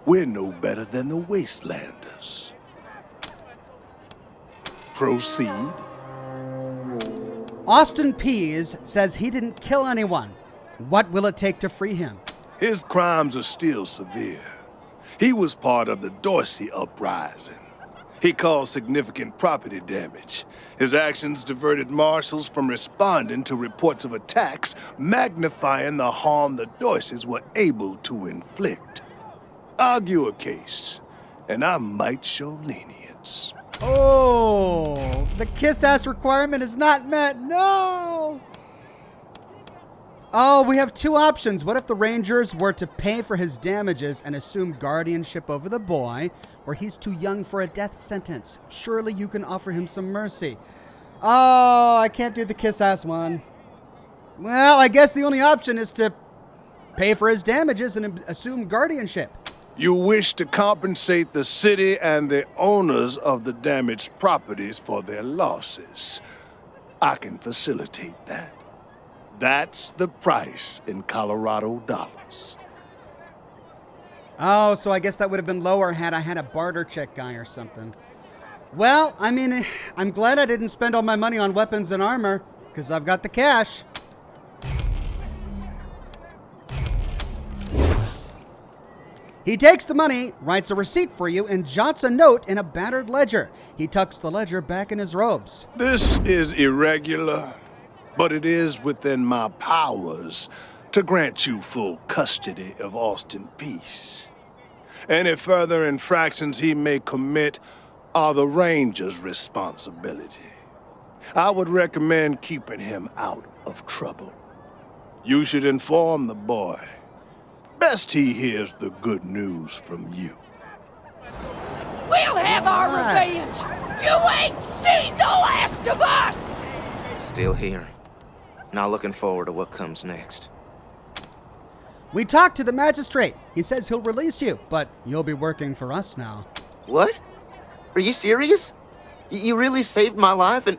we're no better than the Wastelanders. Proceed. Austin Pease says he didn't kill anyone. What will it take to free him? His crimes are still severe. He was part of the Dorsey uprising. He caused significant property damage. His actions diverted marshals from responding to reports of attacks, magnifying the harm the Dorseys were able to inflict. Argue a case, and I might show lenience. Oh, the kiss-ass requirement is not met. No! Oh, we have two options. What if the Rangers were to pay for his damages and assume guardianship over the boy, or he's too young for a death sentence? Surely you can offer him some mercy. Oh, I can't do the kiss-ass one. Well, I guess the only option is to pay for his damages and assume guardianship. You wish to compensate the city and the owners of the damaged properties for their losses. I can facilitate that. That's the price in Colorado dollars. Oh, so I guess that would have been lower had I had a barter check guy or something. Well, I mean, I'm glad I didn't spend all my money on weapons and armor, because I've got the cash. He takes the money, writes a receipt for you, and jots a note in a battered ledger. He tucks the ledger back in his robes. This is irregular, but it is within my powers to grant you full custody of Austin Peace. Any further infractions he may commit are the Ranger's responsibility. I would recommend keeping him out of trouble. You should inform the boy. Best he hears the good news from you. We'll have our revenge! You ain't seen the last of us! Still here. Now looking forward to what comes next. We talked to the magistrate. He says he'll release you, but you'll be working for us now. What? Are you serious? You really saved my life and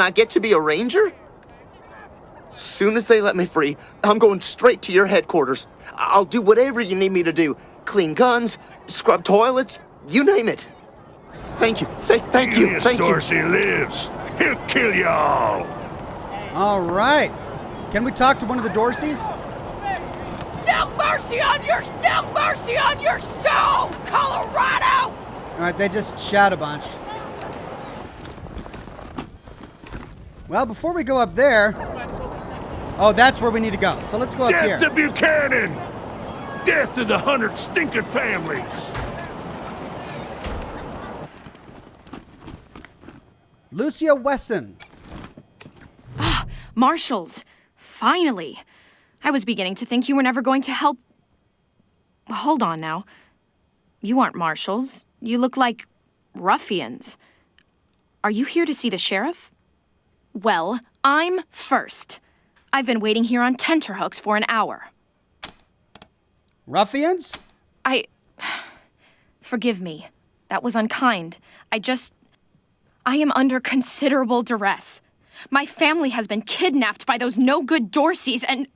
I get to be a ranger? Soon as they let me free, I'm going straight to your headquarters. I'll do whatever you need me to do. Clean guns, scrub toilets, you name it. Thank you. Thank you. Thank you. Dorsey lives. He'll kill you all. All right. Can we talk to one of the Dorseys? No mercy on your soul, Colorado! All right, they just shout a bunch. Well, before we go up there... Oh, that's where we need to go. So let's go up here. Death to Buchanan! Death to the 100 stinking families! Lucia Wesson. Ah, Marshals. Finally. I was beginning to think you were never going to help. Hold on now. You aren't marshals. You look like ruffians. Are you here to see the sheriff? Well, I'm first. I've been waiting here on tenterhooks for an hour. Ruffians? Forgive me. That was unkind. I am under considerable duress. My family has been kidnapped by those no-good Dorseys, and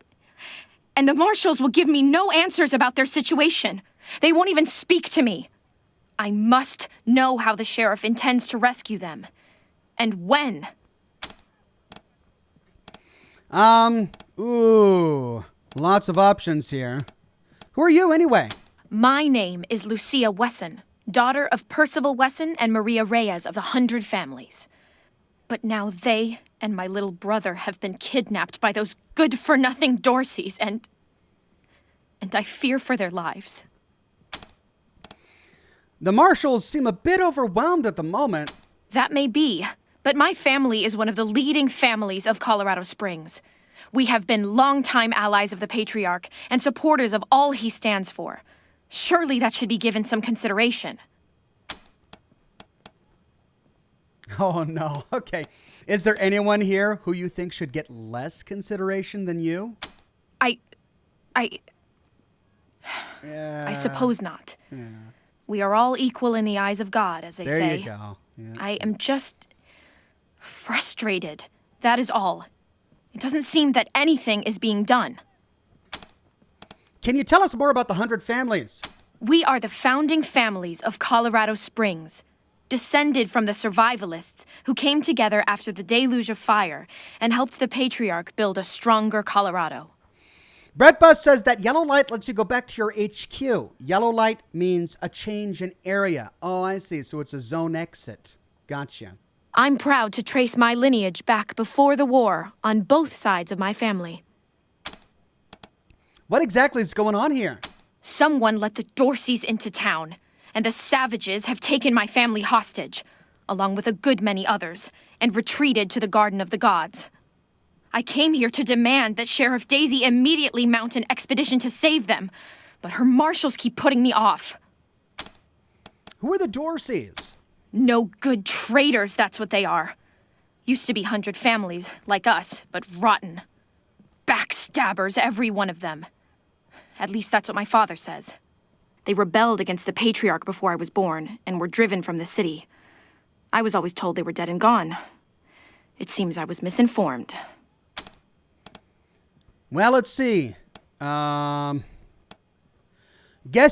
the marshals will give me no answers about their situation. They won't even speak to me. I must know how the sheriff intends to rescue them. And when. Lots of options here. Who are you, anyway? My name is Lucia Wesson, daughter of Percival Wesson and Maria Reyes of the 100 Families. But now they and my little brother have been kidnapped by those good-for-nothing Dorseys, and I fear for their lives. The marshals seem a bit overwhelmed at the moment. That may be, but my family is one of the leading families of Colorado Springs. We have been longtime allies of the Patriarch and supporters of all he stands for. Surely that should be given some consideration. Oh, no. Okay. Is there anyone here who you think should get less consideration than you? I suppose not. Yeah. We are all equal in the eyes of God, as they say. There you go. Yeah. I am just frustrated. That is all. It doesn't seem that anything is being done. Can you tell us more about the 100 families? We are the founding families of Colorado Springs, descended from the survivalists who came together after the deluge of fire and helped the patriarch build a stronger Colorado. Brett Buzz says that yellow light lets you go back to your HQ. Yellow light means a change in area. Oh, I see. So it's a zone exit. Gotcha. I'm proud to trace my lineage back before the war on both sides of my family. What exactly is going on here? Someone let the Dorseys into town, and the savages have taken my family hostage, along with a good many others, and retreated to the Garden of the Gods. I came here to demand that Sheriff Daisy immediately mount an expedition to save them, but her marshals keep putting me off. Who are the Dorseys? No good traitors, that's what they are. Used to be 100 families, like us, but rotten. Backstabbers, every one of them. At least that's what my father says. They rebelled against the patriarch before I was born, and were driven from the city. I was always told they were dead and gone. It seems I was misinformed. Well, let's see. Guess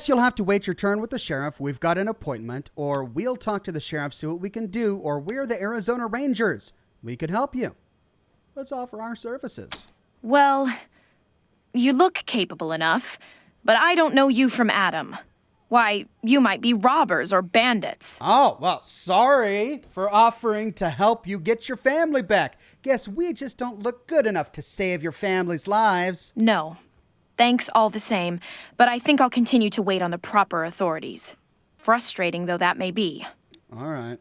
you'll have to wait your turn with the sheriff. We've got an appointment, or we'll talk to the sheriff, see what we can do, or we're the Arizona Rangers. We could help you. Let's offer our services. Well, you look capable enough, but I don't know you from Adam. Why, you might be robbers or bandits. Oh, well, sorry for offering to help you get your family back. Guess we just don't look good enough to save your family's lives. No. Thanks all the same, but I think I'll continue to wait on the proper authorities. Frustrating though that may be. All right.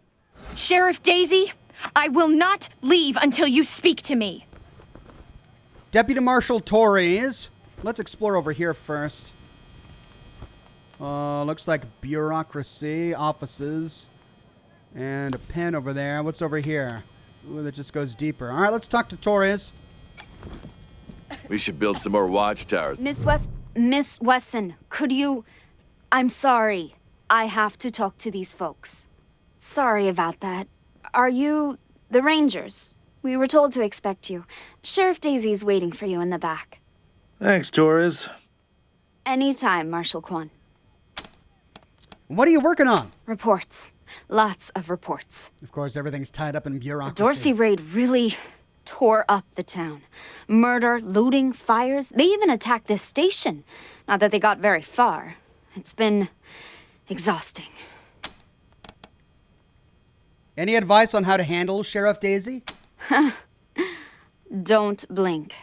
Sheriff Daisy, I will not leave until you speak to me. Deputy Marshal Torres. Let's explore over here first. Looks like bureaucracy, offices, and a pen over there. What's over here? Ooh, that just goes deeper. All right, let's talk to Torres. We should build some more watchtowers. Miss Wesson, could you... I'm sorry. I have to talk to these folks. Sorry about that. Are you the Rangers? We were told to expect you. Sheriff Daisy's waiting for you in the back. Thanks, Torres. Anytime, Marshal Kwan. What are you working on? Reports. Lots of reports. Of course, everything's tied up in bureaucracy. The Dorsey raid really tore up the town. Murder, looting, fires. They even attacked this station. Not that they got very far. It's been exhausting. Any advice on how to handle Sheriff Daisy? Don't blink.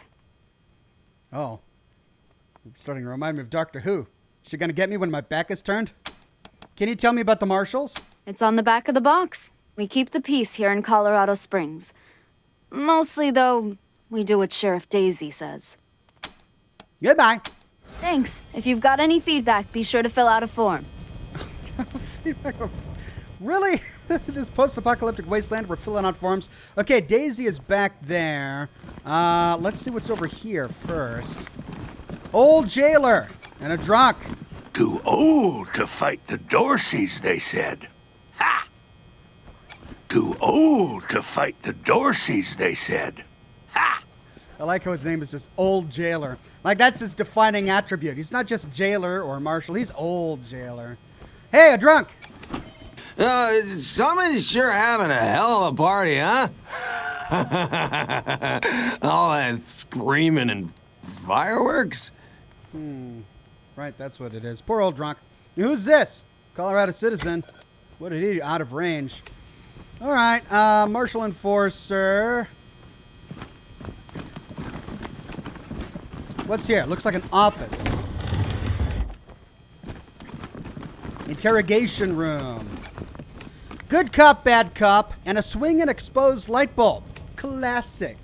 Oh. I'm starting to remind me of Doctor Who. Is she gonna get me when my back is turned? Can you tell me about the marshals? It's on the back of the box. We keep the peace here in Colorado Springs. Mostly, though, we do what Sheriff Daisy says. Goodbye. Thanks. If you've got any feedback, be sure to fill out a form. Really? This post-apocalyptic wasteland, we're filling out forms. Okay, Daisy is back there. Let's see what's over here first. Old jailer and a drunk. Too old to fight the Dorseys, they said. Ha! Too old to fight the Dorseys, they said. Ha! I like how his name is just Old Jailer. Like, that's his defining attribute. He's not just jailer or marshal, he's Old Jailer. Hey, a drunk! Someone's sure having a hell of a party, huh? All that screaming and fireworks? Right, that's what it is. Poor old drunk. Who's this? Colorado citizen. What did he do? Out of range. All right, Marshal Enforcer. What's here? Looks like an office. Interrogation room. Good cop, bad cop, and a swinging exposed light bulb. Classic.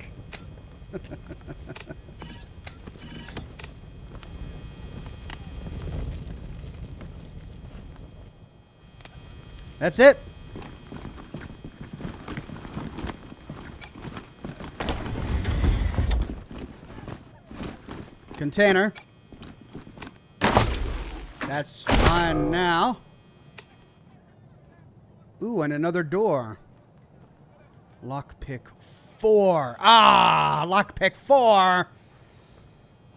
That's it. Container. That's fine now. Ooh, and another door. Lockpick 4. Ah, lockpick 4.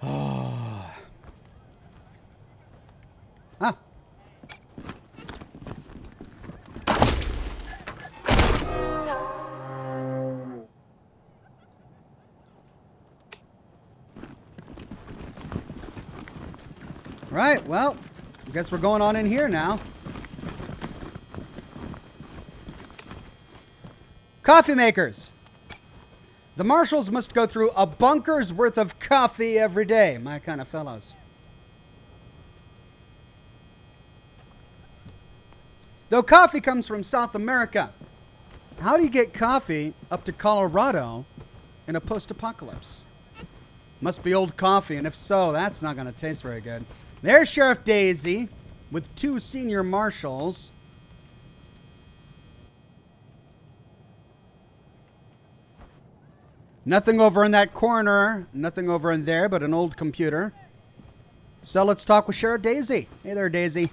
Oh. Ah. Right, well, I guess we're going on in here now. Coffee makers. The marshals must go through a bunker's worth of coffee every day. My kind of fellows. Though coffee comes from South America, how do you get coffee up to Colorado in a post-apocalypse? Must be old coffee, and if so, that's not going to taste very good. There's Sheriff Daisy with 2 senior marshals. Nothing over in that corner, nothing over in there but an old computer. So let's talk with Sheriff Daisy. Hey there, Daisy.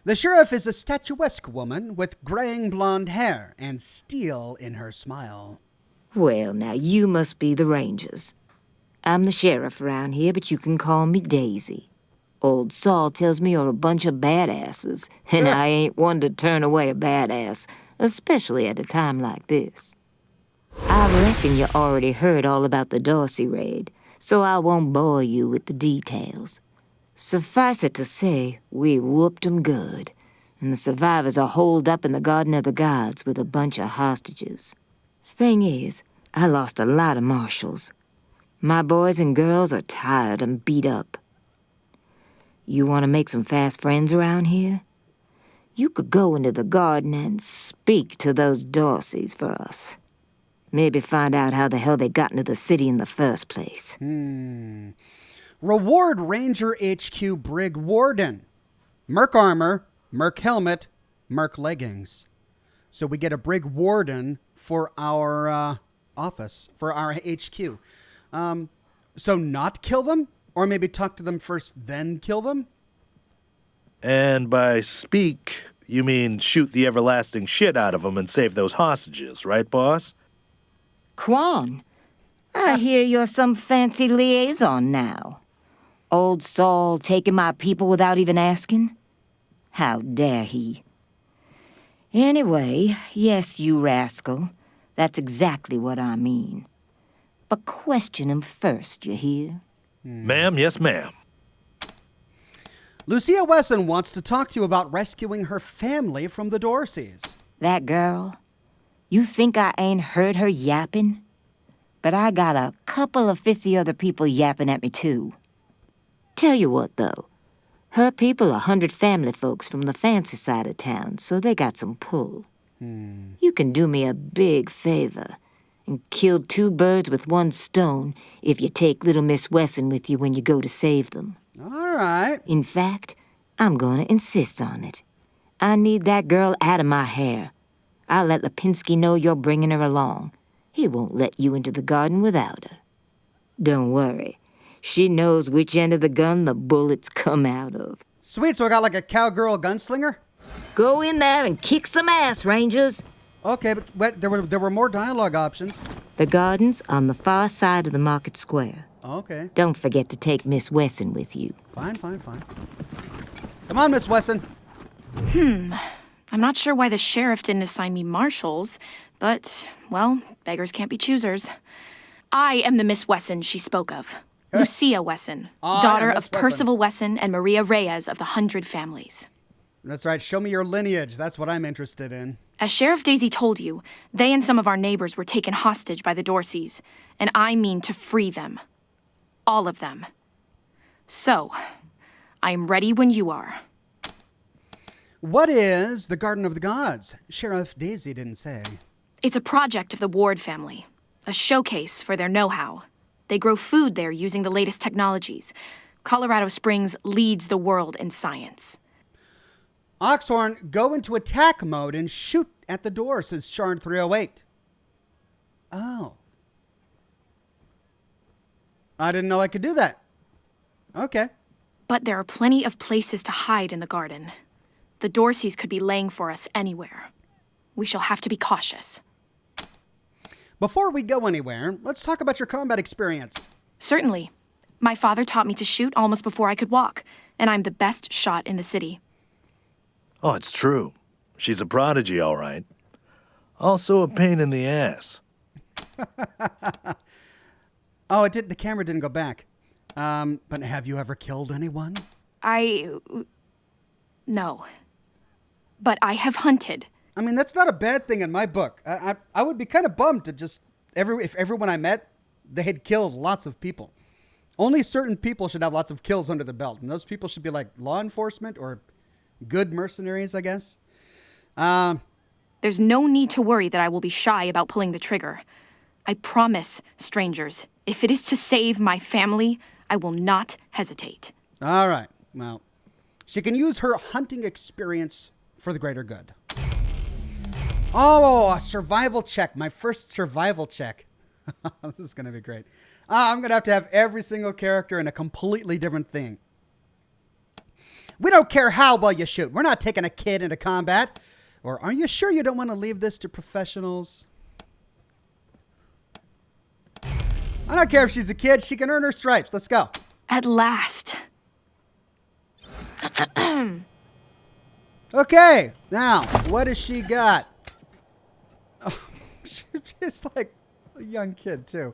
The sheriff is a statuesque woman with graying blonde hair and steel in her smile. Well, now you must be the Rangers. I'm the sheriff around here, but you can call me Daisy. Old Saul tells me you're a bunch of badasses, and I ain't one to turn away a badass, especially at a time like this. I reckon you already heard all about the Dorsey raid, so I won't bore you with the details. Suffice it to say, we whooped 'em good, and the survivors are holed up in the Garden of the Gods with a bunch of hostages. Thing is, I lost a lot of marshals. My boys and girls are tired and beat up. You want to make some fast friends around here? You could go into the garden and speak to those Dorseys for us. Maybe find out how the hell they got into the city in the first place. Reward Ranger HQ Brig Warden. Merc armor, Merc helmet, Merc leggings. So we get a Brig Warden for our office, for our HQ. So not kill them? Or maybe talk to them first, then kill them? And by speak, you mean shoot the everlasting shit out of them and save those hostages, right, boss? Quan, I hear you're some fancy liaison now. Old Saul taking my people without even asking? How dare he? Anyway, yes, you rascal. That's exactly what I mean. But question him first, you hear? Ma'am, yes, ma'am. Lucia Wesson wants to talk to you about rescuing her family from the Dorseys. That girl? You think I ain't heard her yapping? But I got a couple of 50 other people yapping at me, too. Tell you what, though. Her people are 100 family folks from the fancy side of town, so they got some pull. You can do me a big favor and kill 2 birds with 1 stone if you take little Miss Wesson with you when you go to save them. All right. In fact, I'm going to insist on it. I need that girl out of my hair. I'll let Lipinski know you're bringing her along. He won't let you into the garden without her. Don't worry. She knows which end of the gun the bullets come out of. Sweet, so I got like a cowgirl gunslinger? Go in there and kick some ass, Rangers. Okay, but there were more dialogue options. The garden's on the far side of the market square. Okay. Don't forget to take Miss Wesson with you. Fine. Come on, Miss Wesson. I'm not sure why the sheriff didn't assign me marshals, but, well, beggars can't be choosers. I am the Miss Wesson she spoke of. Lucia Wesson, daughter of Percival Wesson and Maria Reyes of the 100 Families. That's right. Show me your lineage. That's what I'm interested in. As Sheriff Daisy told you, they and some of our neighbors were taken hostage by the Dorseys, and I mean to free them. All of them. So, I am ready when you are. What is the Garden of the Gods? Sheriff Daisy didn't say. It's a project of the Ward family, a showcase for their know-how. They grow food there using the latest technologies. Colorado Springs leads the world in science. Oxhorn, go into attack mode and shoot at the door, says Shard 308. Oh. I didn't know I could do that. Okay. But there are plenty of places to hide in the garden. The Dorseys could be laying for us anywhere. We shall have to be cautious. Before we go anywhere, let's talk about your combat experience. Certainly. My father taught me to shoot almost before I could walk, and I'm the best shot in the city. Oh, it's true. She's a prodigy, all right. Also a pain in the ass. Oh, it did. The camera didn't go back. But have you ever killed anyone? No. But I have hunted. I mean, that's not a bad thing in my book. I would be kind of bummed to just, if everyone I met, they had killed lots of people. Only certain people should have lots of kills under the belt. And those people should be like law enforcement or good mercenaries, I guess. There's no need to worry that I will be shy about pulling the trigger. I promise, strangers, if it is to save my family, I will not hesitate. All right. Well, she can use her hunting experience for the greater good. Oh, a survival check. My first survival check. This is going to be great. I'm going to have every single character in a completely different thing. We don't care how well you shoot. We're not taking a kid into combat. Or are you sure you don't want to leave this to professionals? I don't care if she's a kid. She can earn her stripes. Let's go. At last. Okay. Now, what has she got? Oh, she's like a young kid, too.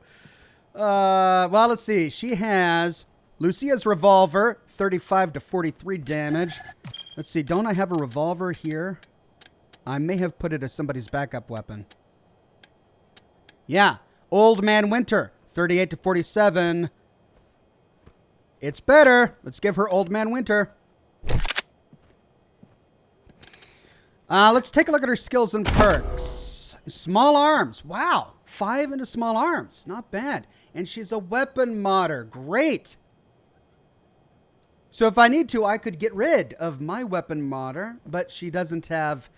Well, let's see. She has Lucia's revolver, 35 to 43 damage. Let's see. Don't I have a revolver here? I may have put it as somebody's backup weapon. Yeah. Old Man Winter, 38 to 47. It's better. Let's give her Old Man Winter. Let's take a look at her skills and perks. Small arms. Wow. 5 into small arms. Not bad. And she's a weapon modder. Great. So if I need to, I could get rid of my weapon modder, but she doesn't have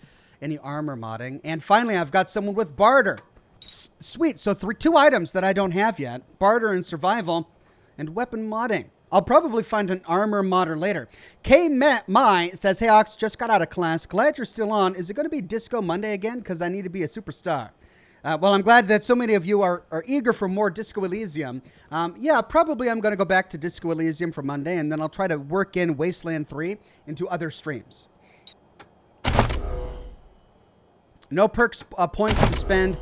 any armor modding. And finally, I've got someone with barter. Sweet. So 2 items that I don't have yet. Barter and survival and weapon modding. I'll probably find an armor modder later. Mai says, hey, Ox, just got out of class. Glad you're still on. Is it going to be Disco Monday again? Because I need to be a superstar. Well, I'm glad that so many of you are eager for more Disco Elysium. Yeah, probably I'm going to go back to Disco Elysium for Monday, and then I'll try to work in Wasteland 3 into other streams. No perks points to spend.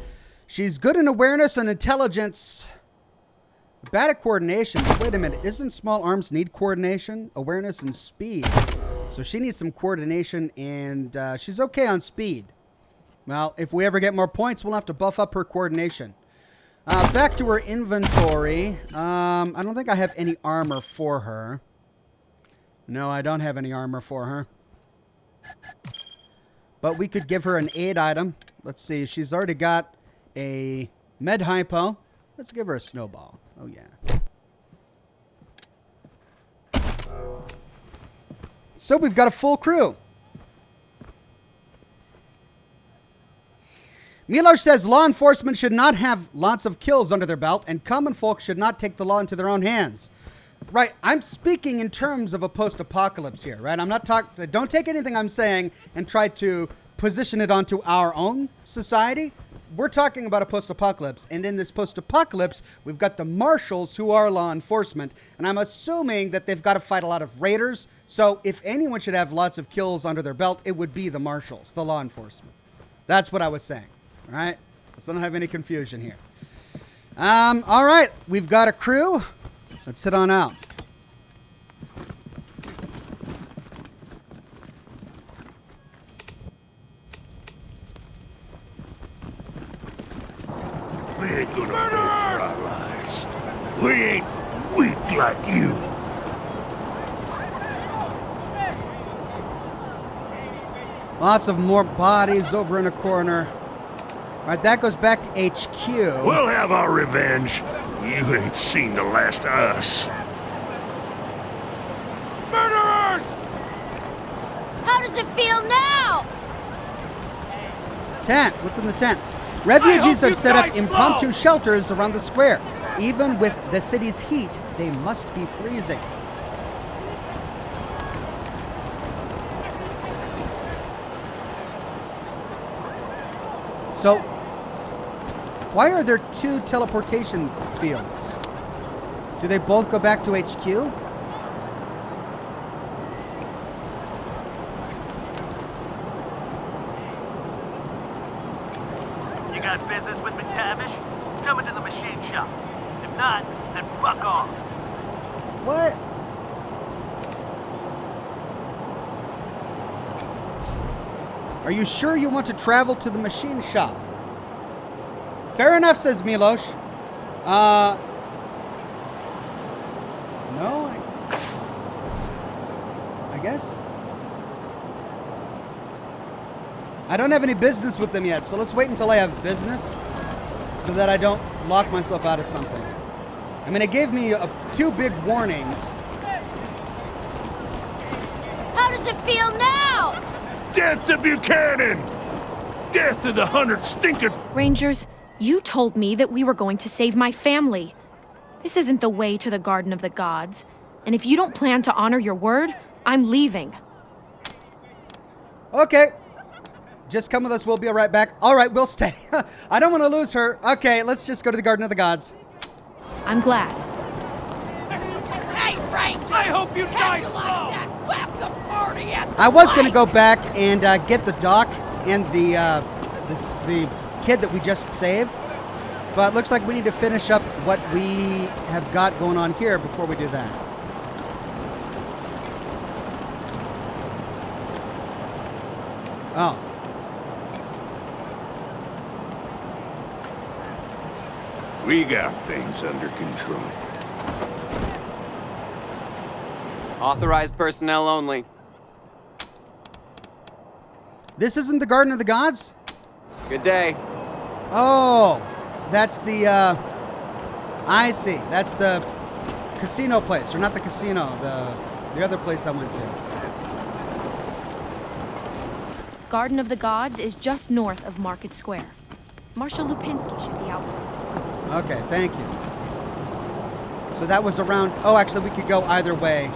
She's good in awareness and intelligence. Bad at coordination. But wait a minute. Isn't small arms need coordination, awareness, and speed? So she needs some coordination, and she's okay on speed. Well, if we ever get more points, we'll have to buff up her coordination. Back to her inventory. I don't think I have any armor for her. No, I don't have any armor for her. But we could give her an aid item. Let's see. She's already got a med hypo. Let's give her a snowball. Oh, yeah. So we've got a full crew. Milosh says law enforcement should not have lots of kills under their belt, and common folk should not take the law into their own hands. Right, I'm speaking in terms of a post-apocalypse here, right? I'm not talking. Don't take anything I'm saying and try to position it onto our own society. We're talking about a post-apocalypse, and in this post-apocalypse, we've got the marshals who are law enforcement, and I'm assuming that they've got to fight a lot of raiders. So if anyone should have lots of kills under their belt, it would be the marshals, the law enforcement. That's what I was saying. All right? Let's not have any confusion here. All right. We've got a crew. Let's head on out. We ain't gonna beg for our lives. We ain't weak like you. Lots of more bodies over in a corner. All right, that goes back to HQ. We'll have our revenge. You ain't seen the last of us. Murderers! How does it feel now? Tent. What's in the tent? Refugees have set up impromptu shelters around the square. Even with the city's heat, they must be freezing. So, why are there 2 teleportation fields? Do they both go back to HQ? You got business with McTavish? Come into the machine shop. If not, then fuck off. What? Are you sure you want to travel to the machine shop? Fair enough, says Milosh. No, I guess. I don't have any business with them yet, so let's wait until I have business so that I don't lock myself out of something. I mean, it gave me 2 big warnings. How does it feel now? Death to Buchanan! Death to the 100 stinkers! Rangers, you told me that we were going to save my family. This isn't the way to the Garden of the Gods. And if you don't plan to honor your word, I'm leaving. Okay. Just come with us. We'll be right back. All right, we'll stay. I don't want to lose her. Okay, let's just go to the Garden of the Gods. I'm glad. Hey, Rangers! I hope you die slow! Like that welcome party at the I was going to lake? go back and get the doc and the kid that we just saved. But looks like we need to finish up what we have got going on here before we do that. Oh. We got things under control. Authorized personnel only. This isn't the Garden of the Gods? Good day. Oh, that's the, I see. That's the casino place, or not the casino, the other place I went to. Garden of the Gods is just north of Market Square. Marshal Lupinski should be out front. Okay, thank you. So that was around, oh, actually we could go either way.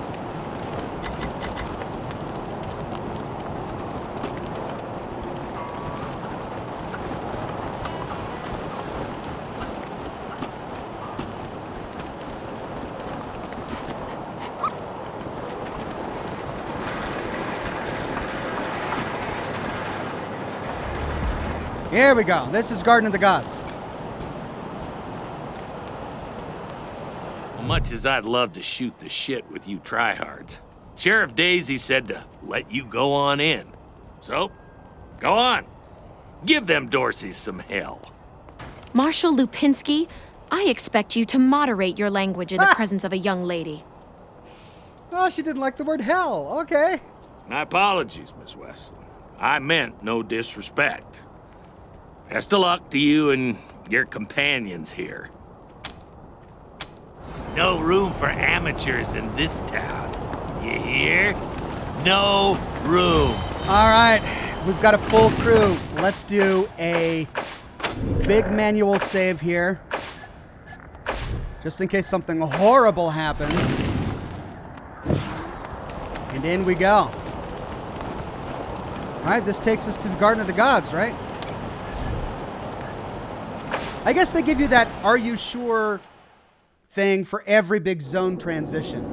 Here we go. This is Garden of the Gods. Much as I'd love to shoot the shit with you tryhards, Sheriff Daisy said to let you go on in. So, go on. Give them Dorseys some hell. Marshal Lupinski, I expect you to moderate your language in the presence of a young lady. Oh, she didn't like the word hell. Okay. My apologies, Miss Westland. I meant no disrespect. Best of luck to you and your companions here. No room for amateurs in this town. You hear? No room. All right, we've got a full crew. Let's do a big manual save here. Just in case something horrible happens. And in we go. All right, this takes us to the Garden of the Gods, right? I guess they give you that "are you sure" thing for every big zone transition.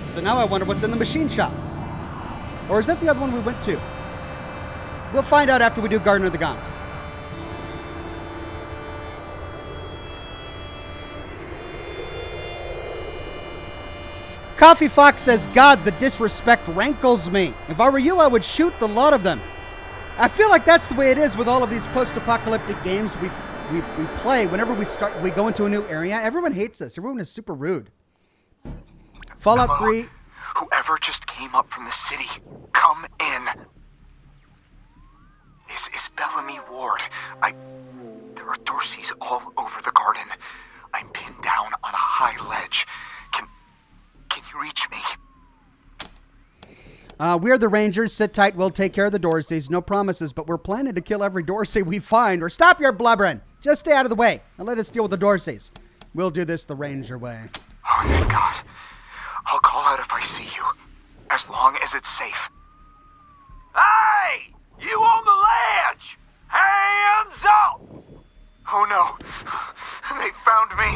So now I wonder what's in the machine shop. Or is that the other one we went to? We'll find out after we do Garden of the Gods. Coffee Fox says, God, the disrespect rankles me. If I were you, I would shoot the lot of them. I feel like that's the way it is with all of these post-apocalyptic games we play. Whenever we go into a new area, everyone hates us. Everyone is super rude. Fallout 3. Whoever just came up from the city, come in. This is Bellamy Ward. There are Dorseys all over the garden. I'm pinned down on a high ledge. Can you reach me? We are the Rangers. Sit tight. We'll take care of the Dorseys. No promises, but we're planning to kill every Dorsey we find. Or stop your blubbering. Just stay out of the way and let us deal with the Dorseys. We'll do this the Ranger way. Oh, thank God. I'll call out if I see you. as long as it's safe. Hey! You on the ledge! Hands up! Oh no! They found me!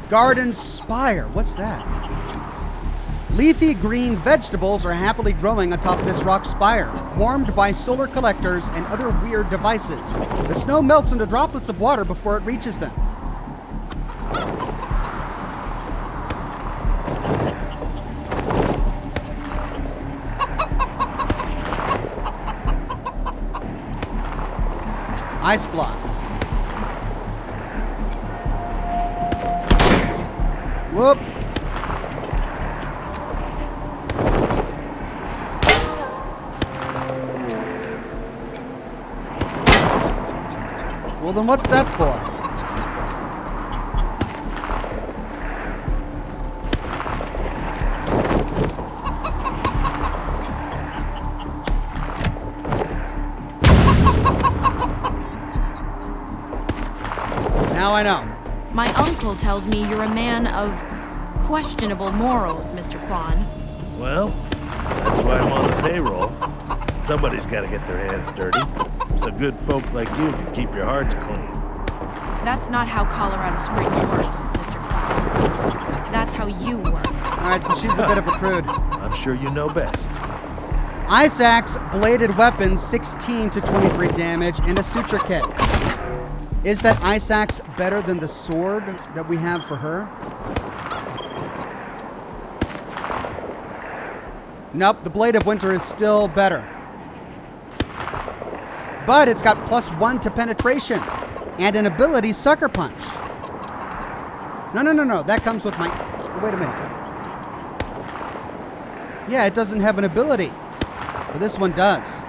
Garden Spire. What's that? Leafy green vegetables are happily growing atop this rock spire, warmed by solar collectors and other weird devices. The snow melts into droplets of water before it reaches them. Ice block. Whoop. Well, then what's that for? Now I know. My uncle tells me you're a man of questionable morals, Mr. Kwan. Well, that's why I'm on the payroll. Somebody's got to get their hands dirty, so good folk like you can keep your hearts clean. That's not how Colorado Springs works, Mr. Kwan. That's how you work. All right, so she's a bit of a prude. I'm sure you know best. Ice axe, bladed weapon, 16 to 23 damage, and a suture kit. Is that ice axe better than the sword that we have for her? Nope, the Blade of Winter is still better. But it's got +1 to penetration and an ability, Sucker Punch. No. That comes with my... Wait a minute. Yeah, it doesn't have an ability. But this one does.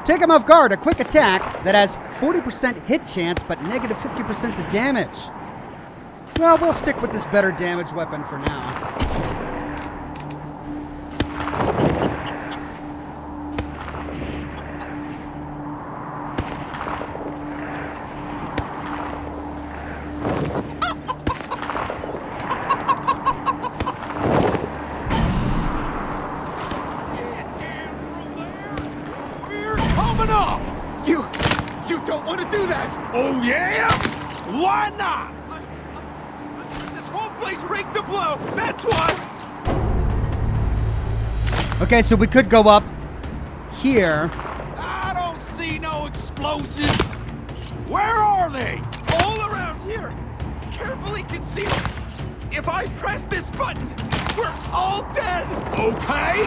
Take him off guard, a quick attack that has 40% hit chance but negative 50% to damage. Well, we'll stick with this better damage weapon for now. You don't want to do that! Oh, yeah? Why not? This whole place reeked to blow, that's why! Okay, so we could go up here. I don't see no explosives. Where are they? All around here. Carefully concealed. If I press this button, we're all dead. Okay,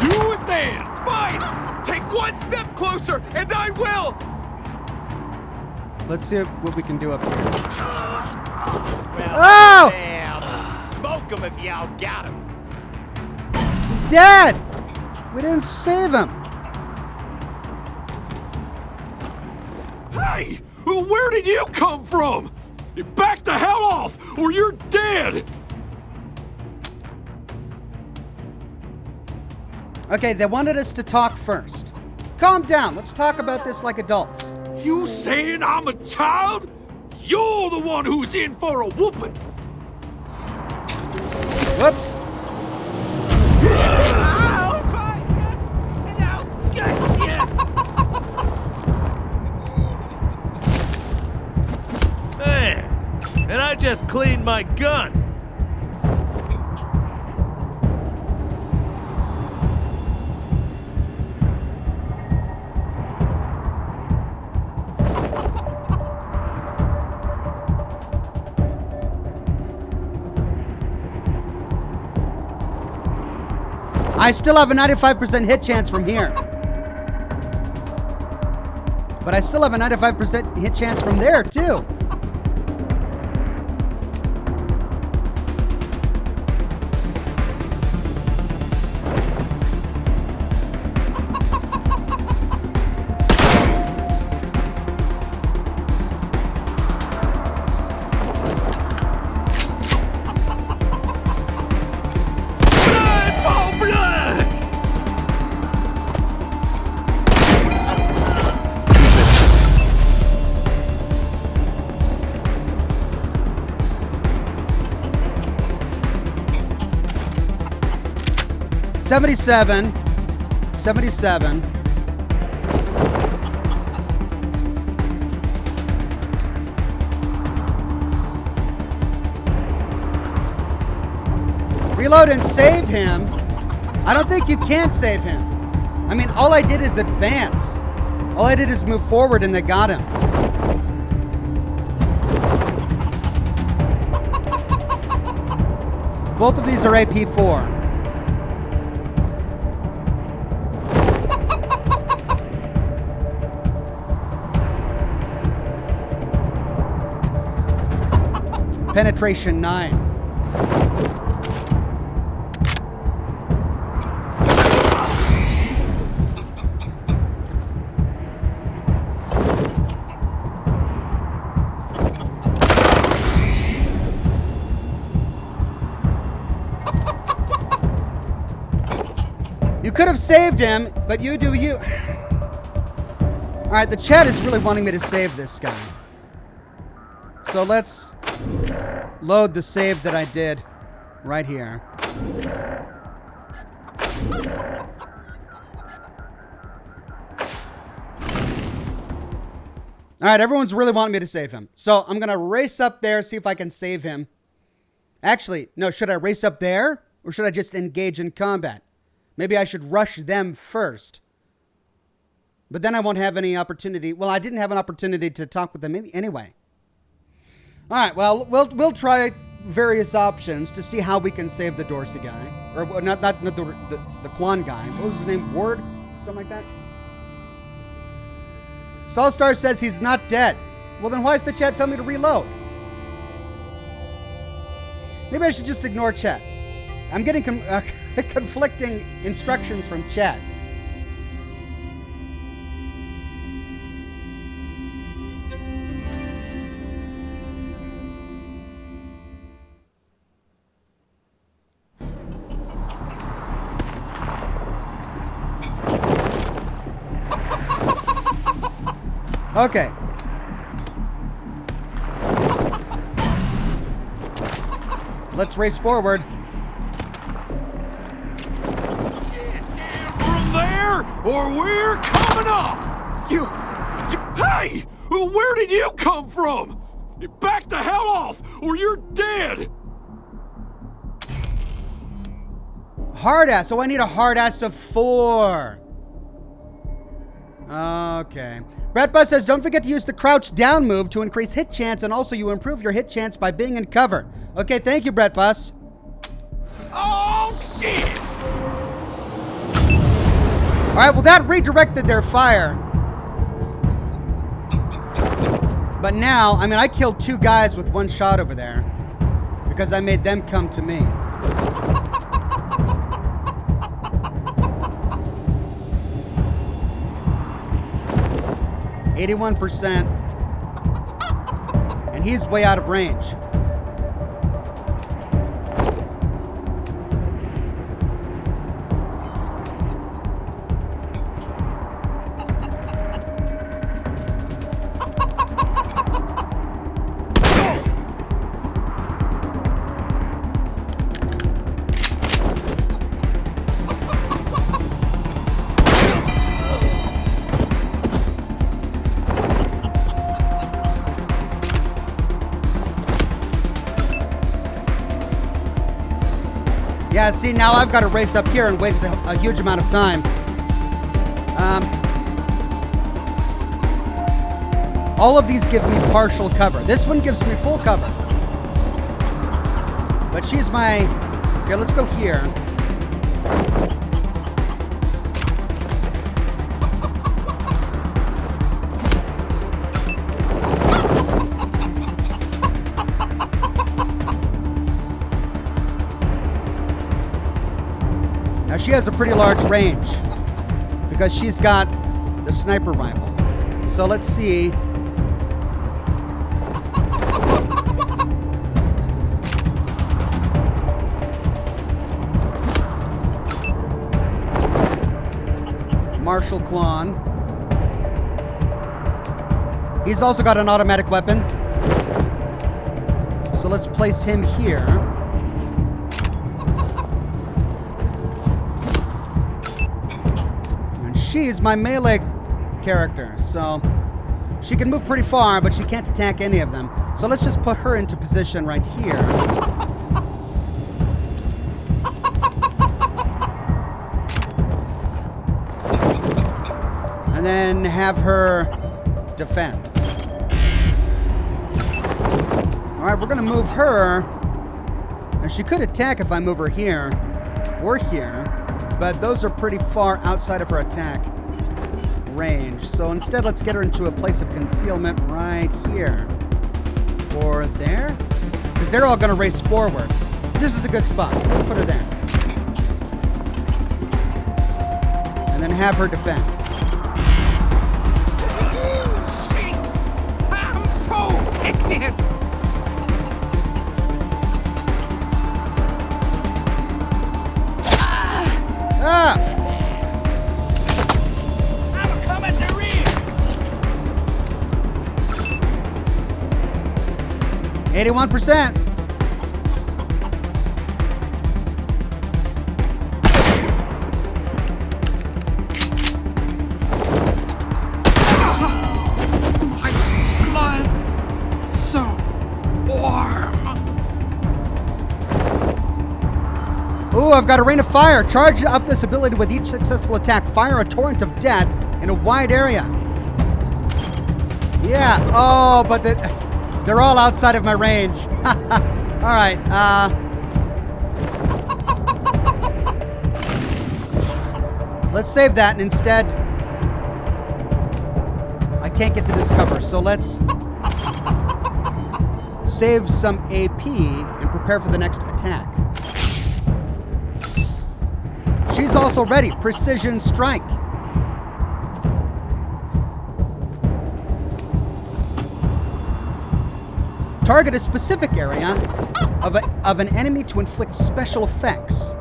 do it then. Fine. Take one step closer, and I will. Let's see what we can do up here. Well, Oh! damn. Smoke him if y'all got him. He's dead! We didn't save him. Hey, where did you come from? Back the hell off, or you're dead. Okay, they wanted us to talk first. Calm down. Let's talk about this like adults. You saying I'm a child? You're the one who's in for a whooping. Whoops. I'll find you, and I'll get you. Hey, and I just cleaned my gun. I still have a 95% hit chance from here. But I still have a 95% hit chance from there, too. 77. 77. Reload and save him. I don't think you can save him. I mean, all I did is advance. All I did is move forward and they got him. Both of these are AP4. Penetration 9. You could have saved him, but you do you. All right, the chat is really wanting me to save this guy. So let's load the save that I did right here. All right, everyone's really wanting me to save him. So I'm going to race up there, see if I can save him. Actually, no, should I race up there or should I just engage in combat? Maybe I should rush them first. But then I won't have any opportunity. Well, I didn't have an opportunity to talk with them anyway. All right, well, we'll try various options to see how we can save the Dorsey guy. Or not the Quan guy. What was his name? Ward? Something like that? Solstar says he's not dead. Well, then why is the chat telling me to reload? Maybe I should just ignore chat. I'm getting conflicting instructions from chat. Okay. Let's race forward. From there, or we're coming up! Hey! Where did you come from? Back the hell off, or you're dead! Hard ass. So I need a hard ass of 4. Okay. Brett Bus says, don't forget to use the crouch down move to increase hit chance, and also you improve your hit chance by being in cover. Okay, thank you, Brett Bus. Oh, shit! All right, well, that redirected their fire. But now, I mean, I killed 2 guys with 1 shot over there because I made them come to me. %, and he's way out of range. Yeah, see, now I've got to race up here and waste a huge amount of time. All of these give me partial cover. This one gives me full cover. But she's my... Okay, let's go here. Now she has a pretty large range because she's got the sniper rifle. So let's see. Marshal Quan. He's also got an automatic weapon. So let's place him here. she's my melee character, so she can move pretty far, but she can't attack any of them. So let's just put her into position right here. And then have her defend. All right, we're gonna move her. And she could attack if I move her here or here, but those are pretty far outside of her attack range. So instead, let's get her into a place of concealment right here. Or there? Because they're all gonna race forward. This is a good spot, so let's put her there. And then have her defend. I'm protected. Ah! I'ma come at the rear. 81%. My blood so warm. Ooh, I've got a rain of fire. Charge up this ability with each successful attack. Fire a torrent of death in a wide area. Yeah. Oh, but they're all outside of my range. All right. Let's save that, and instead, I can't get to this cover, so let's save some AP and prepare for the next attack. She's also ready. Precision strike. Target a specific area of an enemy to inflict special effects.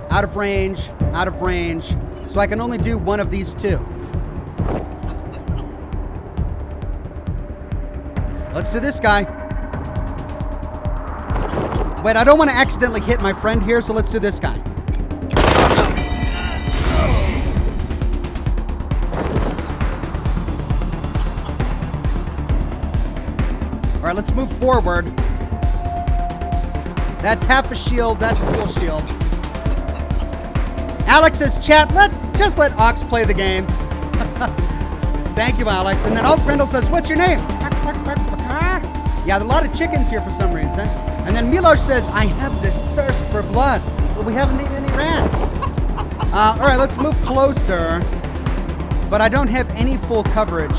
Out of range, out of range. So I can only do one of these two. Let's do this guy. Wait, I don't want to accidentally hit my friend here, so let's do this guy. All right, let's move forward. That's half a shield. That's a full shield. Alex says, chat, just let Ox play the game. Thank you, Alex. And then Grendel says, what's your name? Yeah, there are a lot of chickens here for some reason. And then Milosh says, I have this thirst for blood. Well, we haven't eaten any rats. All right, let's move closer. But I don't have any full coverage.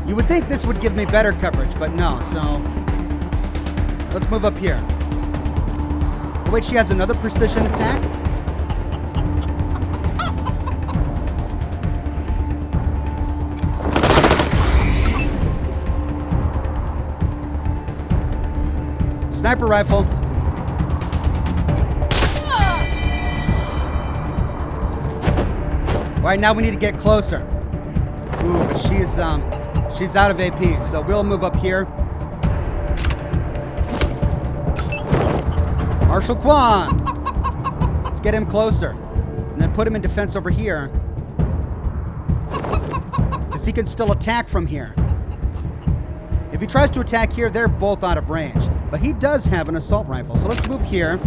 You would think this would give me better coverage, but no, so let's move up here. Oh, wait, she has another precision attack? Sniper rifle. All right, now we need to get closer. Ooh, but she's out of AP, so we'll move up here. Marshal Quan. Let's get him closer. And then put him in defense over here. Because he can still attack from here. If he tries to attack here, they're both out of range. But he does have an assault rifle. So let's move here.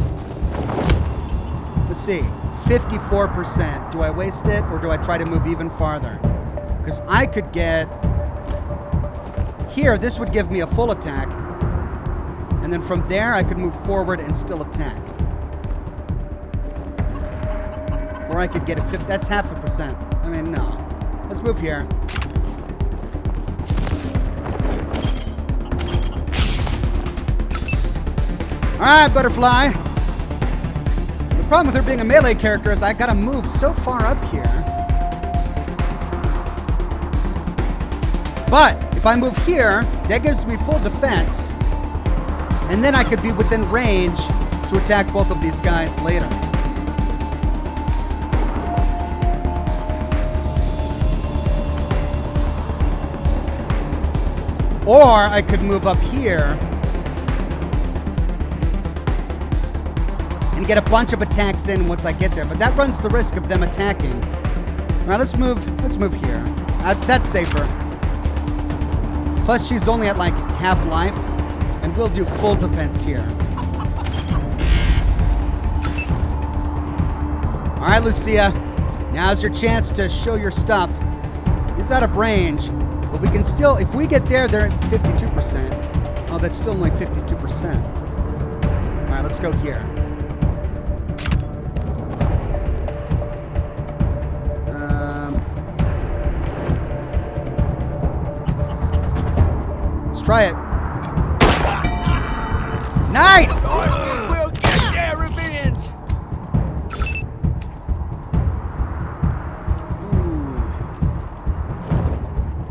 Let's see. 54%. Do I waste it, or do I try to move even farther? Because I could get... Here, this would give me a full attack. And then from there, I could move forward and still attack. Or I could get a 50. That's half a percent. I mean, no. Let's move here. All right, Butterfly. The problem with her being a melee character is I gotta move so far up here. But if I move here, that gives me full defense. And then I could be within range to attack both of these guys later. Or I could move up here. And and get a bunch of attacks in once I get there. But that runs the risk of them attacking. All right, let's move here. That's safer. Plus, she's only at like half life, and we'll do full defense here. All right, Lucia, now's your chance to show your stuff. He's out of range, but we can still, if we get there, they're at 52%. Oh, that's still only 52%. All right, let's go here. Let's try it. Nice! We'll get their revenge!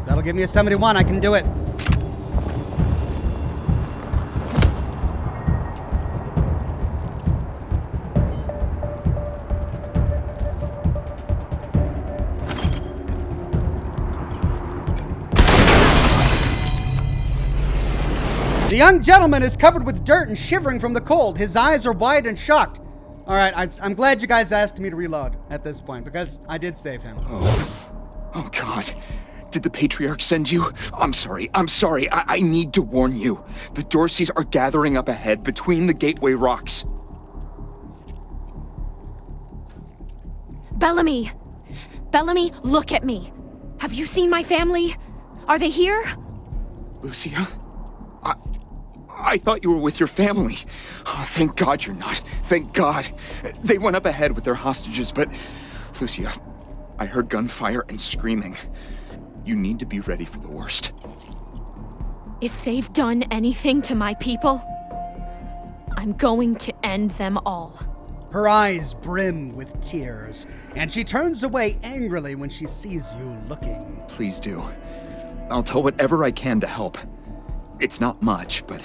That'll give me a 71. I can do it. The young gentleman is covered with dirt and shivering from the cold. His eyes are wide and shocked. All right, I'm glad you guys asked me to reload at this point because I did save him. Oh, God. Did the Patriarch send you? I'm sorry. I need to warn you. The Dorseys are gathering up ahead between the Gateway Rocks. Bellamy! Bellamy, look at me. Have you seen my family? Are they here? Lucia? I thought you were with your family. Oh, thank God you're not. Thank God. They went up ahead with their hostages, but... Lucia, I heard gunfire and screaming. You need to be ready for the worst. If they've done anything to my people, I'm going to end them all. Her eyes brim with tears, and she turns away angrily when she sees you looking. Please do. I'll tell whatever I can to help. It's not much, but...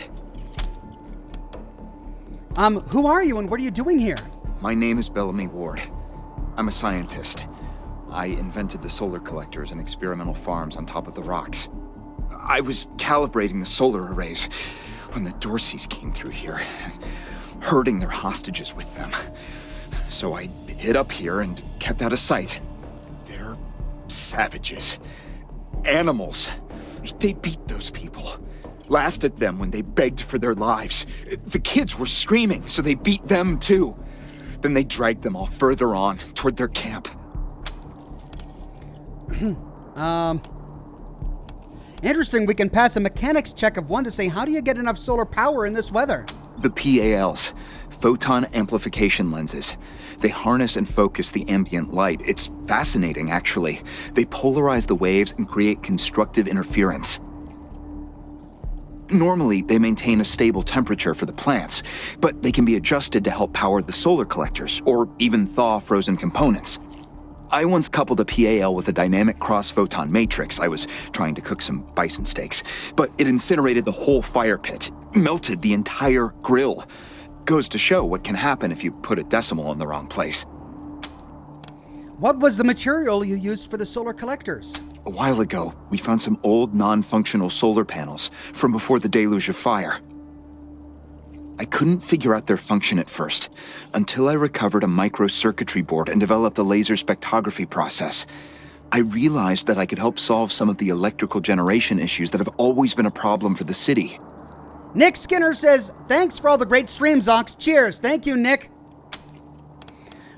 Who are you and what are you doing here? My name is Bellamy Ward. I'm a scientist. I invented the solar collectors and experimental farms on top of the rocks. I was calibrating the solar arrays when the Dorseys came through here, herding their hostages with them. So I hid up here and kept out of sight. They're savages. Animals. They beat those people. Laughed at them when they begged for their lives. The kids were screaming, so they beat them too. Then they dragged them all further on toward their camp. Interesting. We can pass a mechanics check of 1 to say, how do you get enough solar power in this weather? The PALs, photon amplification lenses. They harness and focus the ambient light. It's fascinating, actually. They polarize the waves and create constructive interference. Normally, they maintain a stable temperature for the plants, but they can be adjusted to help power the solar collectors, or even thaw frozen components. I once coupled a PAL with a dynamic cross-photon matrix. I was trying to cook some bison steaks, but it incinerated the whole fire pit, melted the entire grill. Goes to show what can happen if you put a decimal in the wrong place. What was the material you used for the solar collectors? A while ago, we found some old non-functional solar panels from before the deluge of fire. I couldn't figure out their function at first, until I recovered a microcircuitry board and developed a laser spectrography process. I realized that I could help solve some of the electrical generation issues that have always been a problem for the city. Nick Skinner says, thanks for all the great streams, Ox. Cheers. Thank you, Nick.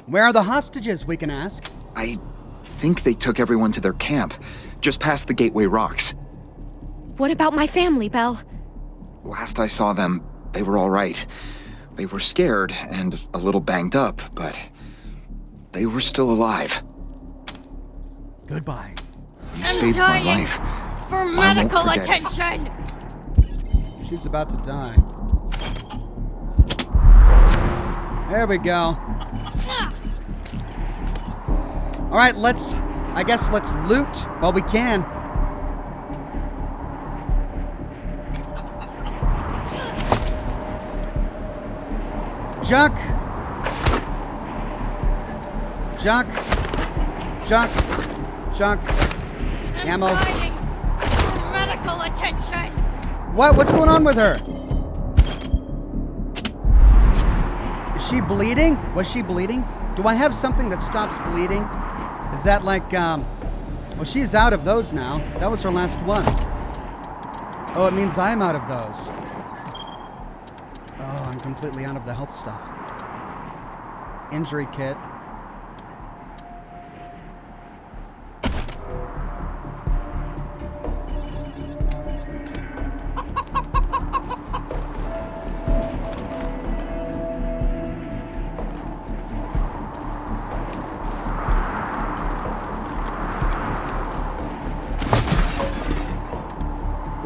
Where are the hostages, we can ask? I think they took everyone to their camp, just past the Gateway Rocks. What about my family, Belle? Last I saw them, they were all right. They were scared and a little banged up, but they were still alive. Goodbye. You saved my life. For I won't medical forget it. attention! She's about to die. There we go. All right, let's loot while we can. Junk. Junk. Junk. Junk. Ammo. For medical attention! What? What's going on with her? Is she bleeding? Was she bleeding? Do I have something that stops bleeding? Is that like, well, she's out of those now. That was her last one. Oh, it means I'm out of those. Oh, I'm completely out of the health stuff. Injury kit.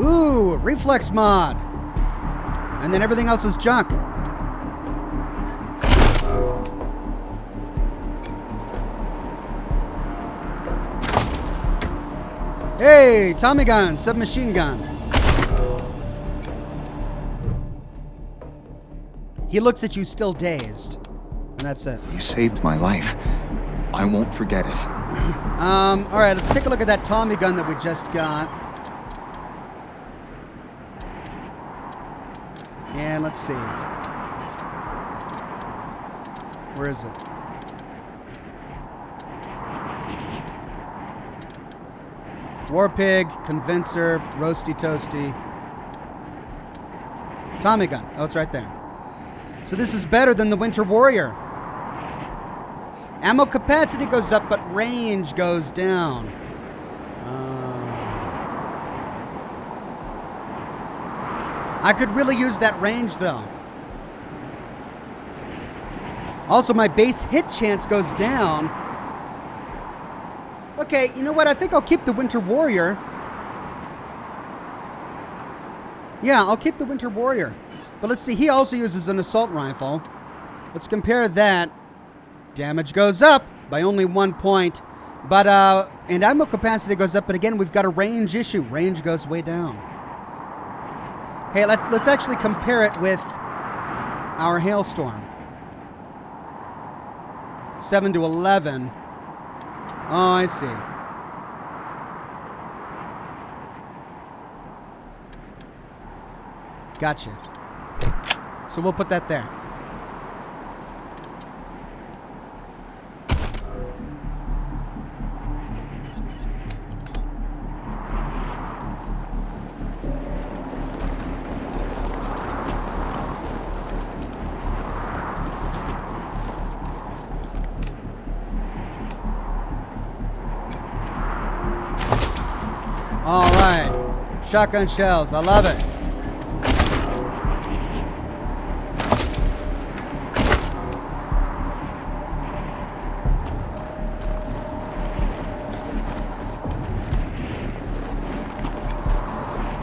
Ooh, reflex mod. And then everything else is junk. Hey, Tommy gun, submachine gun. He looks at you still dazed. And that's it. You saved my life. I won't forget it. All right, let's take a look at that Tommy gun that we just got. And let's see. Where is it? War Pig, Convincer, Roasty Toasty. Tommy gun. Oh, it's right there. So this is better than the Winter Warrior. Ammo capacity goes up, but range goes down. I could really use that range, though. Also, my base hit chance goes down. Okay, you know what? I think I'll keep the Winter Warrior. Yeah, I'll keep the Winter Warrior. But let's see, he also uses an assault rifle. Let's compare that. Damage goes up by only 1 point. But, and ammo capacity goes up, but again, we've got a range issue. Range goes way down. Hey, let's actually compare it with our Hailstorm. 7 to 11. Oh, I see. Gotcha. So we'll put that there. All right, shotgun shells, I love it.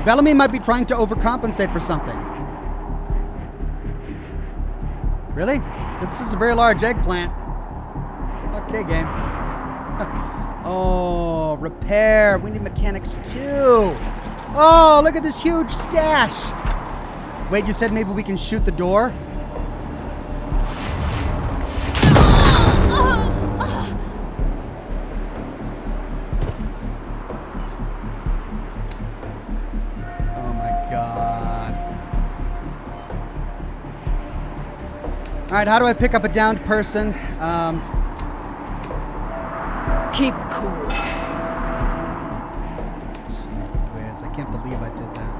Bellamy might be trying to overcompensate for something. Really? This is a very large eggplant. Okay, game. Oh, repair. We need mechanics too. Oh, look at this huge stash. Wait, you said maybe we can shoot the door? Oh my God. All right, how do I pick up a downed person? Keep cool. Jeez, I can't believe I did that.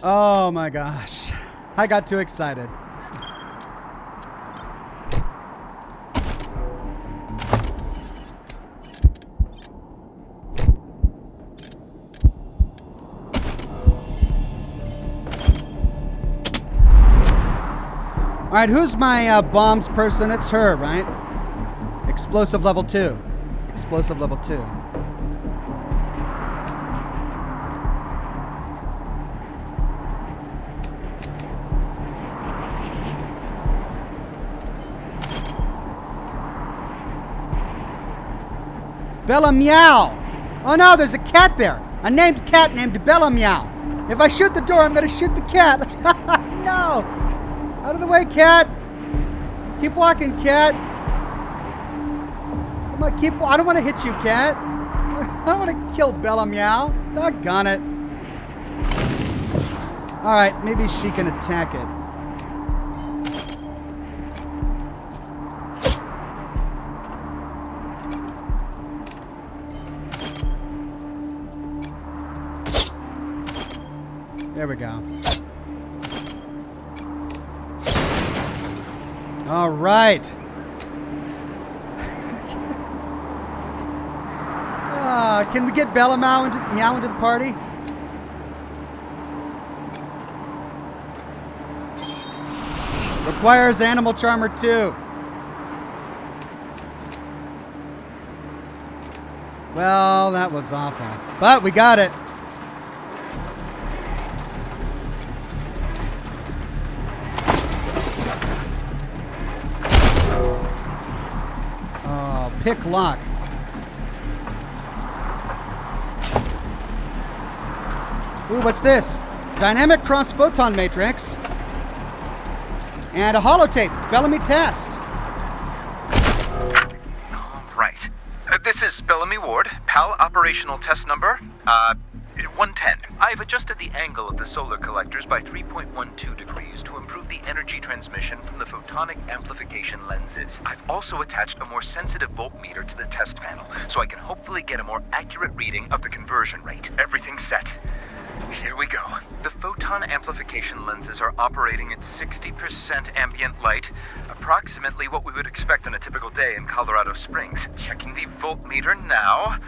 Oh my gosh. I got too excited. All right, who's my bombs person? It's her, right? Explosive level 2. Explosive level 2. Bella Meow. Oh no, there's a cat there. A named cat named Bella Meow. If I shoot the door, I'm gonna shoot the cat. No. Out of the way, cat. Keep walking, cat. Come on, I don't want to hit you, cat. I don't want to kill Bella Meow. Doggone it. All right, maybe she can attack it. There we go. All right. Can we get Bella Meow into the party? Requires Animal Charmer 2. Well, that was awful. But we got it. Oh, pick lock. Ooh, what's this? Dynamic cross photon matrix. And a holotape. Bellamy test. Right. This is Bellamy Ward, PAL operational test number, 110. I've adjusted the angle of the solar collectors by 3.12 degrees to improve the energy transmission from the photonic amplification lenses. I've also attached a more sensitive voltmeter to the test panel, so I can hopefully get a more accurate reading of the conversion rate. Everything's set. Here we go. The photon amplification lenses are operating at 60% ambient light, approximately what we would expect on a typical day in Colorado Springs. Checking the voltmeter now.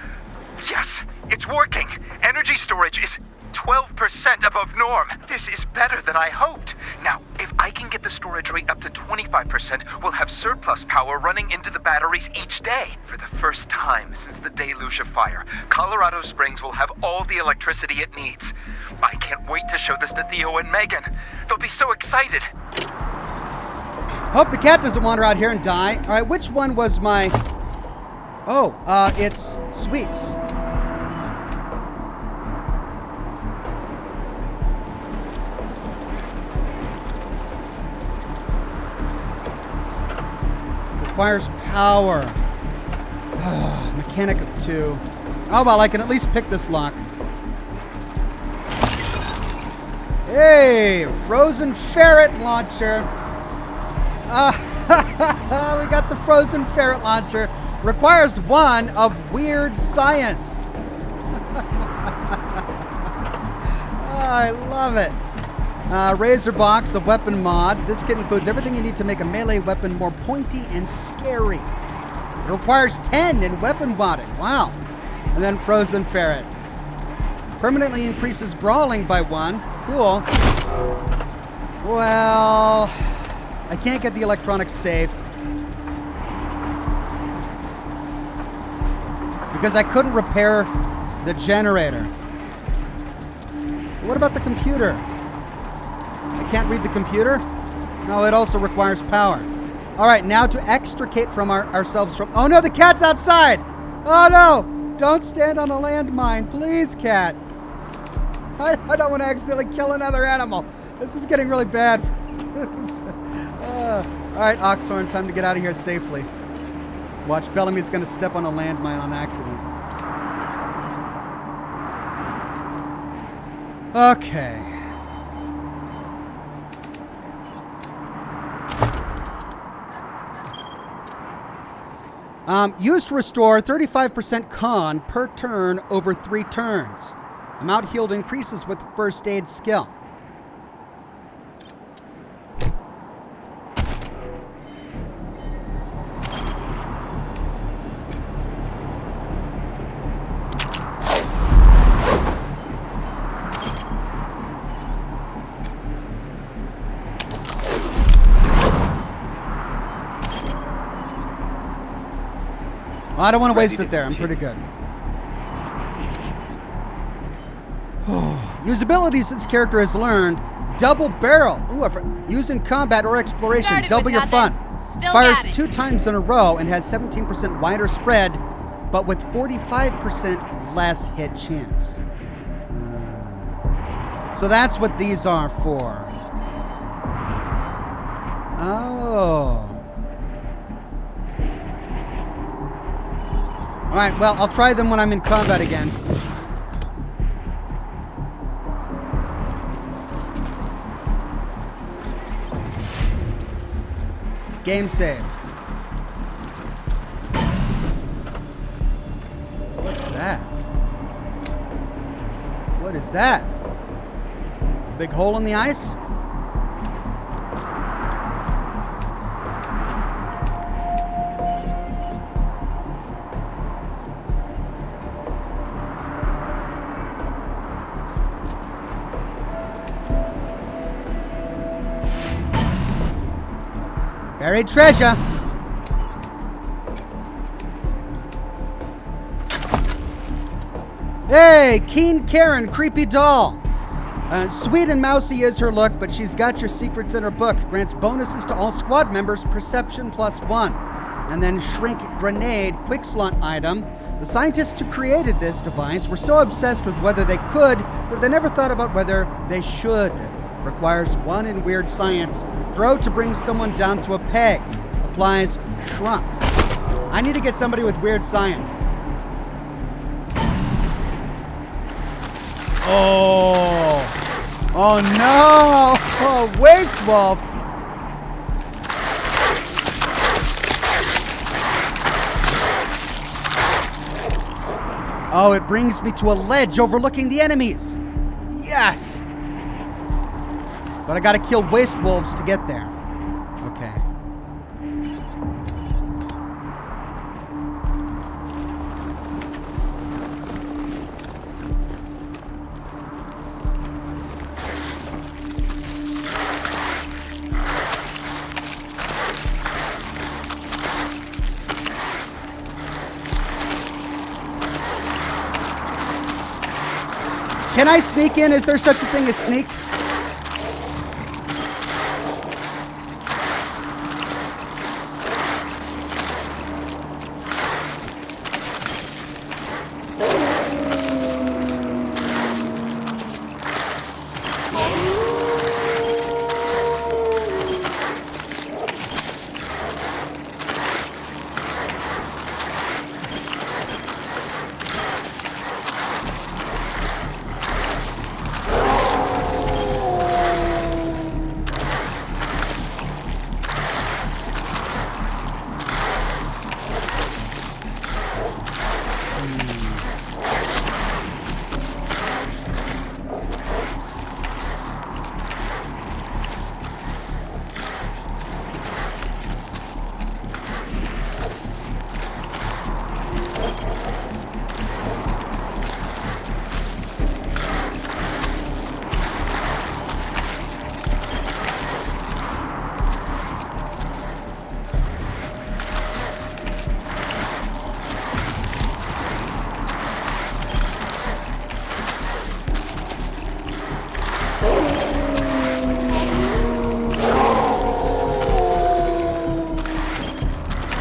Yes, it's working. Energy storage is 12% above norm. This is better than I hoped. Now, if I can get the storage rate up to 25%, we'll have surplus power running into the batteries each day. For the first time since the deluge of fire, Colorado Springs will have all the electricity it needs. I can't wait to show this to Theo and Megan. They'll be so excited. Hope the cat doesn't wander out here and die. All right, which one was my... Oh, it's Sweets. Requires power. Mechanic of 2. Oh, well, I can at least pick this lock. Hey, frozen ferret launcher. We got the frozen ferret launcher. Requires 1 of weird science. I love it. Razor box, the weapon mod. This kit includes everything you need to make a melee weapon more pointy and scary. It requires 10 in weapon modding. Wow. And then frozen ferret. Permanently increases brawling by 1. Cool. Well, I can't get the electronics safe because I couldn't repair the generator. What about the computer? I can't read the computer? No, it also requires power. All right, now to extricate from ourselves from... Oh no, the cat's outside! Oh no! Don't stand on a landmine, please, cat. I don't want to accidentally kill another animal. This is getting really bad. All right, Oxhorn, time to get out of here safely. Watch, Bellamy's going to step on a landmine on accident. Okay. Used to restore 35% con per turn over 3 turns. Amount healed increases with first aid skill. I don't want to waste it there. I'm pretty good. Use abilities this character has learned. Double barrel. Ooh, use in combat or exploration. Double your fun. Fires 2 times in a row and has 17% wider spread, but with 45% less hit chance. So that's what these are for. Oh. All right, well, I'll try them when I'm in combat again. Game save. What's that? What is that? A big hole in the ice? Buried treasure. Hey, Keen Karen, creepy doll. Sweet and mousy is her look, but she's got your secrets in her book. Grants bonuses to all squad members, perception +1. And then shrink grenade, quick slot item. The scientists who created this device were so obsessed with whether they could that they never thought about whether they should. Requires 1 in weird science. Throw to bring someone down to a peg. Applies shrunk. I need to get somebody with weird science. Oh. Oh no! Oh, waste wolves! Oh, it brings me to a ledge overlooking the enemies. Yes! But I gotta kill waste wolves to get there. Okay. Can I sneak in? Is there such a thing as sneak?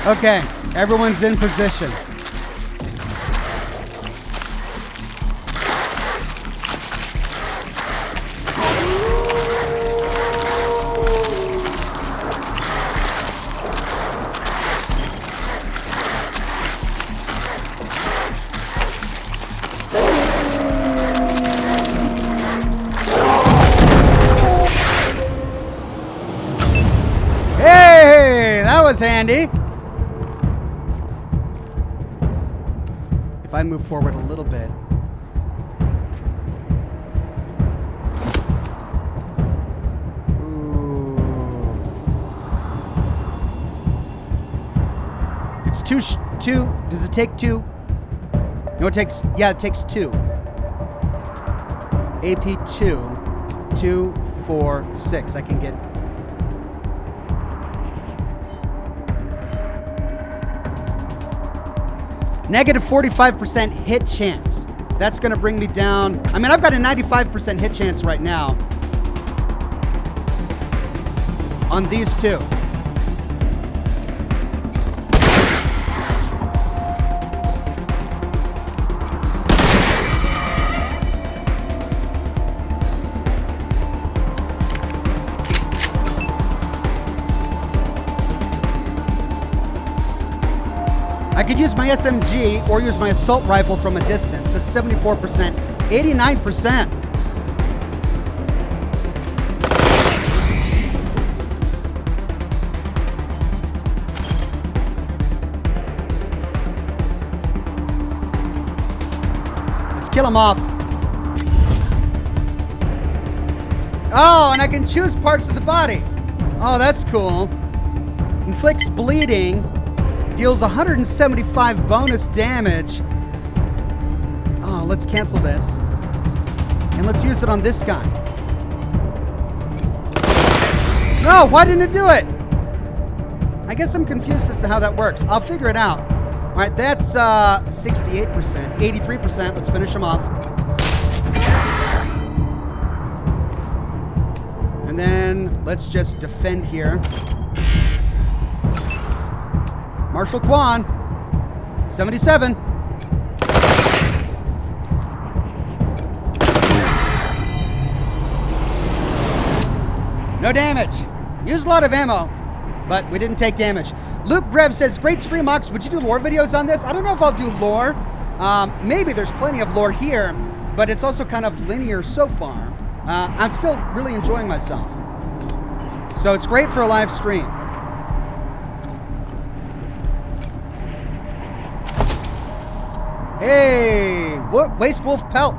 Okay, everyone's in position. Hey, that was handy. If I move forward a little bit. Ooh. It's two. Does it take 2? No, it takes, yeah, it takes 2. AP 2, 2, 4, 6. I can get. Negative 45% hit chance. That's going to bring me down. I mean, I've got a 95% hit chance right now on these two. I could use my SMG or use my assault rifle from a distance. That's 74%, 89%. Kill him off. Oh, and I can choose parts of the body. Oh, that's cool. Inflicts bleeding. Deals 175 bonus damage. Oh, let's cancel this. And let's use it on this guy. No, why didn't it do it? I guess I'm confused as to how that works. I'll figure it out. All right, that's 68%, 83%. Let's finish him off. And then let's just defend here. Marshal Kwan, 77. No damage. Used a lot of ammo, but we didn't take damage. Luke Grev says, great stream, Ox. Would you do lore videos on this? I don't know if I'll do lore. Maybe there's plenty of lore here, but it's also kind of linear so far. I'm still really enjoying myself. So it's great for a live stream. Hey, Waste Wolf Pelt.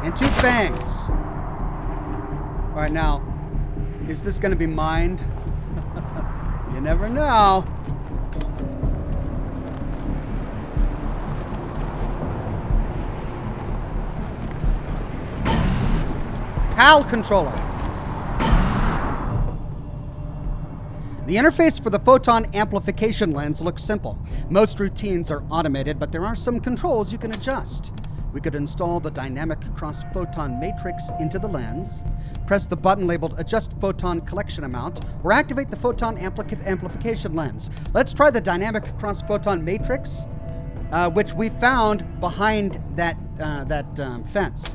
And 2 fangs. All right, now, is this going to be mined? You never know. PAL controller. The interface for the photon amplification lens looks simple. Most routines are automated, but there are some controls you can adjust. We could install the dynamic cross-photon matrix into the lens, press the button labeled Adjust Photon Collection Amount, or activate the photon amplification lens. Let's try the dynamic cross-photon matrix, which we found behind that fence.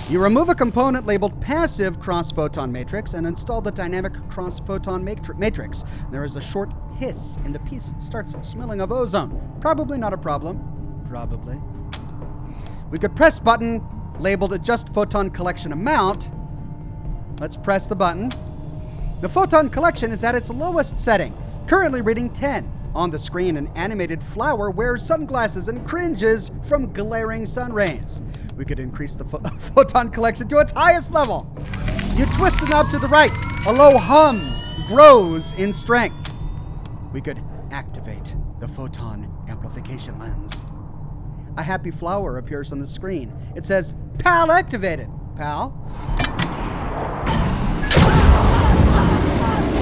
You remove a component labeled Passive Cross-Photon Matrix and install the Dynamic Cross-Photon Matrix. There is a short hiss and the piece starts smelling of ozone. Probably not a problem. Probably. We could press button labeled Adjust Photon Collection Amount. Let's press the button. The photon collection is at its lowest setting, currently reading 10. On the screen, an animated flower wears sunglasses and cringes from glaring sun rays. We could increase the photon collection to its highest level. You twist the knob to the right. A low hum grows in strength. We could activate the photon amplification lens. A happy flower appears on the screen. It says, PAL activated. PAL.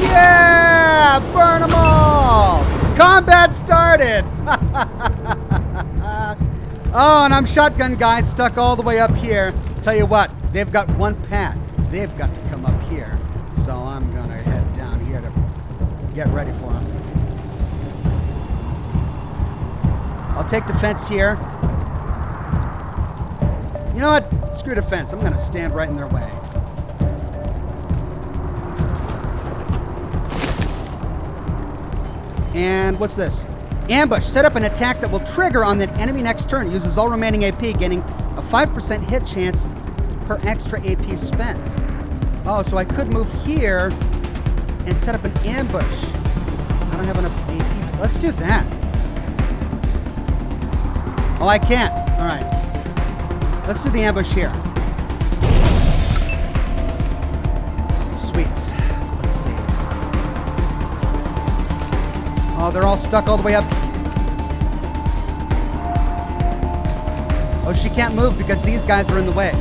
Yeah! Burn them all! Combat started! Oh, and I'm shotgun guy stuck all the way up here. Tell you what, they've got one path. They've got to come up here. So I'm gonna head down here to get ready for them. I'll take defense here. You know what? Screw defense. I'm gonna stand right in their way. And what's this? Ambush. Set up an attack that will trigger on the enemy next turn. Uses all remaining AP, gaining a 5% hit chance per extra AP spent. Oh, so I could move here and set up an ambush. I don't have enough AP. Let's do that. Oh, I can't. All right. Let's do the ambush here. Sweets. Let's see. Oh, they're all stuck all the way up. Oh, she can't move because these guys are in the way.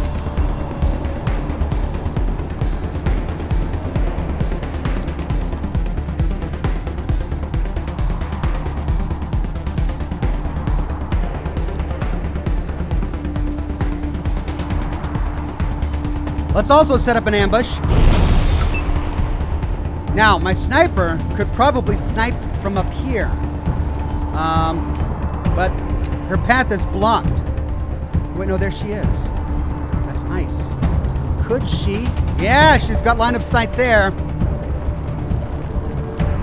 Let's also set up an ambush. Now, my sniper could probably snipe from up here. But her path is blocked. Wait, no, there she is. That's nice. Could she? Yeah, she's got line of sight there.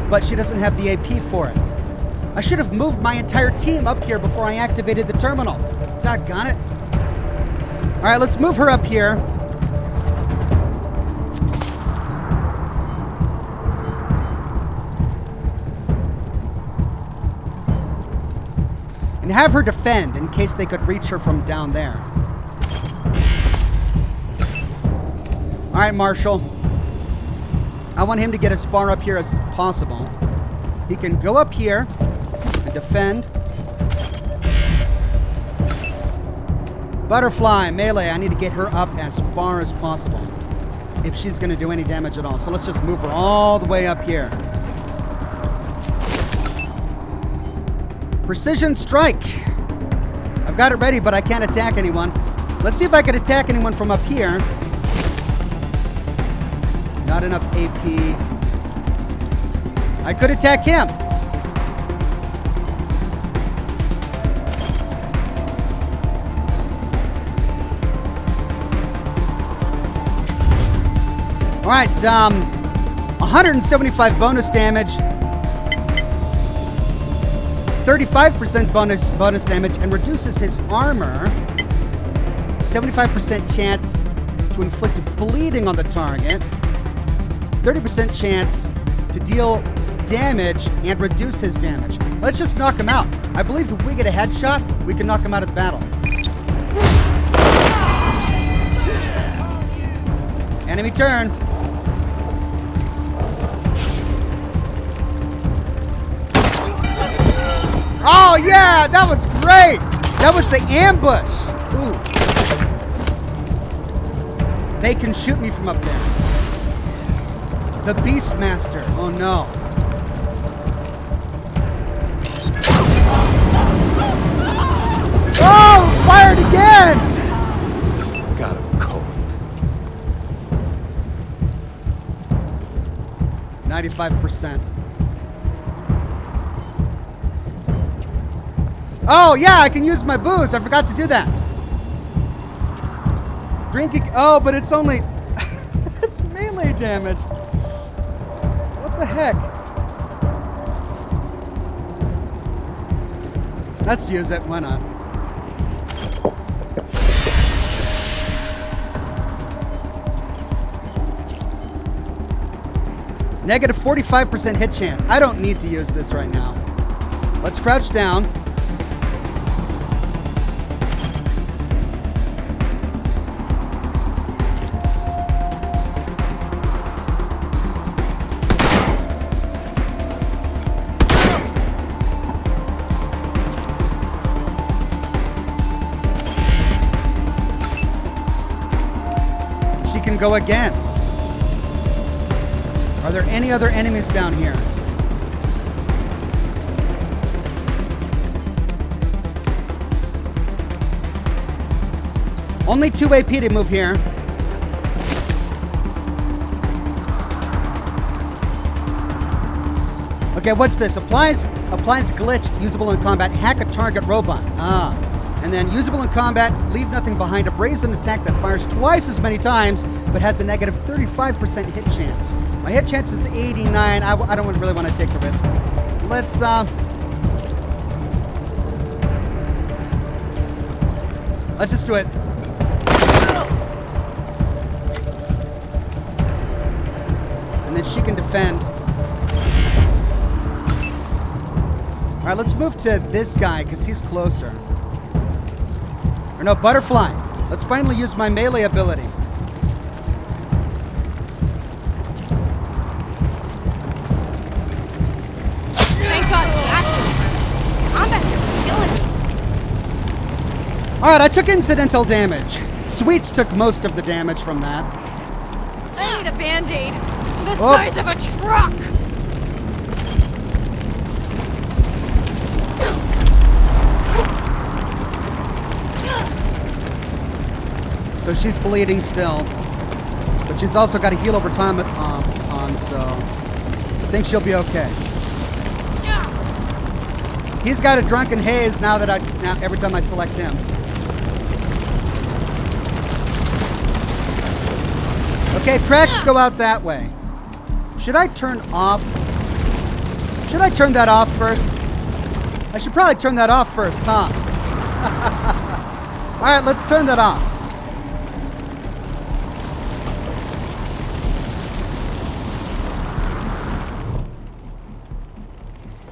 But she doesn't have the AP for it. I should have moved my entire team up here before I activated the terminal. Doggone it. All right, let's move her up here. And have her defend in case they could reach her from down there. All right, Marshall. I want him to get as far up here as possible. He can go up here and defend. Butterfly, melee. I need to get her up as far as possible if she's going to do any damage at all. So let's just move her all the way up here. Precision strike. I've got it ready, but I can't attack anyone. Let's see if I can attack anyone from up here. Not enough AP. I could attack him. All right, 175 bonus damage, 35% bonus damage, and reduces his armor. 75% chance to inflict bleeding on the target. 30% chance to deal damage and reduce his damage. Let's just knock him out. I believe if we get a headshot, we can knock him out of the battle. Enemy turn. Oh yeah, that was great. That was the ambush. Ooh. They can shoot me from up there. The Beastmaster. Oh no. Oh, fired again. Got him cold. 95%. Oh, yeah, I can use my booze. I forgot to do that. Drinking. Oh, but it's only... it's melee damage. What the heck? Let's use it. Why not? Negative 45% hit chance. I don't need to use this right now. Let's crouch down. She can go again. Are there any other enemies down here? Only 2 AP to move here. Okay, what's this? Applies glitch, usable in combat, hack a target robot. And then usable in combat, leave nothing behind, a brazen attack that fires twice as many times, but has a negative 35% hit chance. My hit chance is 89. I don't really want to take the risk. Let's, let's just do it. And then she can defend. All right, let's move to this guy because he's closer. Or no, Butterfly. Let's finally use my melee ability. Thank God that's combat killing me. All right, I took incidental damage. Sweets took most of the damage from that. I need a Band-Aid. The size of a truck. So she's bleeding still. But she's also got a heal over time on, so I think she'll be okay. He's got a drunken haze now every time I select him. Okay, tracks go out that way. Should I turn off? Should I turn that off first? I should probably turn that off first, huh? All right, let's turn that off.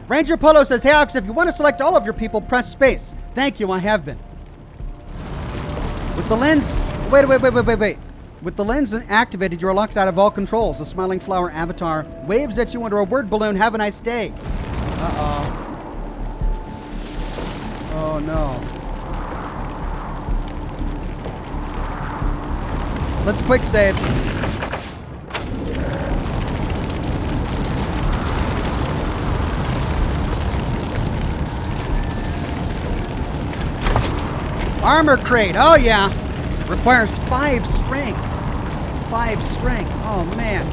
Ranger Polo says, hey, Ox, if you want to select all of your people, press space. Thank you, I have been. With the lens... Wait. With the lens activated, you are locked out of all controls. The smiling flower avatar waves at you under a word balloon. Have a nice day. Uh-oh. Oh, no. Let's quick save. Armor crate. Oh, yeah. Requires 5 strength. 5 strength. Oh, man.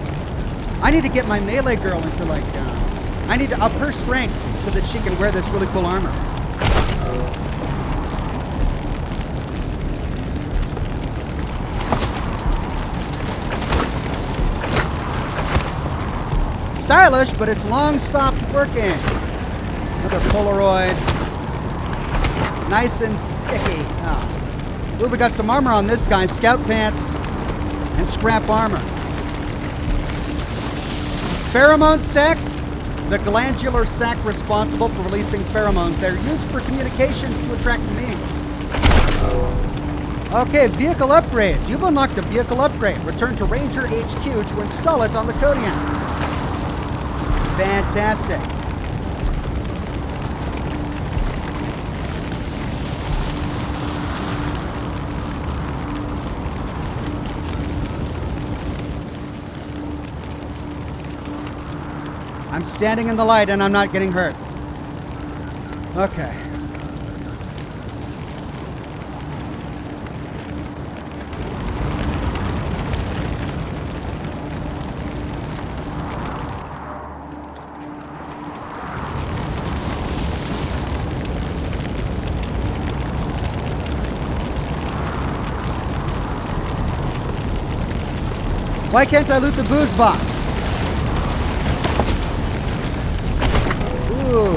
I need to get my melee girl into, like, I need to up her strength so that she can wear this really cool armor. Stylish, but it's long stopped working. Another Polaroid. Nice and sticky. Oh. Ooh, we got some armor on this guy. Scout pants and scrap armor. Pheromone sac. The glandular sac responsible for releasing pheromones. They're used for communications to attract mates. Okay, vehicle upgrades. You've unlocked a vehicle upgrade. Return to Ranger HQ to install it on the Kodiak. Fantastic. I'm standing in the light and I'm not getting hurt. Okay. Why can't I loot the booze box? Ooh.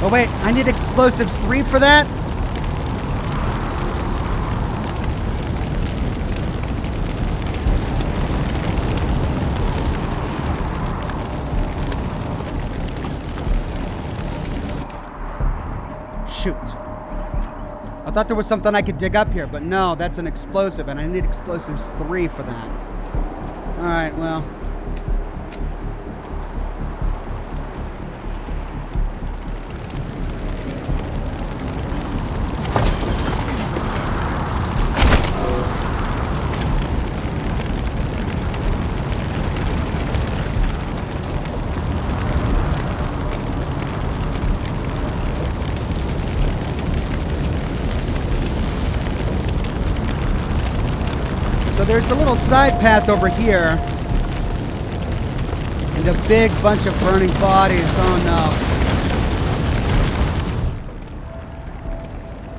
Oh wait, I need explosives 3 for that? Shoot. I thought there was something I could dig up here, but no, that's an explosive, and I need explosives 3 for that. Alright, well. So there's a little side path over here. And a big bunch of burning bodies. Oh no.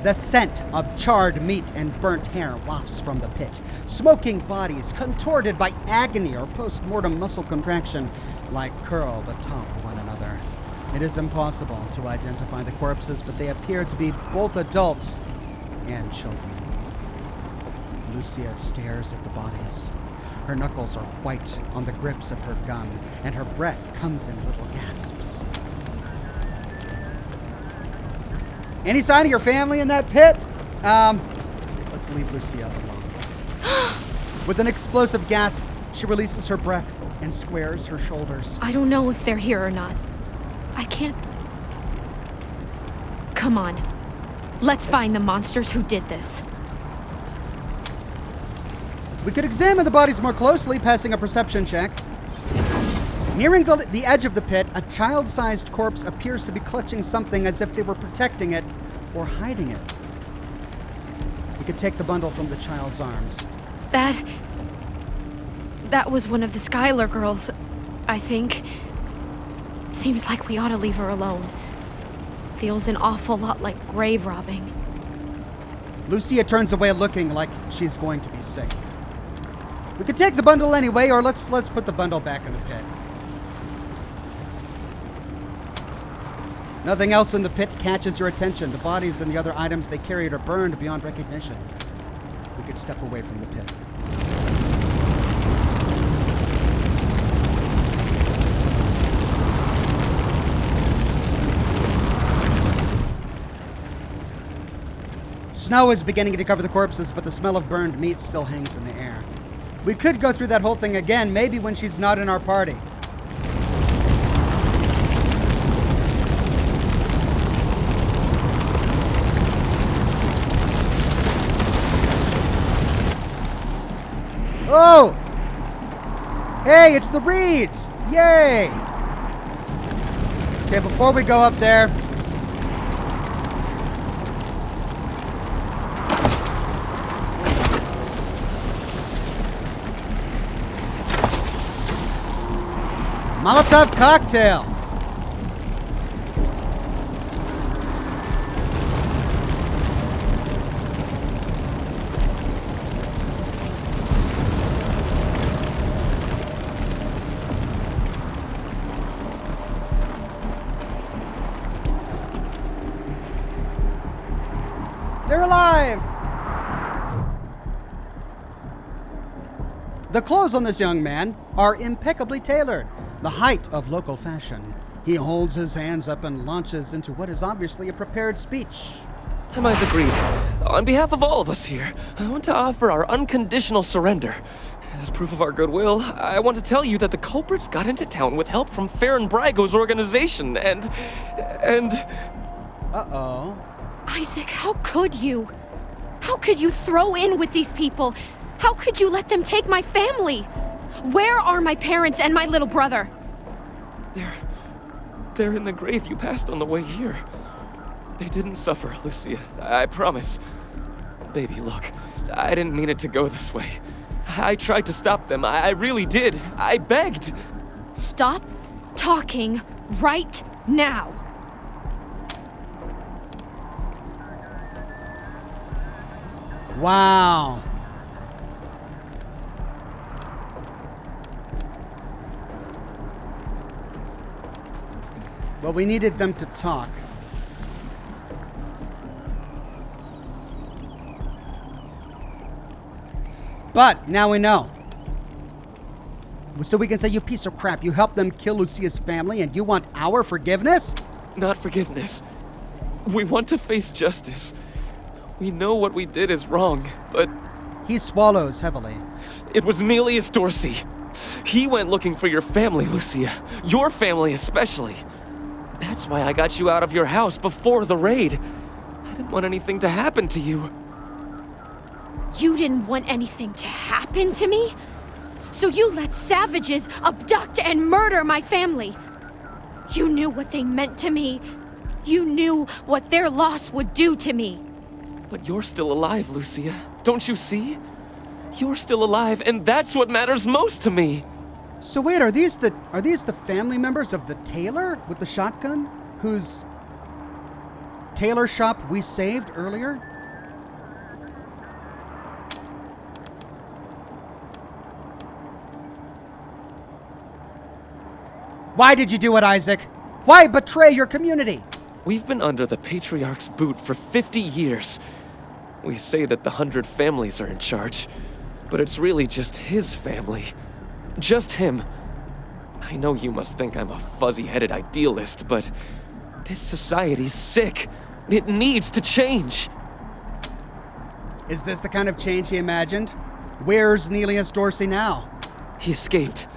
The scent of charred meat and burnt hair wafts from the pit. Smoking bodies contorted by agony or post-mortem muscle contraction like curled atop one another. It is impossible to identify the corpses, but they appear to be both adults and children. Lucia stares at the bodies. Her knuckles are white on the grips of her gun, and her breath comes in little gasps. Any sign of your family in that pit? Let's leave Lucia alone. With an explosive gasp, she releases her breath and squares her shoulders. I don't know if they're here or not. I can't... Come on. Let's find the monsters who did this. We could examine the bodies more closely, passing a perception check. Nearing the edge of the pit, a child-sized corpse appears to be clutching something as if they were protecting it or hiding it. We could take the bundle from the child's arms. That was one of the Skylar girls, I think. Seems like we ought to leave her alone. Feels an awful lot like grave robbing. Lucia turns away looking like she's going to be sick. We could take the bundle anyway, or let's put the bundle back in the pit. Nothing else in the pit catches your attention. The bodies and the other items they carried are burned beyond recognition. We could step away from the pit. Snow is beginning to cover the corpses, but the smell of burned meat still hangs in the air. We could go through that whole thing again, maybe when she's not in our party. Oh! Hey, it's the Reeds! Yay! Okay, before we go up there, Molotov cocktail! They're alive! The clothes on this young man are impeccably tailored, the height of local fashion. He holds his hands up and launches into what is obviously a prepared speech. Mize agreed. On behalf of all of us here, I want to offer our unconditional surrender. As proof of our goodwill, I want to tell you that the culprits got into town with help from Farron Brago's organization, and... Uh-oh. Isaac, how could you? How could you throw in with these people? How could you let them take my family? Where are my parents and my little brother? They're in the grave you passed on the way here. They didn't suffer, Lucia. I promise. Baby, look, I didn't mean it to go this way. I tried to stop them. I really did. I begged. Stop talking right now. Wow. Well, we needed them to talk. But now we know. So we can say, you piece of crap, you helped them kill Lucia's family and you want our forgiveness? Not forgiveness. We want to face justice. We know what we did is wrong, but... He swallows heavily. It was Nelius Dorsey. He went looking for your family, Lucia. Your family especially. That's why I got you out of your house before the raid. I didn't want anything to happen to you. You didn't want anything to happen to me? So you let savages abduct and murder my family. You knew what they meant to me. You knew what their loss would do to me. But you're still alive, Lucia. Don't you see? You're still alive, and that's what matters most to me. So wait, are these the family members of the tailor with the shotgun, whose tailor shop we saved earlier? Why did you do it, Isaac? Why betray your community? We've been under the Patriarch's boot for 50 years. We say that the 100 families are in charge, but it's really just his family. Just him. I know you must think I'm a fuzzy-headed idealist, but this society's sick. It needs to change. Is this the kind of change he imagined? Where's Nelius Dorsey now? He escaped.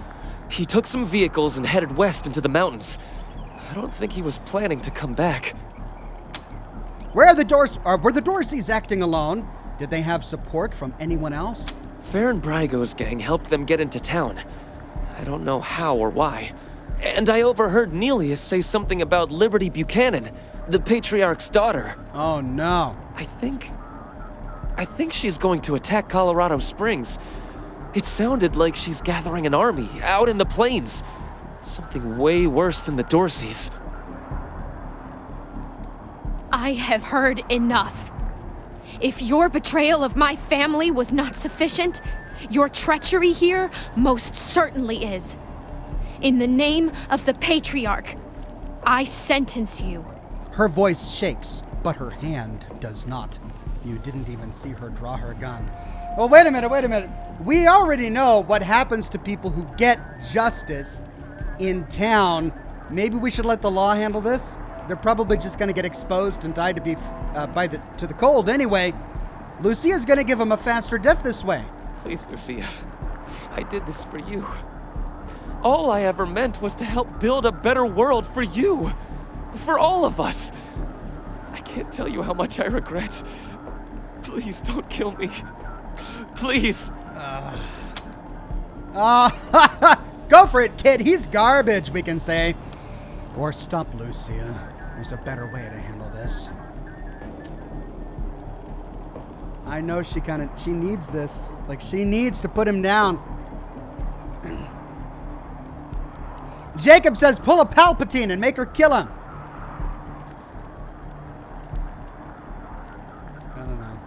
He took some vehicles and headed west into the mountains. I don't think he was planning to come back. Were the Dorseys acting alone? Did they have support from anyone else? Farron Brago's gang helped them get into town. I don't know how or why. And I overheard Nelius say something about Liberty Buchanan, the Patriarch's daughter. Oh no. I think she's going to attack Colorado Springs. It sounded like she's gathering an army out in the plains. Something way worse than the Dorseys. I have heard enough. If your betrayal of my family was not sufficient, your treachery here most certainly is. In the name of the Patriarch, I sentence you Her voice shakes, but her hand does not. You didn't even see her draw her gun. Well, wait a minute. We already know what happens to people who get justice in town. Maybe we should let the law handle this? They're probably just going to get exposed and die to the cold anyway. Lucia's going to give him a faster death this way. Please, Lucia. I did this for you. All I ever meant was to help build a better world for you. For all of us. I can't tell you how much I regret. Please don't kill me. Please. Go for it, kid. He's garbage, we can say. Or stop, Lucia. There's a better way to handle this. I know she needs this. Like, she needs to put him down. Jacob says, pull a Palpatine and make her kill him. I don't know.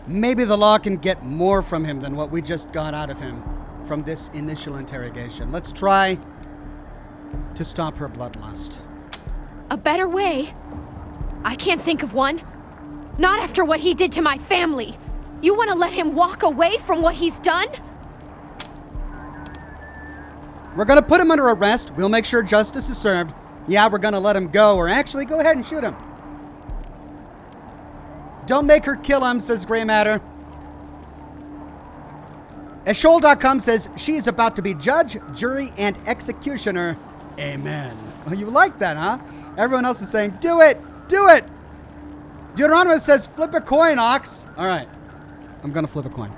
Maybe the law can get more from him than what we just got out of him from this initial interrogation. Let's try to stop her bloodlust. A better way? I can't think of one. Not after what he did to my family. You want to let him walk away from what he's done? We're going to put him under arrest. We'll make sure justice is served. Yeah, we're going to let him go, or actually go ahead and shoot him. Don't make her kill him, says Grey Matter. Eshol.com says, she is about to be judge, jury, and executioner. Amen. Well, you like that, huh? Everyone else is saying, do it! Do it! Deuteronomy says, flip a coin, Ox. All right. I'm going to flip a coin.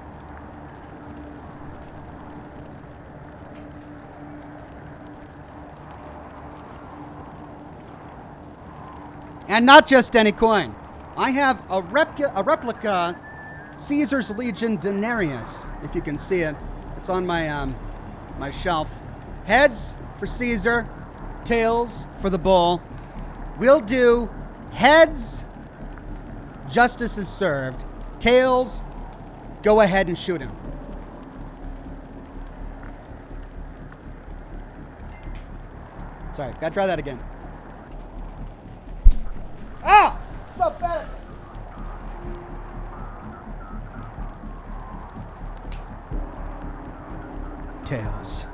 And not just any coin. I have a replica Caesar's Legion Denarius, if you can see it. It's on my my shelf. Heads for Caesar, tails for the bull. We'll do heads, justice is served. Tails, go ahead and shoot him. Sorry, gotta try that again. Ah! So bad. Tails.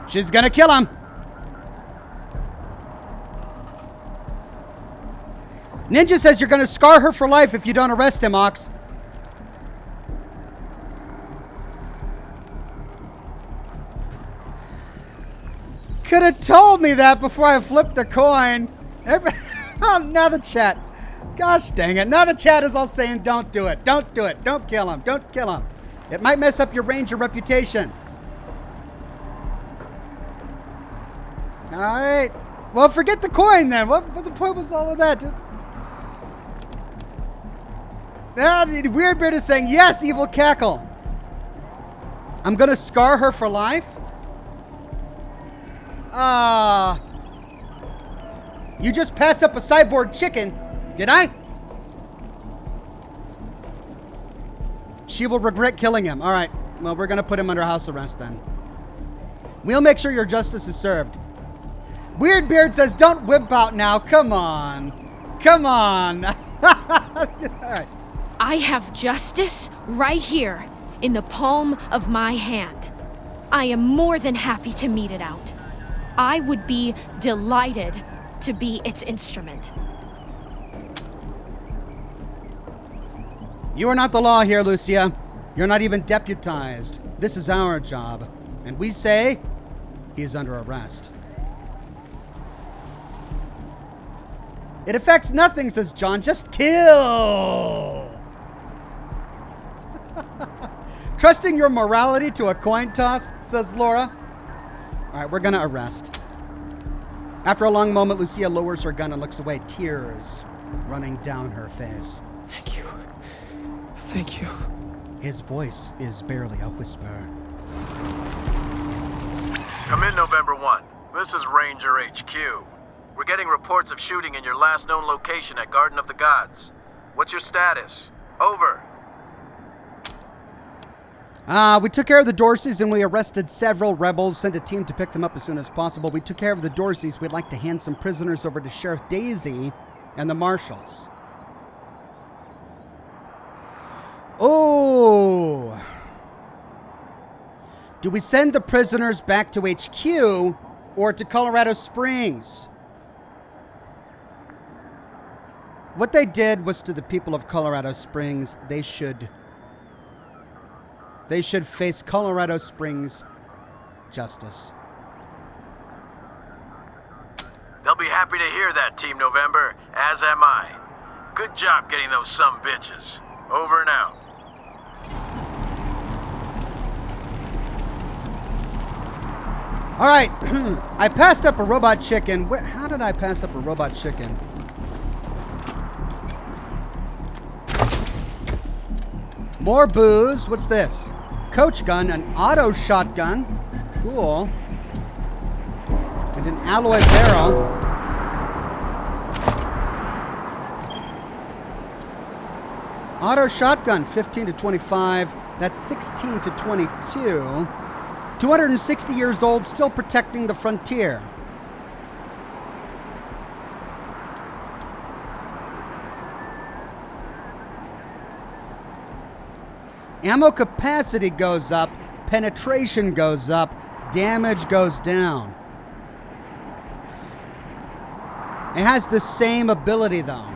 She's gonna kill him. Ninja says you're gonna scar her for life if you don't arrest him, Ox. Could have told me that before I flipped the coin. Oh, now the chat. Gosh dang it. Now the chat is all saying, don't do it. Don't do it. Don't kill him. Don't kill him. It might mess up your ranger reputation. All right. Well, forget the coin then. What the point was all of that? The Weird Beard is saying, yes, evil cackle. I'm going to scar her for life. You just passed up a cyborg chicken, did I? She will regret killing him. All right. Well, we're going to put him under house arrest then. We'll make sure your justice is served. Weird Beard says, don't whip out now. Come on. Come on. All right. I have justice right here in the palm of my hand. I am more than happy to mete it out. I would be delighted to be its instrument. You are not the law here, Lucia. You're not even deputized. This is our job. And we say he is under arrest. It affects nothing, says John. Just kill. Trusting your morality to a coin toss, says Laura. All right, we're going to arrest. After a long moment, Lucia lowers her gun and looks away, tears running down her face. Thank you. Thank you. His voice is barely a whisper. Come in, November 1. This is Ranger HQ. We're getting reports of shooting in your last known location at Garden of the Gods. What's your status? Over. We took care of the Dorseys and we arrested several rebels, sent a team to pick them up as soon as possible. We took care of the Dorseys. We'd like to hand some prisoners over to Sheriff Daisy and the marshals. Oh. Do we send the prisoners back to HQ or to Colorado Springs? What they did was to the people of Colorado Springs, they should face Colorado Springs justice. They'll be happy to hear that, Team November, as am I. Good job getting those sumbitches. Over and out. All right, I passed up a robot chicken. How did I pass up a robot chicken? More booze. What's this? Coach gun, an auto shotgun. Cool. And an alloy barrel. Auto shotgun, 15 to 25. That's 16 to 22. 260 years old, still protecting the frontier. Ammo capacity goes up, penetration goes up, damage goes down. It has the same ability though.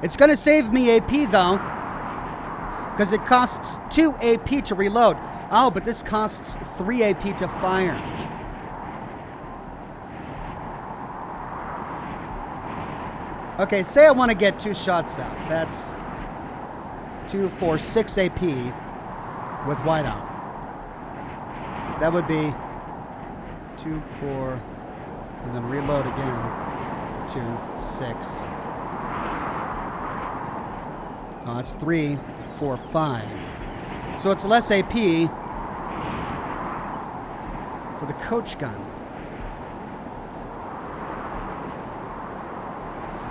It's going to save me AP though, because it costs 2 AP to reload. Oh, but this costs 3 AP to fire. Okay, say I want to get 2 shots out. That's 2, 4, 6 AP with whiteout. That would be 2, 4, and then reload again. 2, 6. Oh, that's 3, 4, 5. So it's less AP for the coach gun.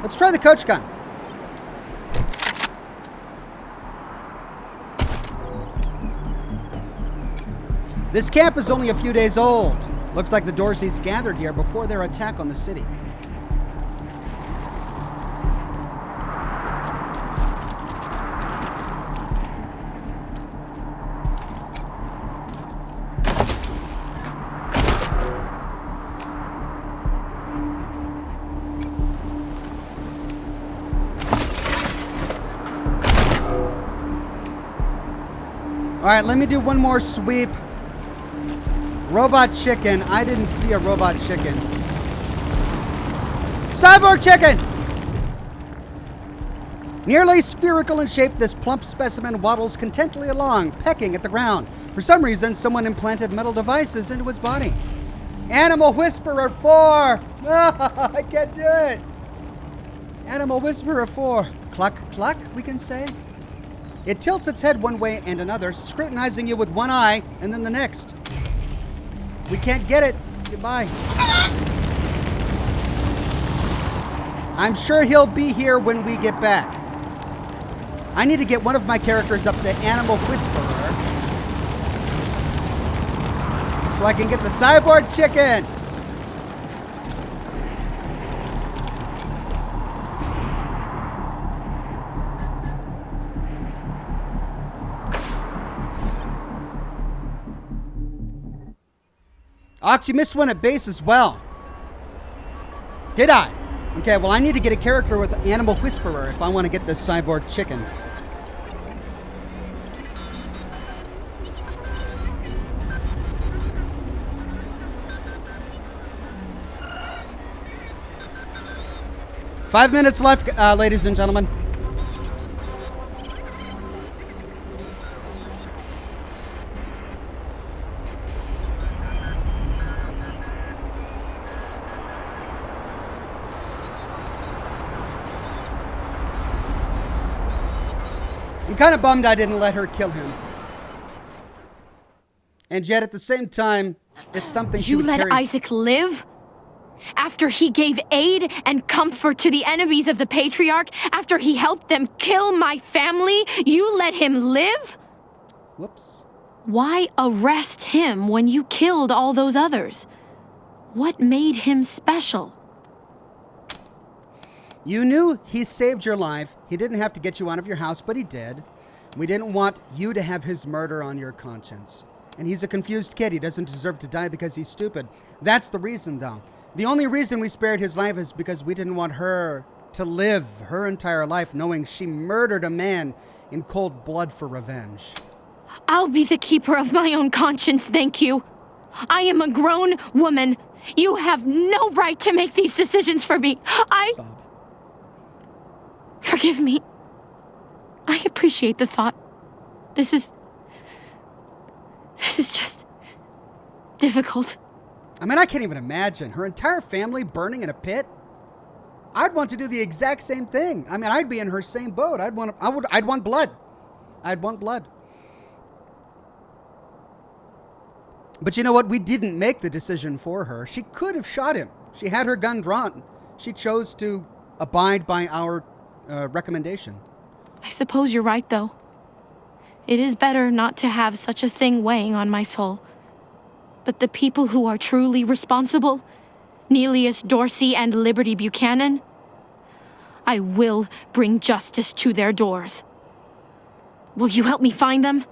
Let's try the coach gun. This camp is only a few days old. Looks like the Dorseys gathered here before their attack on the city. All right, let me do one more sweep. Robot chicken. I didn't see a robot chicken. Cyborg chicken! Nearly spherical in shape, this plump specimen waddles contentedly along, pecking at the ground. For some reason, someone implanted metal devices into his body. Animal Whisperer 4! I can't do it! Animal Whisperer 4. Cluck, cluck, we can say. It tilts its head one way and another, scrutinizing you with one eye and then the next. We can't get it. Goodbye. I'm sure he'll be here when we get back. I need to get one of my characters up to Animal Whisperer so I can get the cyborg chicken. Ox, you missed one at base as well. Did I? Okay, well, I need to get a character with Animal Whisperer if I want to get this cyborg chicken. Five minutes left, ladies and gentlemen. I'm kind of bummed I didn't let her kill him. And yet at the same time, it's something she You was let carrying. Isaac live? After he gave aid and comfort to the enemies of the Patriarch, after he helped them kill my family, you let him live? Whoops. Why arrest him when you killed all those others? What made him special? You knew he saved your life. He didn't have to get you out of your house, but he did. We didn't want you to have his murder on your conscience. And he's a confused kid. He doesn't deserve to die because he's stupid. That's the reason, though. The only reason we spared his life is because we didn't want her to live her entire life knowing she murdered a man in cold blood for revenge. I'll be the keeper of my own conscience, thank you. I am a grown woman. You have no right to make these decisions for me. Forgive me. I appreciate the thought. This is just difficult. I mean, I can't even imagine her entire family burning in a pit. I'd want to do the exact same thing. I mean, I'd be in her same boat. I'd want blood. I'd want blood. But you know what? We didn't make the decision for her. She could have shot him. She had her gun drawn. She chose to abide by our recommendation. I suppose you're right, though. It is better not to have such a thing weighing on my soul. But the people who are truly responsible, Nelius Dorsey and Liberty Buchanan, I will bring justice to their doors. Will you help me find them?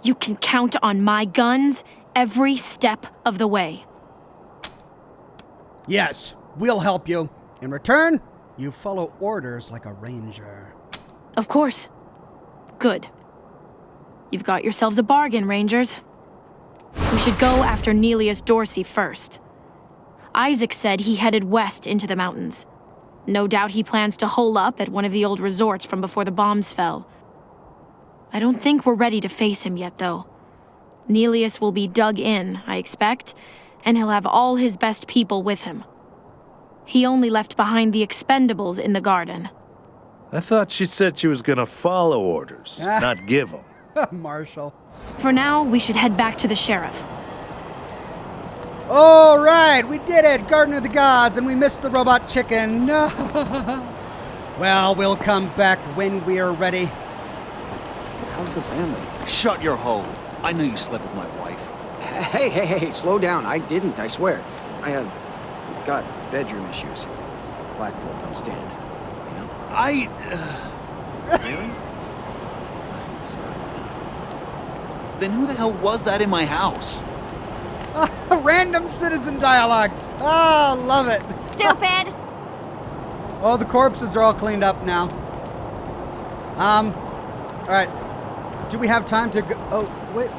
You can count on my guns every step of the way. Yes, we'll help you. In return, you follow orders like a ranger. Of course. Good. You've got yourselves a bargain, Rangers. We should go after Nelius Dorsey first. Isaac said he headed west into the mountains. No doubt he plans to hole up at one of the old resorts from before the bombs fell. I don't think we're ready to face him yet, though. Nelius will be dug in, I expect, and he'll have all his best people with him. He only left behind the expendables in the garden. I thought she said she was gonna follow orders, not give them. Marshall. For now, we should head back to the sheriff. All right, we did it. Garden of the Gods, and we missed the robot chicken. No. Well, we'll come back when we are ready. How's the family? Shut your hole. I knew you slept with my wife. Hey, slow down. I didn't, I swear. We've got bedroom issues. Flagpole don't stand, you know? Really? Then who the hell was that in my house? Random citizen dialogue. Oh, love it. Stupid. Oh, the corpses are all cleaned up now. All right. Do we have time to go? Oh, wait,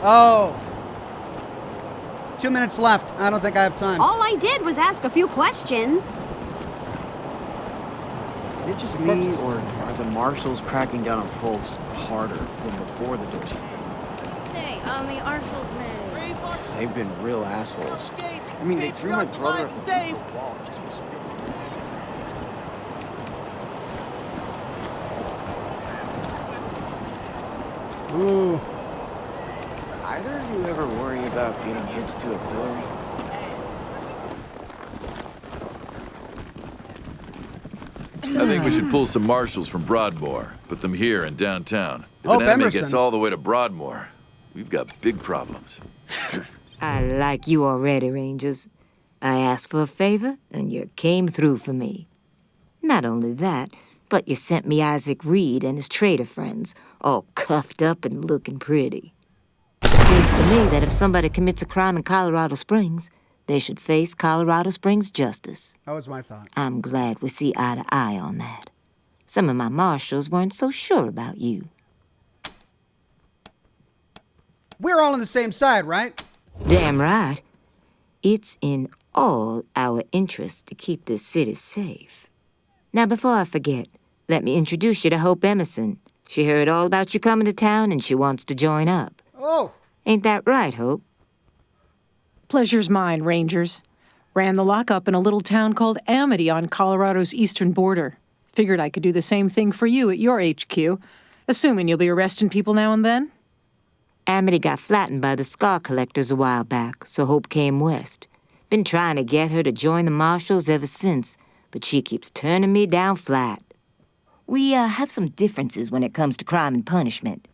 oh. 2 minutes left. I don't think I have time. All I did was ask a few questions. Is it just me, or are the marshals cracking down on folks harder than before the Dorseys? Stay on the Arshals, man. They've been real assholes. I mean, they threw my brother up the wall just for spitting. Ooh. Either of you ever worry about getting hitched to a pillory? I think we should pull some marshals from Broadmoor, put them here in downtown. If Hope an enemy Emerson. gets all the way to Broadmoor, we've got big problems. I like you already, Rangers. I asked for a favor, and you came through for me. Not only that, but you sent me Isaac Reed and his trader friends, all cuffed up and looking pretty. Seems to me that if somebody commits a crime in Colorado Springs, they should face Colorado Springs justice. That was my thought. I'm glad we see eye to eye on that. Some of my marshals weren't so sure about you. We're all on the same side, right? Damn right. It's in all our interests to keep this city safe. Now, before I forget, let me introduce you to Hope Emerson. She heard all about you coming to town and she wants to join up. Oh! Ain't that right, Hope? Pleasure's mine, Rangers. Ran the lockup in a little town called Amity on Colorado's eastern border. Figured I could do the same thing for you at your HQ, assuming you'll be arresting people now and then. Amity got flattened by the scar collectors a while back, so Hope came west. Been trying to get her to join the marshals ever since, but she keeps turning me down flat. We have some differences when it comes to crime and punishment.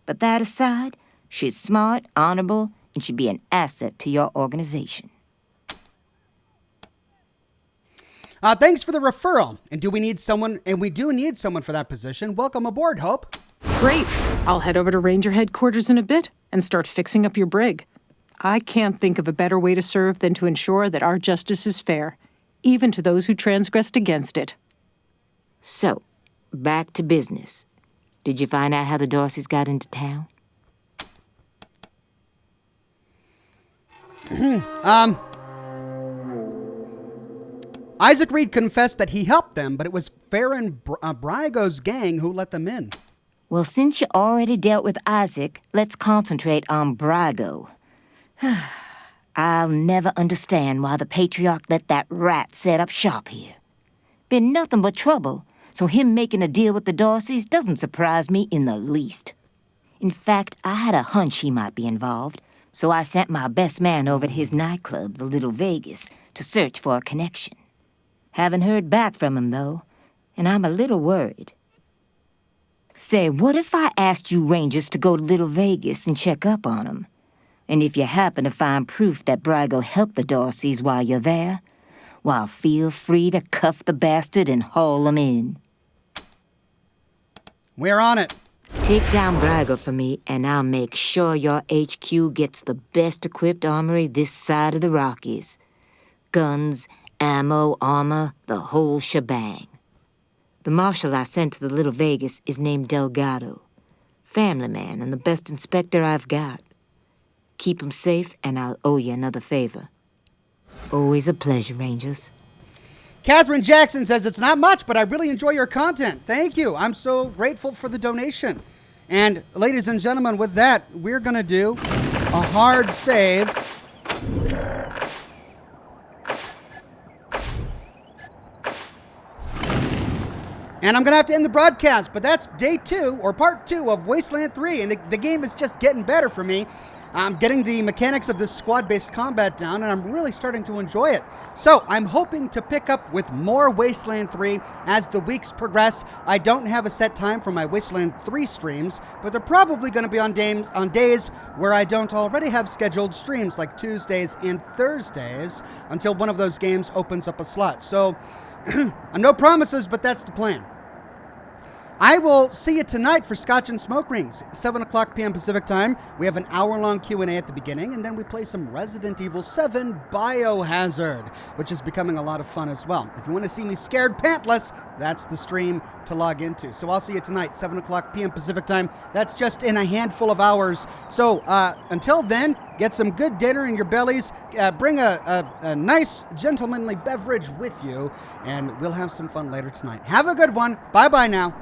But that aside, she's smart, honorable, and should be an asset to your organization. Thanks for the referral. And do we need someone? And we do need someone for that position. Welcome aboard, Hope. Great. I'll head over to Ranger headquarters in a bit and start fixing up your brig. I can't think of a better way to serve than to ensure that our justice is fair, even to those who transgressed against it. So, back to business. Did you find out how the Dorseys got into town? Isaac Reed confessed that he helped them, but it was Farron Brygo's gang who let them in. Well, since you already dealt with Isaac, let's concentrate on Brygo. I'll never understand why the Patriarch let that rat set up shop here. Been nothing but trouble, so him making a deal with the Dorseys doesn't surprise me in the least. In fact, I had a hunch he might be involved, so I sent my best man over to his nightclub, the Little Vegas, to search for a connection. Haven't heard back from him, though, and I'm a little worried. Say, what if I asked you Rangers to go to Little Vegas and check up on him? And if you happen to find proof that Brygo helped the Dorseys while you're there, well, feel free to cuff the bastard and haul him in. We're on it. Take down Brygo for me, and I'll make sure your HQ gets the best-equipped armory this side of the Rockies. Guns, ammo, armor, the whole shebang. The marshal I sent to the Little Vegas is named Delgado. Family man and the best inspector I've got. Keep him safe, and I'll owe you another favor. Always a pleasure, Rangers. Catherine Jackson says, it's not much, but I really enjoy your content. Thank you. I'm so grateful for the donation. And ladies and gentlemen, with that, we're going to do a hard save. And I'm going to have to end the broadcast, but that's day 2, or part 2 of Wasteland 3, and the game is just getting better for me. I'm getting the mechanics of this squad-based combat down, and I'm really starting to enjoy it. So I'm hoping to pick up with more Wasteland 3 as the weeks progress. I don't have a set time for my Wasteland 3 streams, but they're probably going to be on days where I don't already have scheduled streams, like Tuesdays and Thursdays, until one of those games opens up a slot. So no promises, but that's the plan. I will see you tonight for Scotch and Smoke Rings, 7 o'clock p.m. Pacific time. We have an hour-long Q&A at the beginning, and then we play some Resident Evil 7 Biohazard, which is becoming a lot of fun as well. If you want to see me scared pantless, that's the stream to log into. So I'll see you tonight, 7 o'clock p.m. Pacific time. That's just in a handful of hours. So until then, get some good dinner in your bellies. Bring a nice, gentlemanly beverage with you, and we'll have some fun later tonight. Have a good one. Bye-bye now.